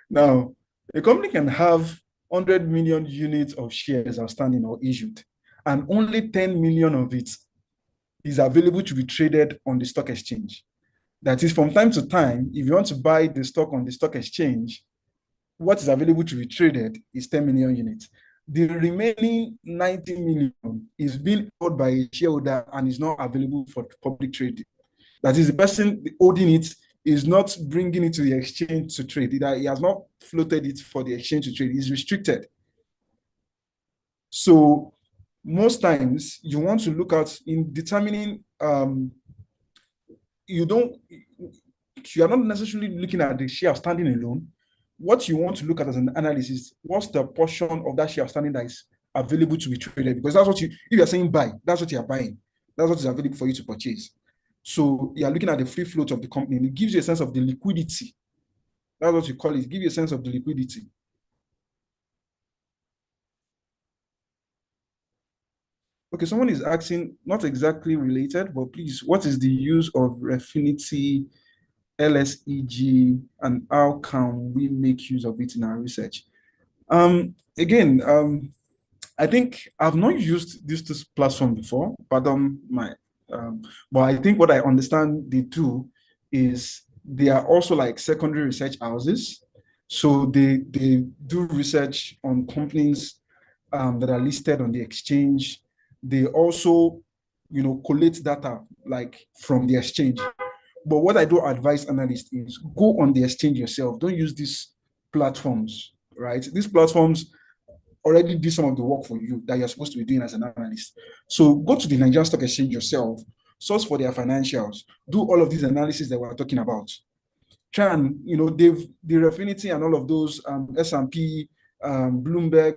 Now, a company can have 100 million units of shares outstanding or issued, and only 10 million of it is available to be traded on the stock exchange. That is, from time to time, if you want to buy the stock on the stock exchange, what is available to be traded is 10 million units. The remaining 90 million is being held by a shareholder and is not available for public trading. That is, the person holding it is not bringing it to the exchange to trade. He has not floated it for the exchange to trade. It's restricted. So most times you want to look at in determining you are not necessarily looking at the share outstanding alone. What you want to look at as an analyst is what's the portion of that share outstanding that is available to be traded, because that's what if you're saying buy, that's what you're buying. That's what is available for you to purchase. So you're looking at the free float of the company, and it gives you a sense of the liquidity. That's what you call it. It gives you a sense of the liquidity. Okay, someone is asking, not exactly related, but please, what is the use of Refinity LSEG, and how can we make use of it in our research? Again, I think I've not used this platform before, pardon my, but I think what I understand they do is they are also like secondary research houses. So they do research on companies that are listed on the exchange. They also, collate data like from the exchange. But what I do advise analysts is go on the exchange yourself. Don't use these platforms, right? These platforms already do some of the work for you that you're supposed to be doing as an analyst. So go to the Nigerian Stock Exchange yourself, source for their financials, do all of these analysis that we're talking about. Try and, the Refinity and all of those S&P, Bloomberg,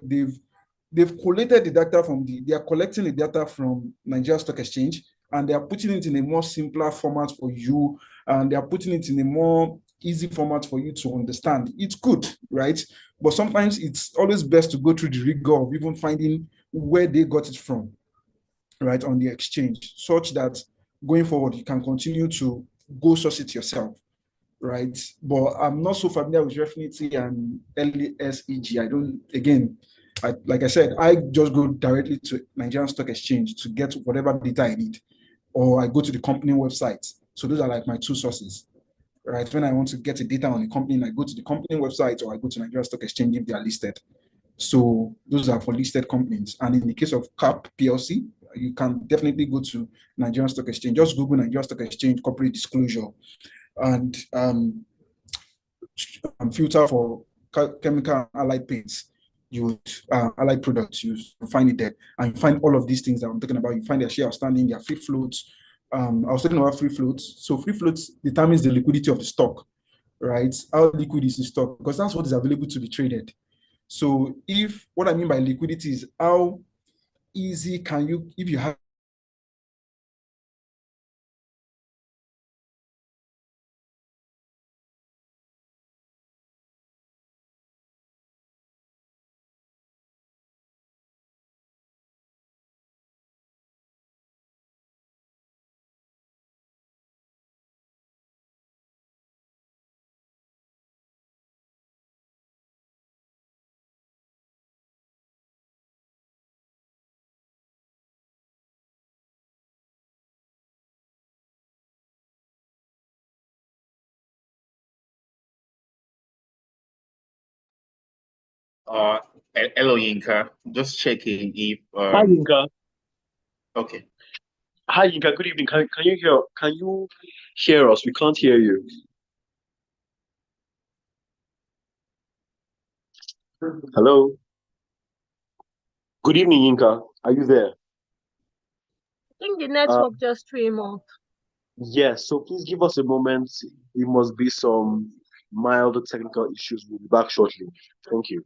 they've collated the data they are collecting the data from Nigeria Stock Exchange, and they are putting it in a more simpler format for you, and they are putting it in a more easy format for you to understand. It's good, right? But sometimes it's always best to go through the rigor of even finding where they got it from, right, on the exchange, such that going forward, you can continue to go source it yourself, right? But I'm not so familiar with Refinity and LSEG. Like I said, I just go directly to Nigerian Stock Exchange to get whatever data I need, or I go to the company website. So those are like my two sources, right? When I want to get the data on the company, I go to the company website or I go to Nigerian Stock Exchange if they are listed. So those are for listed companies. And in the case of CAP PLC, you can definitely go to Nigerian Stock Exchange. Just Google Nigerian Stock Exchange corporate disclosure and filter for chemical allied paints. You would allied products, you find it there, and you find all of these things that I'm talking about. You find their share outstanding, their free floats. I was talking about free floats. So free floats determines the liquidity of the stock, right? How liquid is the stock? Because that's what is available to be traded. So if what I mean by liquidity is how easy can you, if you have Uh, Hello, Yinka. Just checking if Hi, Yinka. okay. Hi, Yinka. Good evening. Can you hear? Can you hear us? We can't hear you. Hello. Good evening, Yinka. Are you there? I think the network just came off. Yes. So please give us a moment. It must be some mild technical issues. We'll be back shortly. Thank you.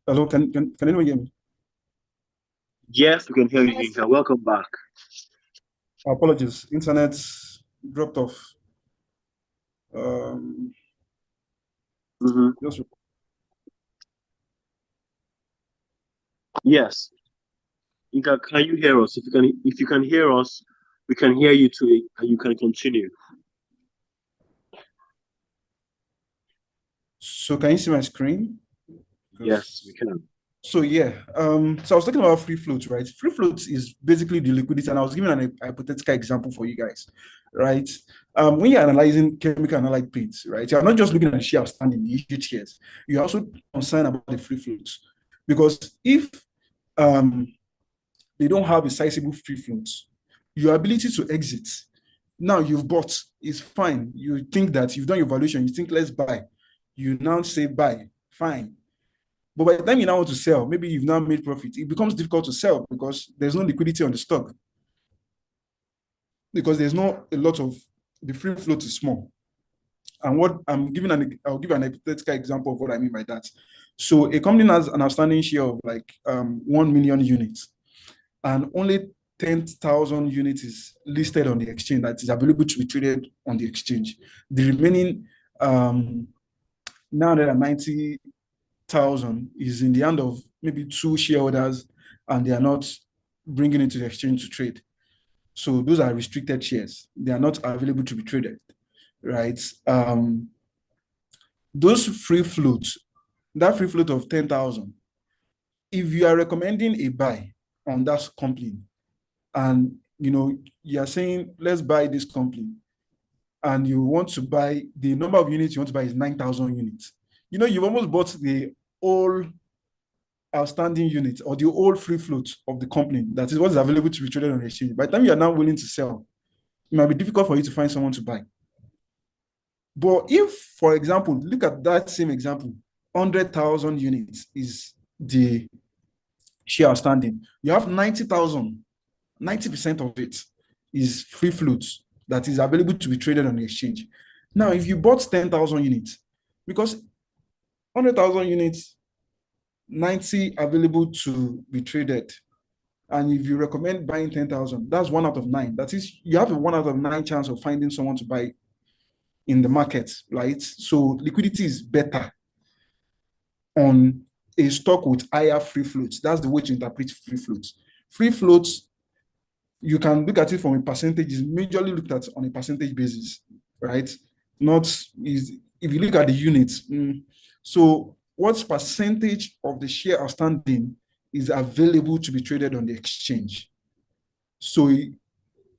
hello, can anyone hear me? Yes, we can hear you, Yes. Yinka. Welcome back. Apologies, internet dropped off. Just Yes. Yinka, can you hear us? If you can hear us, we can hear you too, and you can continue. So can you see my screen? Yes, we can. So yeah, so I was talking about free float, right? Free float is basically the liquidity, and I was giving a hypothetical example for you guys, right? When you're analyzing chemical and allied paints, right, you're not just looking at the share outstanding, the issued shares. You're also concerned about the free floats, because if they don't have a sizable free float, your ability to exit, now you've bought, is fine. You think that you've done your valuation, you think let's buy. You now say buy, fine. But by the time you now want to sell, maybe you've now made profit, it becomes difficult to sell because there's no liquidity on the stock. Because there's not a lot of, the free float is small. And what I'm giving I'll give an hypothetical example of what I mean by that. So a company has an outstanding share of like 1 million units, and only 10,000 units is listed on the exchange that is available to be traded on the exchange. The remaining 990,000 is in the hand of maybe two shareholders, and they are not bringing it to the exchange to trade. So those are restricted shares. They are not available to be traded, right? Those free floats, that free float of 10,000, if you are recommending a buy on that company, and you are saying, let's buy this company, and you want to buy, the number of units you want to buy is 9,000 units. You've almost bought the whole outstanding units or the whole free float of the company. That is what is available to be traded on the exchange. By the time you are now willing to sell, it might be difficult for you to find someone to buy. But if, for example, look at that same example, 100,000 units is the share outstanding. You have 90,000, 90% of it is free floats that is available to be traded on the exchange. Now, if you bought 10,000 units, because 100,000 units, 90 available to be traded, and if you recommend buying 10,000, that's 1 out of 9. That is, you have a 1 out of 9 chance of finding someone to buy in the market, right? So liquidity is better on a stock with higher free floats. That's the way to interpret free floats. Free floats, you can look at it from a percentage, is majorly looked at on a percentage basis, right? Not is if you look at the units. So what percentage of the share outstanding is available to be traded on the exchange? So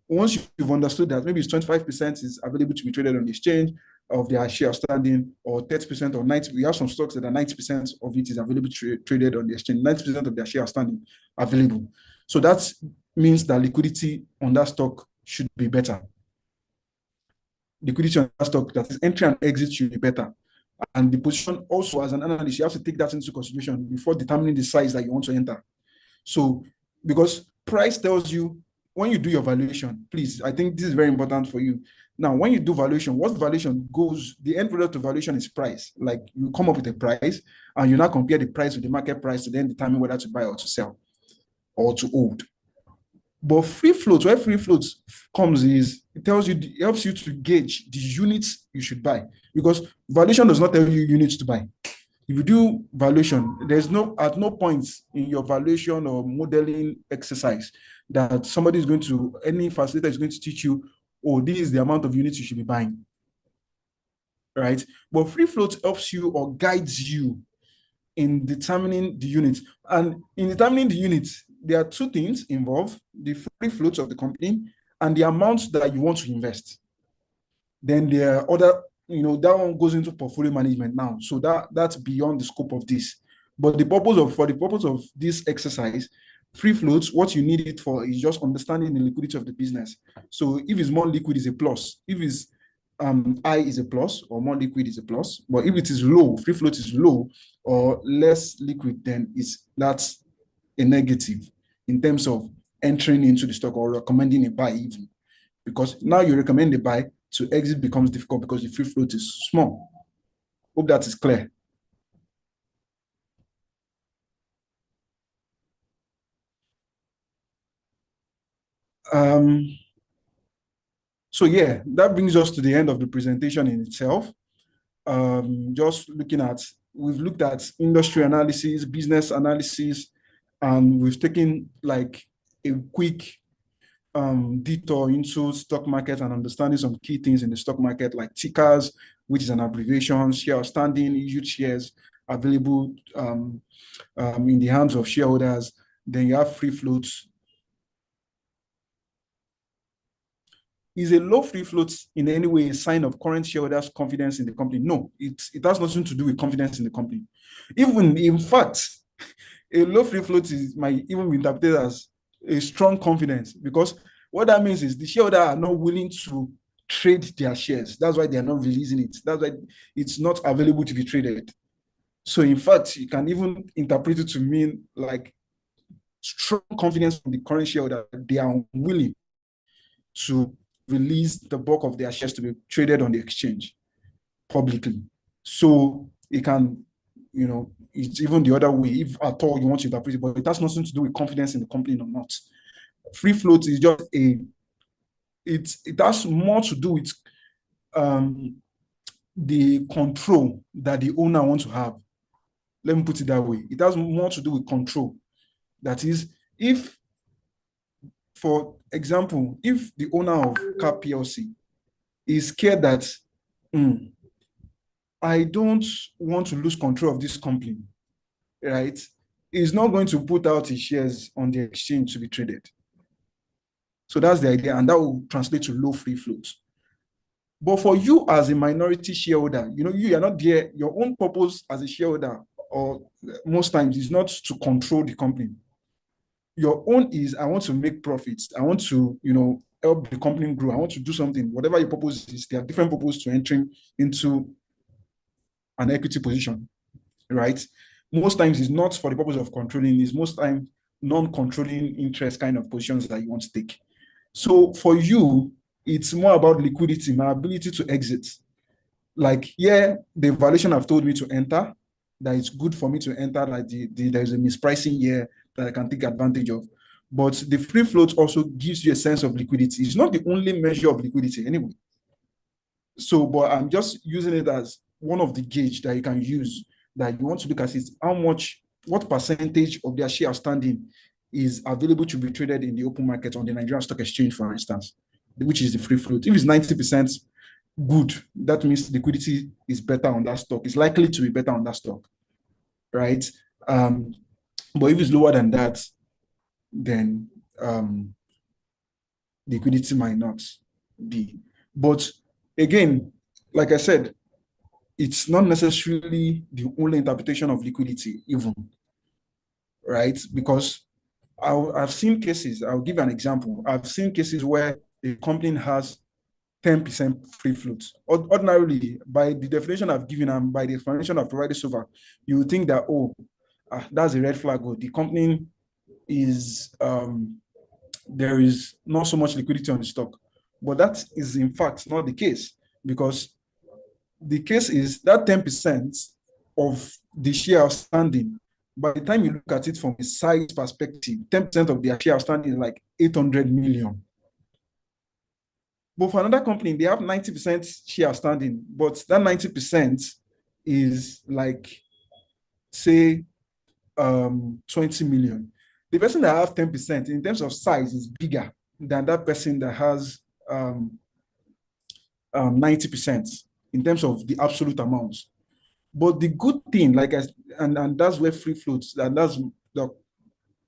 once you've understood that maybe it's 25% is available to be traded on the exchange of their share outstanding, or 30% or 90%, we have some stocks that are 90% of it is available to traded on the exchange, 90% of their share outstanding available. So that means that liquidity on that stock should be better. Liquidity on that stock, that is entry and exit, should be better. And the position also, as an analyst, you have to take that into consideration before determining the size that you want to enter. So, because price tells you, when you do your valuation, please, I think this is very important for you. Now, when you do valuation, what valuation goes, the end product of valuation is price. Like, you come up with a price, and you now compare the price with the market price to then determine whether to buy or to sell or to hold. But free floats, where free floats comes is, it tells you, it helps you to gauge the units you should buy, because valuation does not tell you units to buy. If you do valuation, there's at no point in your valuation or modeling exercise that somebody is going to, any facilitator is going to teach you, oh, this is the amount of units you should be buying, right? But free float helps you or guides you in determining the units. And in determining the units, there are two things involved: the free floats of the company and the amount that you want to invest. Then there are other, that one goes into portfolio management now. So that's beyond the scope of this. But for the purpose of this exercise, free floats, what you need it for is just understanding the liquidity of the business. So if it's more liquid, is a plus. If it's high, is a plus, or more liquid, is a plus. But if it is low, free float is low or less liquid, then that's a negative in terms of entering into the stock or recommending a buy even. Because now you recommend a buy, to exit becomes difficult because the free float is small. Hope that is clear. So yeah, that brings us to the end of the presentation in itself. Just we've looked at industry analysis, business analysis, and we've taken like a quick detour into stock market and understanding some key things in the stock market, like tickers, which is an abbreviation, share outstanding, issued shares available in the hands of shareholders. Then you have free floats. Is a low free float in any way a sign of current shareholders' confidence in the company? No, it has nothing to do with confidence in the company. Even, in fact, a low free float might even be interpreted as a strong confidence, because what that means is the shareholders are not willing to trade their shares. That's why they are not releasing it. That's why it's not available to be traded. So in fact, you can even interpret it to mean like strong confidence from the current shareholder. They are unwilling to release the bulk of their shares to be traded on the exchange publicly. So it can it's even the other way, if at all you want to interpret it, but it has nothing to do with confidence in the company or not. Free float is just it has more to do with the control that the owner wants to have. Let me put it that way. It has more to do with control. That is, if, for example, if the owner of CAP PLC is scared that I don't want to lose control of this company, right? He's not going to put out his shares on the exchange to be traded. So that's the idea, and that will translate to low free float. But for you as a minority shareholder, you are not there. Your own purpose as a shareholder, or most times, is not to control the company. Your own is, I want to make profits. I want to, help the company grow. I want to do something. Whatever your purpose is, there are different purposes to entering into an equity position, right? Most times it's not for the purpose of controlling. It's most times non-controlling interest kind of positions that you want to take. So for you, it's more about liquidity, my ability to exit. Like, the valuation have told me to enter, that it's good for me to enter, like there's a mispricing here that I can take advantage of. But the free float also gives you a sense of liquidity. It's not the only measure of liquidity anyway. So, but I'm just using it as one of the gauge that you can use, that you want to look at is what percentage of their share outstanding is available to be traded in the open market on the Nigerian Stock Exchange, for instance, which is the free float. If it's 90% good, that means liquidity is better on that stock. It's likely to be better on that stock, right? But if it's lower than that, then liquidity might not be. But again, like I said, it's not necessarily the only interpretation of liquidity, even, right? Because I've seen cases, I'll give you an example. I've seen cases where a company has 10% free float. Ordinarily, by the definition I've given and by the explanation I've provided so far, you would think that, that's a red flag. The company is, there is not so much liquidity on the stock. But that is, in fact, not the case, because the case is that 10% of the share outstanding, by the time you look at it from a size perspective, 10% of their share outstanding is like 800 million. But for another company, they have 90% share outstanding, but that 90% is like, say, 20 million. The person that has 10% in terms of size is bigger than that person that has 90% in terms of the absolute amounts. But the good thing, and that's where free floats, and that's the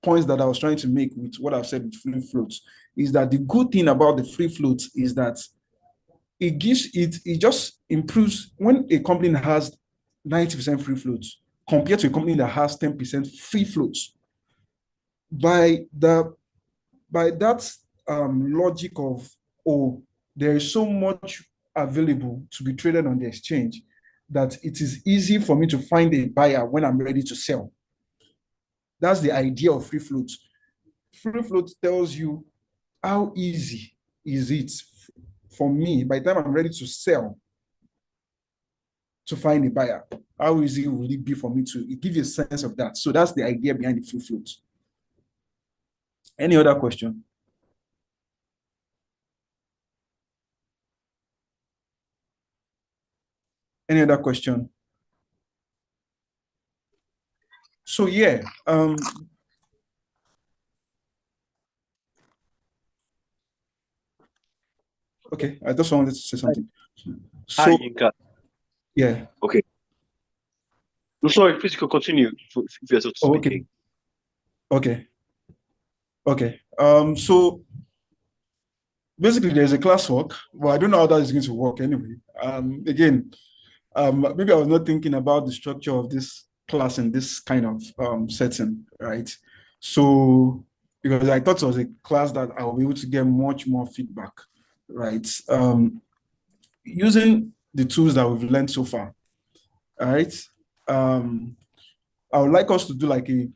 points that I was trying to make with what I've said with free floats, is that the good thing about the free floats is that it just improves when a company has 90% free floats compared to a company that has 10% free floats. By that logic of, there is so much available to be traded on the exchange that it is easy for me to find a buyer when I'm ready to sell. That's the idea of free float. Free float tells you how easy is it for me, by the time I'm ready to sell, to find a buyer. How easy will it be for me to give you a sense of that? So that's the idea behind the free float. Any other question? Any other question? So okay, I just wanted to say something. Hi, Yinka. Yeah. Okay. I'm sorry, please continue if you're speaking. Okay. So basically there's a classwork, but I don't know how that is going to work anyway. Again, maybe I was not thinking about the structure of this class in this kind of setting, right? So, because I thought it was a class that I will be able to get much more feedback, right? Using the tools that we've learned so far, all right? I would like us to do like a,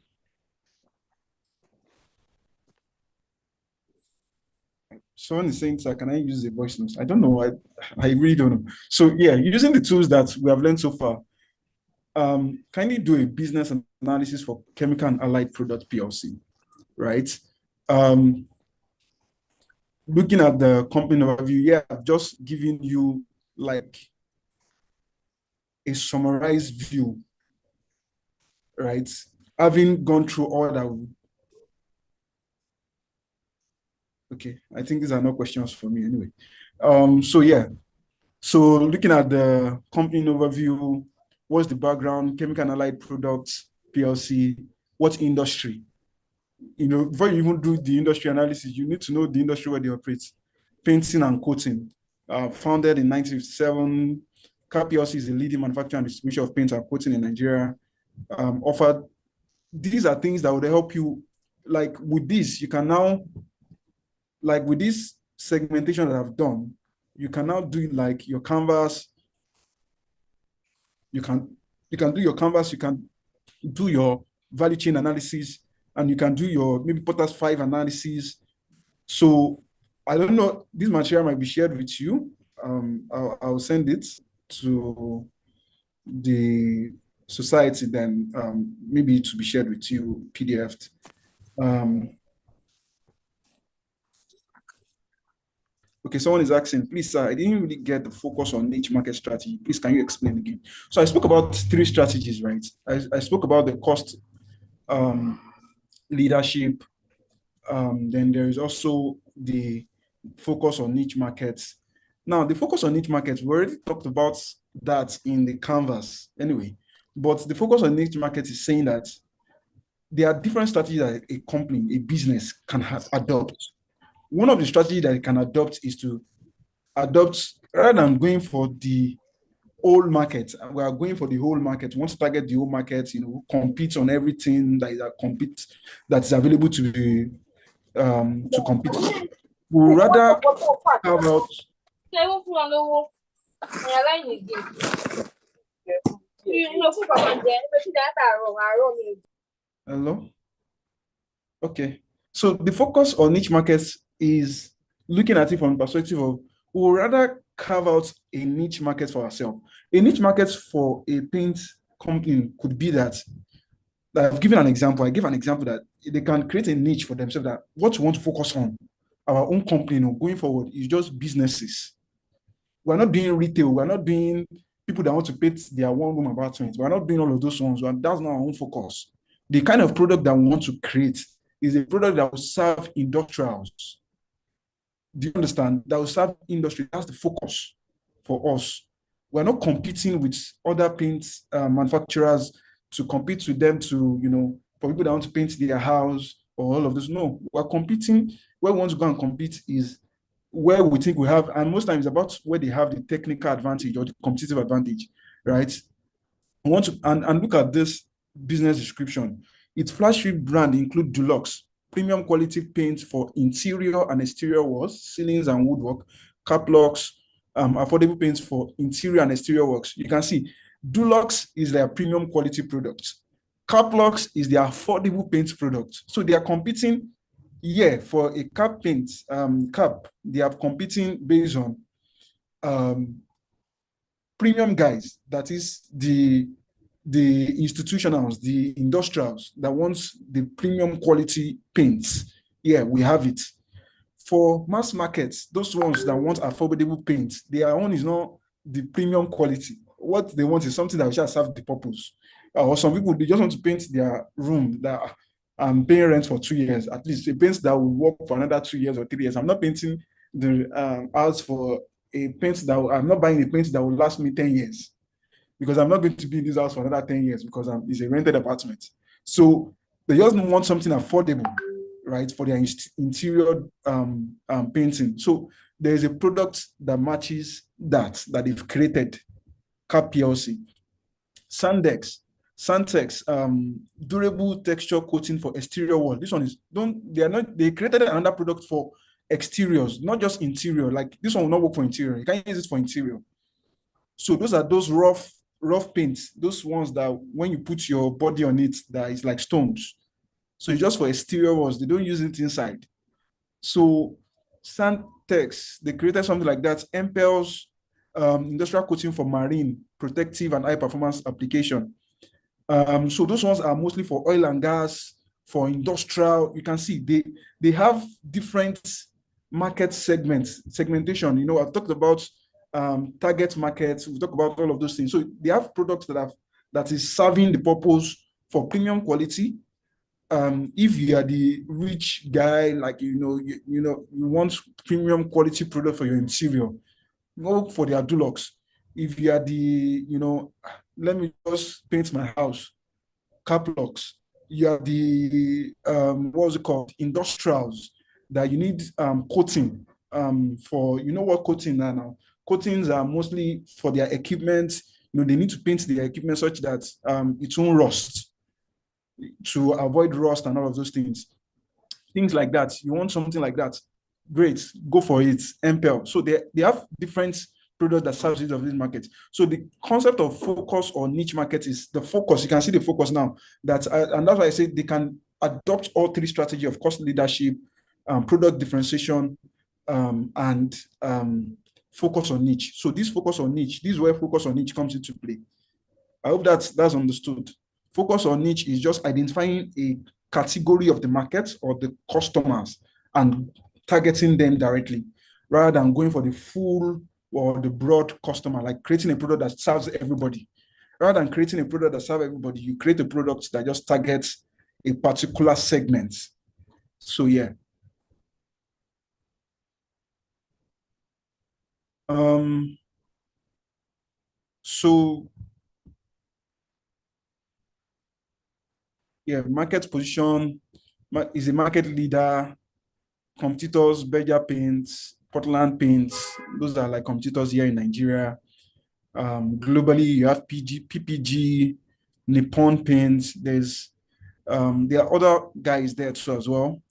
someone is saying, sir, can I use the voice notes? I don't know. I really don't know. So using the tools that we have learned so far, kindly do a business analysis for Chemical and Allied Product PLC, right? Looking at the company overview, yeah, I've just given you like a summarized view, right? Having gone through all that. Okay, I think these are no questions for me anyway. So yeah, so looking at the company overview, what's the background, Chemical and Allied Products PLC, what industry? Before you even do the industry analysis, you need to know the industry where they operate. Painting and coating, founded in 1957. CAP PLC is the leading manufacturer and distribution of paint and coating in Nigeria. Offered, these are things that would help you, like with this, you can now, like with this segmentation that I've done, you can now do like your canvas. You can do your canvas, you can do your value chain analysis, and you can do your maybe Potter's 5 analysis. So I don't know, this material might be shared with you. I'll send it to the society, then maybe to be shared with you, PDF. Okay, someone is asking, please, sir, I didn't really get the focus on niche market strategy. Please, can you explain again? So I spoke about 3 strategies, right? I spoke about the cost, leadership. Then there is also the focus on niche markets. Now, the focus on niche markets, we already talked about that in the canvas anyway. But the focus on niche markets is saying that there are different strategies that a company, a business can adopt. One of the strategies that it can adopt is to adopt, rather than going for the whole market, we are going for the whole market. We want to target the whole market, compete on everything that is available to compete. We would rather carve out. Hello? Okay. So the focus on niche markets is looking at it from the perspective of, we would rather carve out a niche market for ourselves. A niche market for a paint company could be that I've given an example. I give an example that they can create a niche for themselves, that what we want to focus on, our own company, going forward, is just businesses. We're not doing retail. We're not doing people that want to paint their one-room apartments. We're not doing all of those ones. That's not our own focus. The kind of product that we want to create is a product that will serve industrials. Do you understand? That will serve industry. That's the focus for us. We're not competing with other paint manufacturers to compete with them for people that want to paint their house or all of this. No, we're competing. Where we want to go and compete is where we think we have, and most times about where they have the technical advantage or the competitive advantage, right? I want to, and look at this business description. Its flagship brand include Dulux, premium quality paint for interior and exterior walls, ceilings and woodwork, caplocks, affordable paints for interior and exterior works. You can see Dulux is their premium quality product. Caplocks is their affordable paint product. So they are competing for a cap paint, they are competing based on premium guys, that is the institutionals, the industrials that wants the premium quality paints. Yeah, we have it. For mass markets, those ones that want affordable paints, their own is not the premium quality. What they want is something that will just serve the purpose. Or some people, they just want to paint their room that I'm paying rent for 2 years, at least a paint that will work for another 2 years or 3 years. I'm not painting the house for a paint I'm not buying a paint that will last me 10 years, because I'm not going to be in this house for another 10 years because it's a rented apartment. So they just want something affordable, right, for their interior painting. So there is a product that matches that they've created, CAP PLC. Santex, durable texture coating for exterior wall. This one is, they created another product for exteriors, not just interior. Like this one will not work for interior. You can't use it for interior. So those are those rough paints, those ones that when you put your body on it, that is like stones. So it's just for exterior walls. They don't use it inside. So Santex, they created something like that. Empel's industrial coating for marine, protective and high performance application. So those ones are mostly for oil and gas, for industrial. You can see they have different market segmentation. I've talked about target markets. We've talked about all of those things. So they have products that is serving the purpose for premium quality. If you are the rich guy, like you want premium quality product for your interior, go for the Dulux. If you are let me just paint my house, Caplux. You are the what's it called, industrials, that you need coating for. You know what coating are now? Coatings are mostly for their equipment. They need to paint their equipment such that it won't rust, to avoid rust and all of those things like that. You want something like that, great, go for it. MPEL. So they have different products that serve each of these markets. So the concept of focus or niche market is the focus. You can see the focus now. And that's why I say they can adopt all three strategies of cost leadership, product differentiation, and focus on niche. So this focus on niche, this is where focus on niche comes into play. I hope that's understood. Focus on niche is just identifying a category of the market or the customers and targeting them directly, rather than going for the full or the broad customer, like creating a product that serves everybody. Rather than creating a product that serves everybody, you create a product that just targets a particular segment. So yeah. So yeah, market position is a market leader. Competitors, Berger Paints, Portland Paints, those are like competitors here in Nigeria. Globally, you have PPG, Nippon Paints. There are other guys there too as well.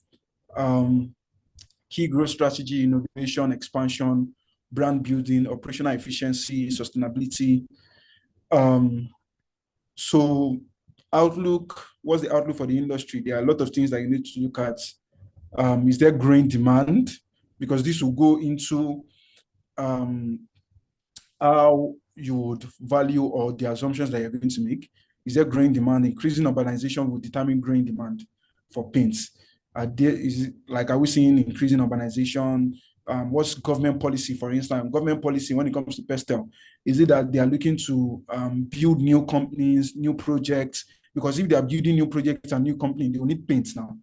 Key growth strategy, innovation, expansion, brand building, operational efficiency, sustainability. So outlook, what's the outlook for the industry? There are a lot of things that you need to look at. Is there growing demand? Because this will go into how you would value or the assumptions that you're going to make. Is there growing demand? Increasing urbanization will determine growing demand for paints. Are we seeing increasing urbanization? What's government policy, for instance? Government policy when it comes to pastel, is it that they are looking to build new companies, new projects? Because if they are building new projects and new companies, they will need paints now.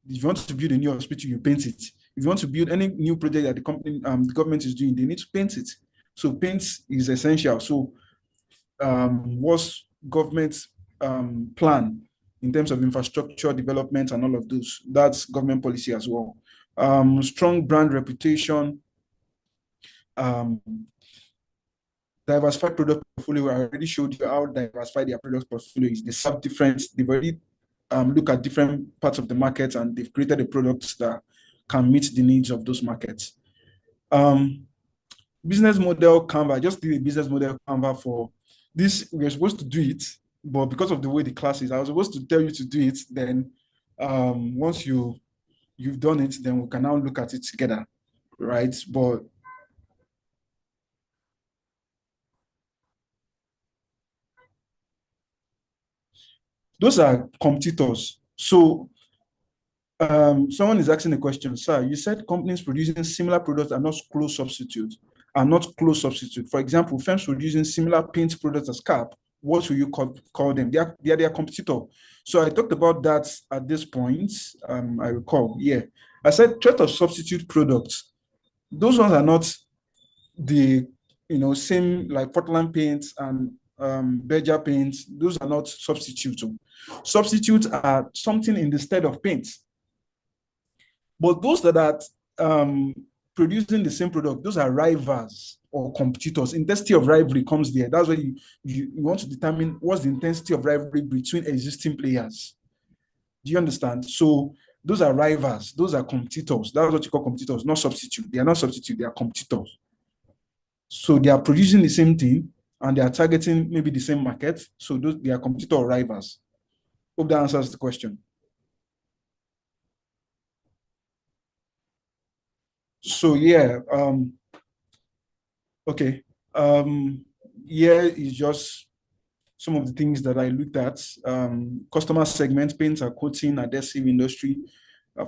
If you want to build a new hospital, you paint it. If you want to build any new project that the government is doing, they need to paint it. So paint is essential. So what's government's plan in terms of infrastructure development and all of those? That's government policy as well. Strong brand reputation, diversified product portfolio. I already showed you how diversified their product portfolio is. They serve different, they've already look at different parts of the market, and they've created a product that can meet the needs of those markets. Business model Canva. I just did a business model Canva for this. We were supposed to do it, but because of the way the class is, I was supposed to tell you to do it. Then once you've done it, then we can now look at it together, right? But those are competitors. So someone is asking a question, sir. You said companies producing similar products are not close substitute. For example, firms producing similar paint products as CAP, what will you call them? They are their competitor. So I talked about that at this point. I recall. Yeah, I said threat of substitute products. Those ones are not the same, like Portland paints and Berger paints. Those are not substitutes. Substitutes are something in the stead of paints. But those that are producing the same product, those are rivals or competitors. Intensity of rivalry comes there. That's why you want to determine what's the intensity of rivalry between existing players. Do you understand? So those are rivals. Those are competitors. That's what you call competitors, not substitute. They are not substitute. They are competitors. So they are producing the same thing and they are targeting maybe the same market. So they are competitor or rivals. Hope that answers the question. So yeah, okay. Here is just some of the things that I looked at: customer segment, paint and coating, adhesive industry,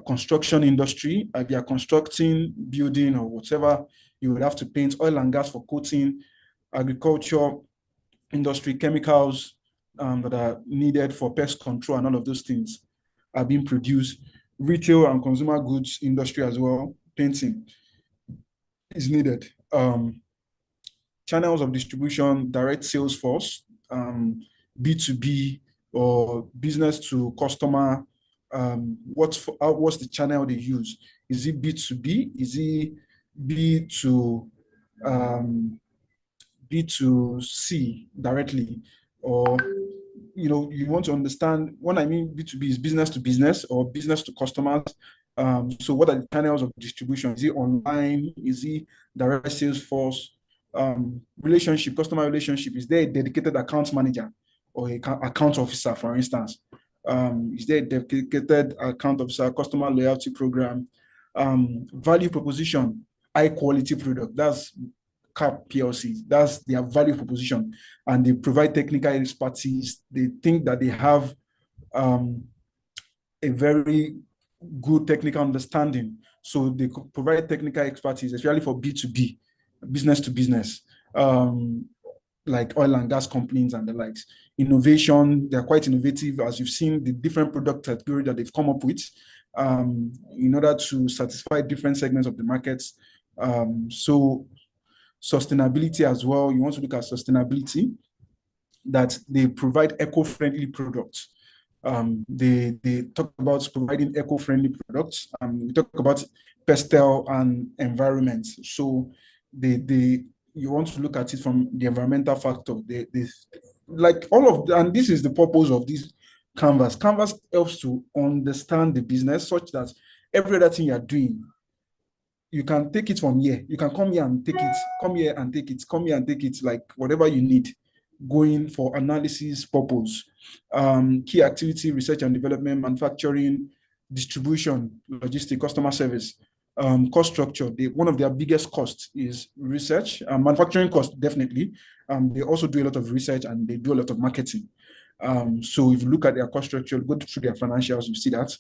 construction industry. If you are constructing, building, or whatever, you would have to paint. Oil and gas for coating, agriculture industry, chemicals that are needed for pest control, and all of those things are being produced. Retail and consumer goods industry as well, painting is needed. Channels of distribution, direct sales force, B2B or business to customer. What's the channel they use? Is it B2B? Is it B2C directly? Or you want to understand, when I mean B2B, is business to business or business to customers. So what are the channels of distribution? Is it online? Is it direct sales force? Relationship, customer relationship. Is there a dedicated account manager or account officer, for instance? Is there a dedicated account officer, customer loyalty program? Value proposition, high quality product. That's CAP PLC. That's their value proposition, and they provide technical expertise. They think that they have a very good technical understanding, so they could provide technical expertise, especially for B2B, business to business, like oil and gas companies and the likes. Innovation, they're quite innovative, as you've seen the different product categories that they've come up with in order to satisfy different segments of the markets. So sustainability as well, you want to look at sustainability, that they provide eco-friendly products. They talk about providing eco-friendly products. We talk about pastel and environment. So you want to look at it from the environmental factor. They like all of, and this is the purpose of this Canvas. Canvas helps to understand the business such that every other thing you're doing, you can take it from here. You can come here and take it, come here and take it, come here and take it, like whatever you need, going for analysis purpose. Key activity, research and development, manufacturing, distribution, logistics, customer service. Cost structure, one of their biggest costs is research. Manufacturing cost, definitely. They also do a lot of research and they do a lot of marketing. So if you look at their cost structure, go through their financials, you see that.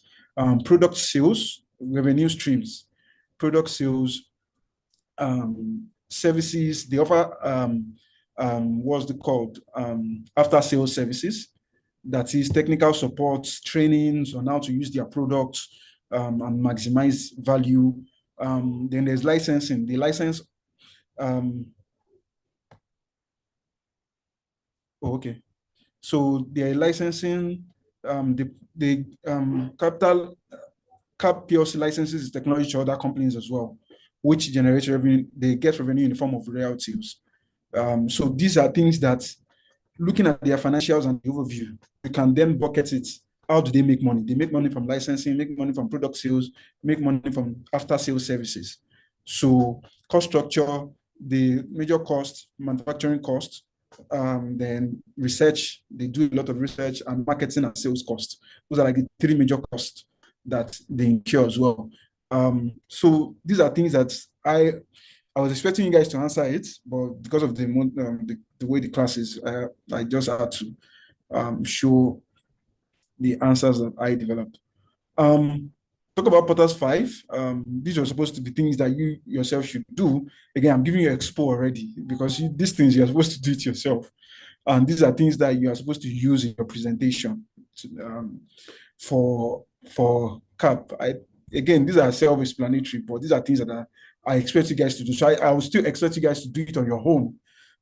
Product sales, revenue streams, product sales, services, they offer what's it called? After sales services. That is technical support, trainings on how to use their products and maximize value. Then there's licensing. The license. Okay. So they're licensing. The capital CAP PLC licenses technology to other companies as well, which generate revenue. They get revenue in the form of royalties. So these are things that, looking at their financials and the overview, you can then bucket it. How do they make money? They make money from licensing, make money from product sales, make money from after sales services. So cost structure, the major cost, manufacturing cost, then research, they do a lot of research, and marketing and sales costs. Those are like the three major costs that they incur as well. So these are things that I was expecting you guys to answer it, but because of the way the class is, I just had to show the answers that I developed. Talk about Potters 5. These are supposed to be things that you yourself should do. Again, I'm giving you expo already, because these things you're supposed to do it yourself. And these are things that you are supposed to use in your presentation for CAP. Again, these are self-explanatory, but these are things that I expect you guys to do. So I will still expect you guys to do it on your own.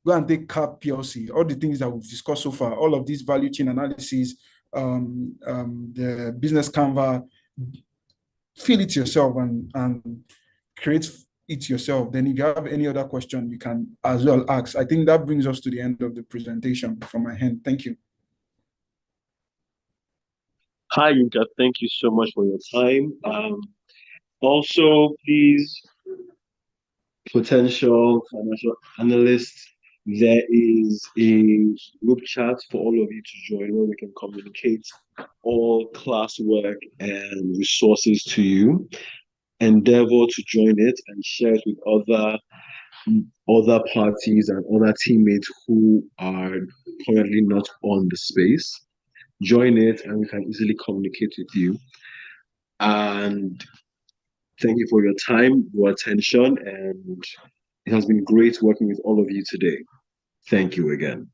Go and take CAP PLC, all the things that we've discussed so far, all of these value chain analysis, the business Canva, fill it yourself and create it yourself. Then if you have any other question, you can as well ask. I think that brings us to the end of the presentation from my hand. Thank you. Hi, Yinka. Thank you so much for your time. Also, please, potential financial analysts, there is a group chat for all of you to join where we can communicate all classwork and resources to you. Endeavor to join it and share it with other other parties and other teammates who are currently not on the space. Join it and we can easily communicate with you. And thank you for your time, your attention, and it has been great working with all of you today. Thank you again.